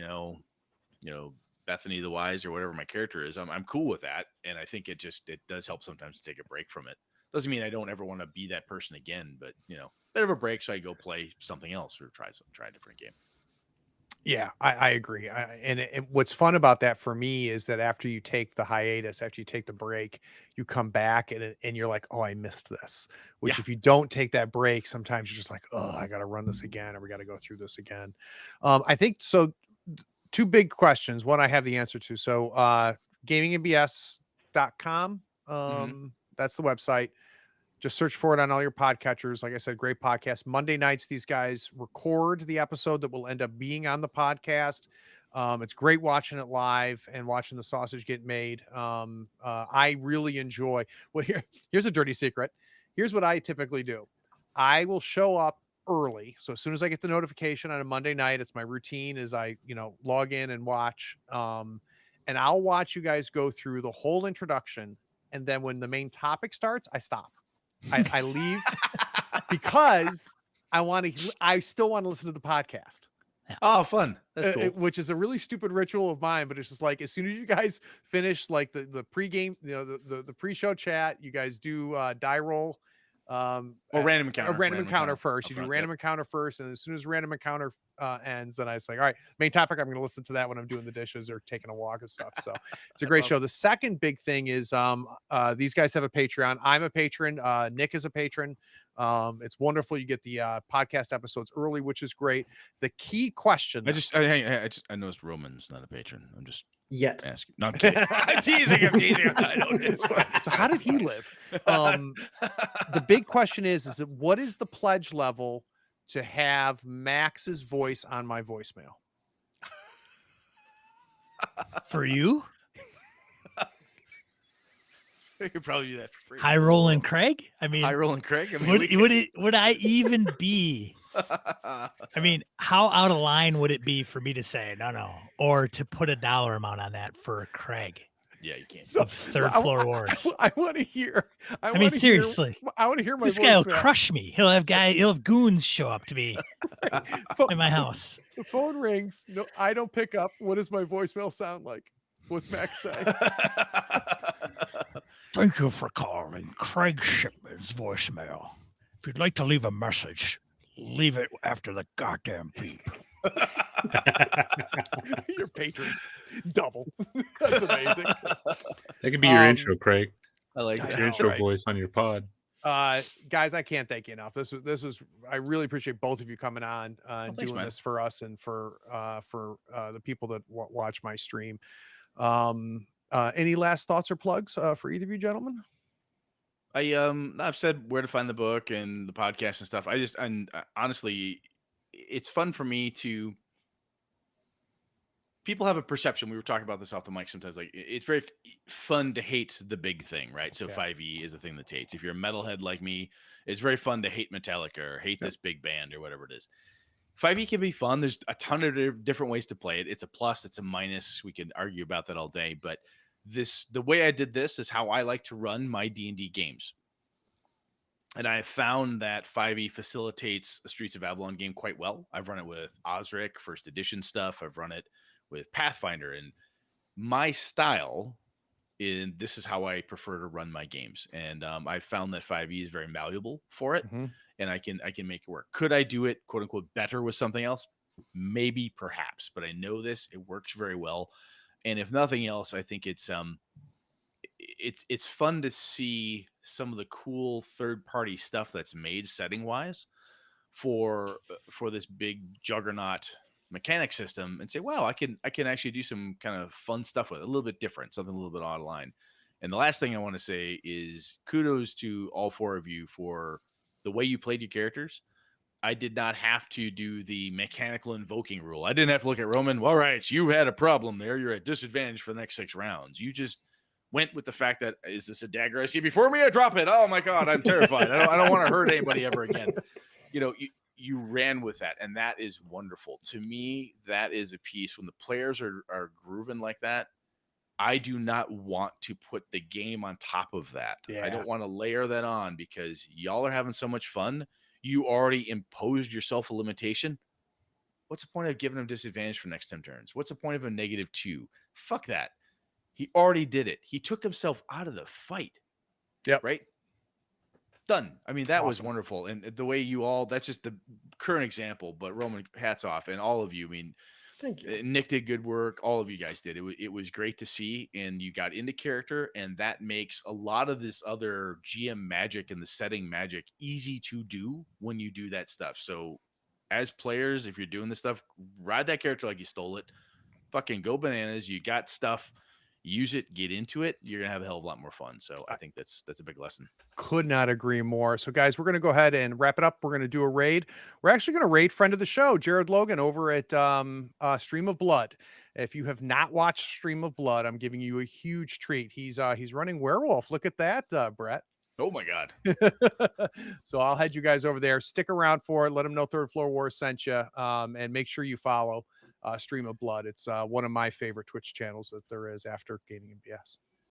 S2: Bethany the Wise or whatever my character is. I'm cool with that, and I think it does help sometimes to take a break from it. Doesn't mean I don't ever want to be that person again, but bit of a break, so I go play something else or try a different game.
S1: Yeah, I agree. And what's fun about that for me is that after you take the hiatus, after you take the break, you come back and you're like, oh, I missed this. Which if you don't take that break, sometimes you're just like, oh, I got to run this again, or we got to go through this again. I think so. 2 big questions. One I have the answer to. So gamingandbs.com. That's the website. Just search for it on all your podcatchers. Like I said, great podcast. Monday nights, these guys record the episode that will end up being on the podcast. It's great watching it live and watching the sausage get made. I really enjoy. Well, here's a dirty secret. Here's what I typically do. I will show up early. So as soon as I get the notification on a Monday night, it's my routine is I, log in and watch. And I'll watch you guys go through the whole introduction. And then when the main topic starts, I stop. I leave because I still want to listen to the podcast.
S2: Oh, fun. That's cool.
S1: Which is a really stupid ritual of mine, but it's just like, as soon as you guys finish like the pregame, the pre-show chat, you guys do die roll.
S2: Random encounter.
S1: A random encounter first. You do random encounter first, and as soon as random encounter ends, then I was like, all right, main topic. I'm going to listen to that when I'm doing the dishes or taking a walk and stuff. So it's a great show. The second big thing is these guys have a Patreon. I'm a patron. Nick is a patron. It's wonderful. You get the podcast episodes early, which is great. The key question.
S2: I noticed Roman's not a patron. I'm just asking. No, I'm kidding. I'm teasing. I know this.
S1: So how did he live? The big question is what is the pledge level to have Max's voice on my voicemail?
S4: For you?
S2: You could probably do that for free.
S4: High rolling Craig? I mean,
S2: High rolling Craig. I mean,
S4: would I even be? I mean, how out of line would it be for me to say no, or to put a dollar amount on that for Craig?
S2: Yeah, you can't.
S1: So,
S4: Third Floor Wars.
S1: I want to hear.
S4: I mean, seriously.
S1: I want to hear my
S4: this
S1: voice.
S4: Guy will crush me. He'll have goons show up to me in my house.
S1: The phone rings. No, I don't pick up. What does my voicemail sound like? What's Max say?
S4: Thank you for calling Craig Shipman's voicemail. If you'd like to leave a message, leave it after the goddamn beep.
S1: Your patrons double. That's amazing.
S5: That could be your intro, Craig.
S2: I like
S5: that. Your intro voice on your pod.
S1: Guys, I can't thank you enough. This was I really appreciate both of you coming on and doing this for us and for the people that watch my stream. Any last thoughts or plugs for either of you gentlemen?
S2: I've said where to find the book and the podcast and stuff. Honestly, it's fun for me to. People have a perception. We were talking about this off the mic sometimes. Like it's very fun to hate the big thing, right? So 5e is the thing that hates. If you're a metalhead like me, it's very fun to hate Metallica or hate this big band or whatever it is. 5e can be fun. There's a ton of different ways to play it. It's a plus. It's a minus. We could argue about that all day. But the way I did this is how I like to run my D&D games. And I found that 5e facilitates a Streets of Avalon game quite well. I've run it with Osric, first edition stuff. I've run it with Pathfinder. And my style, this is how I prefer to run my games. And I found that 5e is very malleable for it. Mm-hmm. And I can make it work. Could I do it, quote unquote, better with something else? Maybe, perhaps. But I know this. It works very well. And if nothing else, I think it's it's fun to see some of the cool third party stuff that's made setting wise for this big juggernaut mechanic system, and say, wow, I can actually do some kind of fun stuff with it, a little bit different, something a little bit out of line. And the last thing I want to say is kudos to all four of you for the way you played your characters. I did not have to do the mechanical invoking rule. I didn't have to look at Roman. All right, you had a problem there. You're at disadvantage for the next 6 rounds. You just went with the fact that, is this a dagger I see before me? I drop it. Oh my God, I'm terrified. I don't want to hurt anybody ever again. You know, you ran with that, and that is wonderful. To me, that is a piece when the players are grooving like that. I do not want to put the game on top of that.
S1: Yeah.
S2: I don't want to layer that on because y'all are having so much fun. You already imposed yourself a limitation. What's the point of giving him disadvantage for next 10 turns? What's the point of a -2? Fuck that. He already did it. He took himself out of the fight.
S1: Yep.
S2: Right? Done. I mean, that was
S1: Awesome.
S2: wonderful. And the way you all, that's just the current example, but Roman, hats off. And all of you, I mean,
S3: Thank you.
S2: Nick did good work. All of you guys did. It was great to see. And you got into character, and that makes a lot of this other GM magic and the setting magic easy to do when you do that stuff. So as players, if you're doing this stuff, ride that character like you stole it. Fucking go bananas. You got stuff. Use it, get into it. You're gonna have a hell of a lot more fun. So I think that's a big lesson.
S1: Could not agree more. So, guys, we're going to go ahead and wrap it up. We're going to do a raid. We're actually going to raid friend of the show, Jared Logan, over at Stream of Blood. If you have not watched Stream of Blood, I'm giving you a huge treat. He's running Werewolf. Look at that, Brett.
S2: Oh my God.
S1: So I'll head you guys over there. Stick around for it. Let them know Third Floor Wars sent you, and make sure you follow Stream of Blood. It's one of my favorite Twitch channels that there is after Gaming and BS.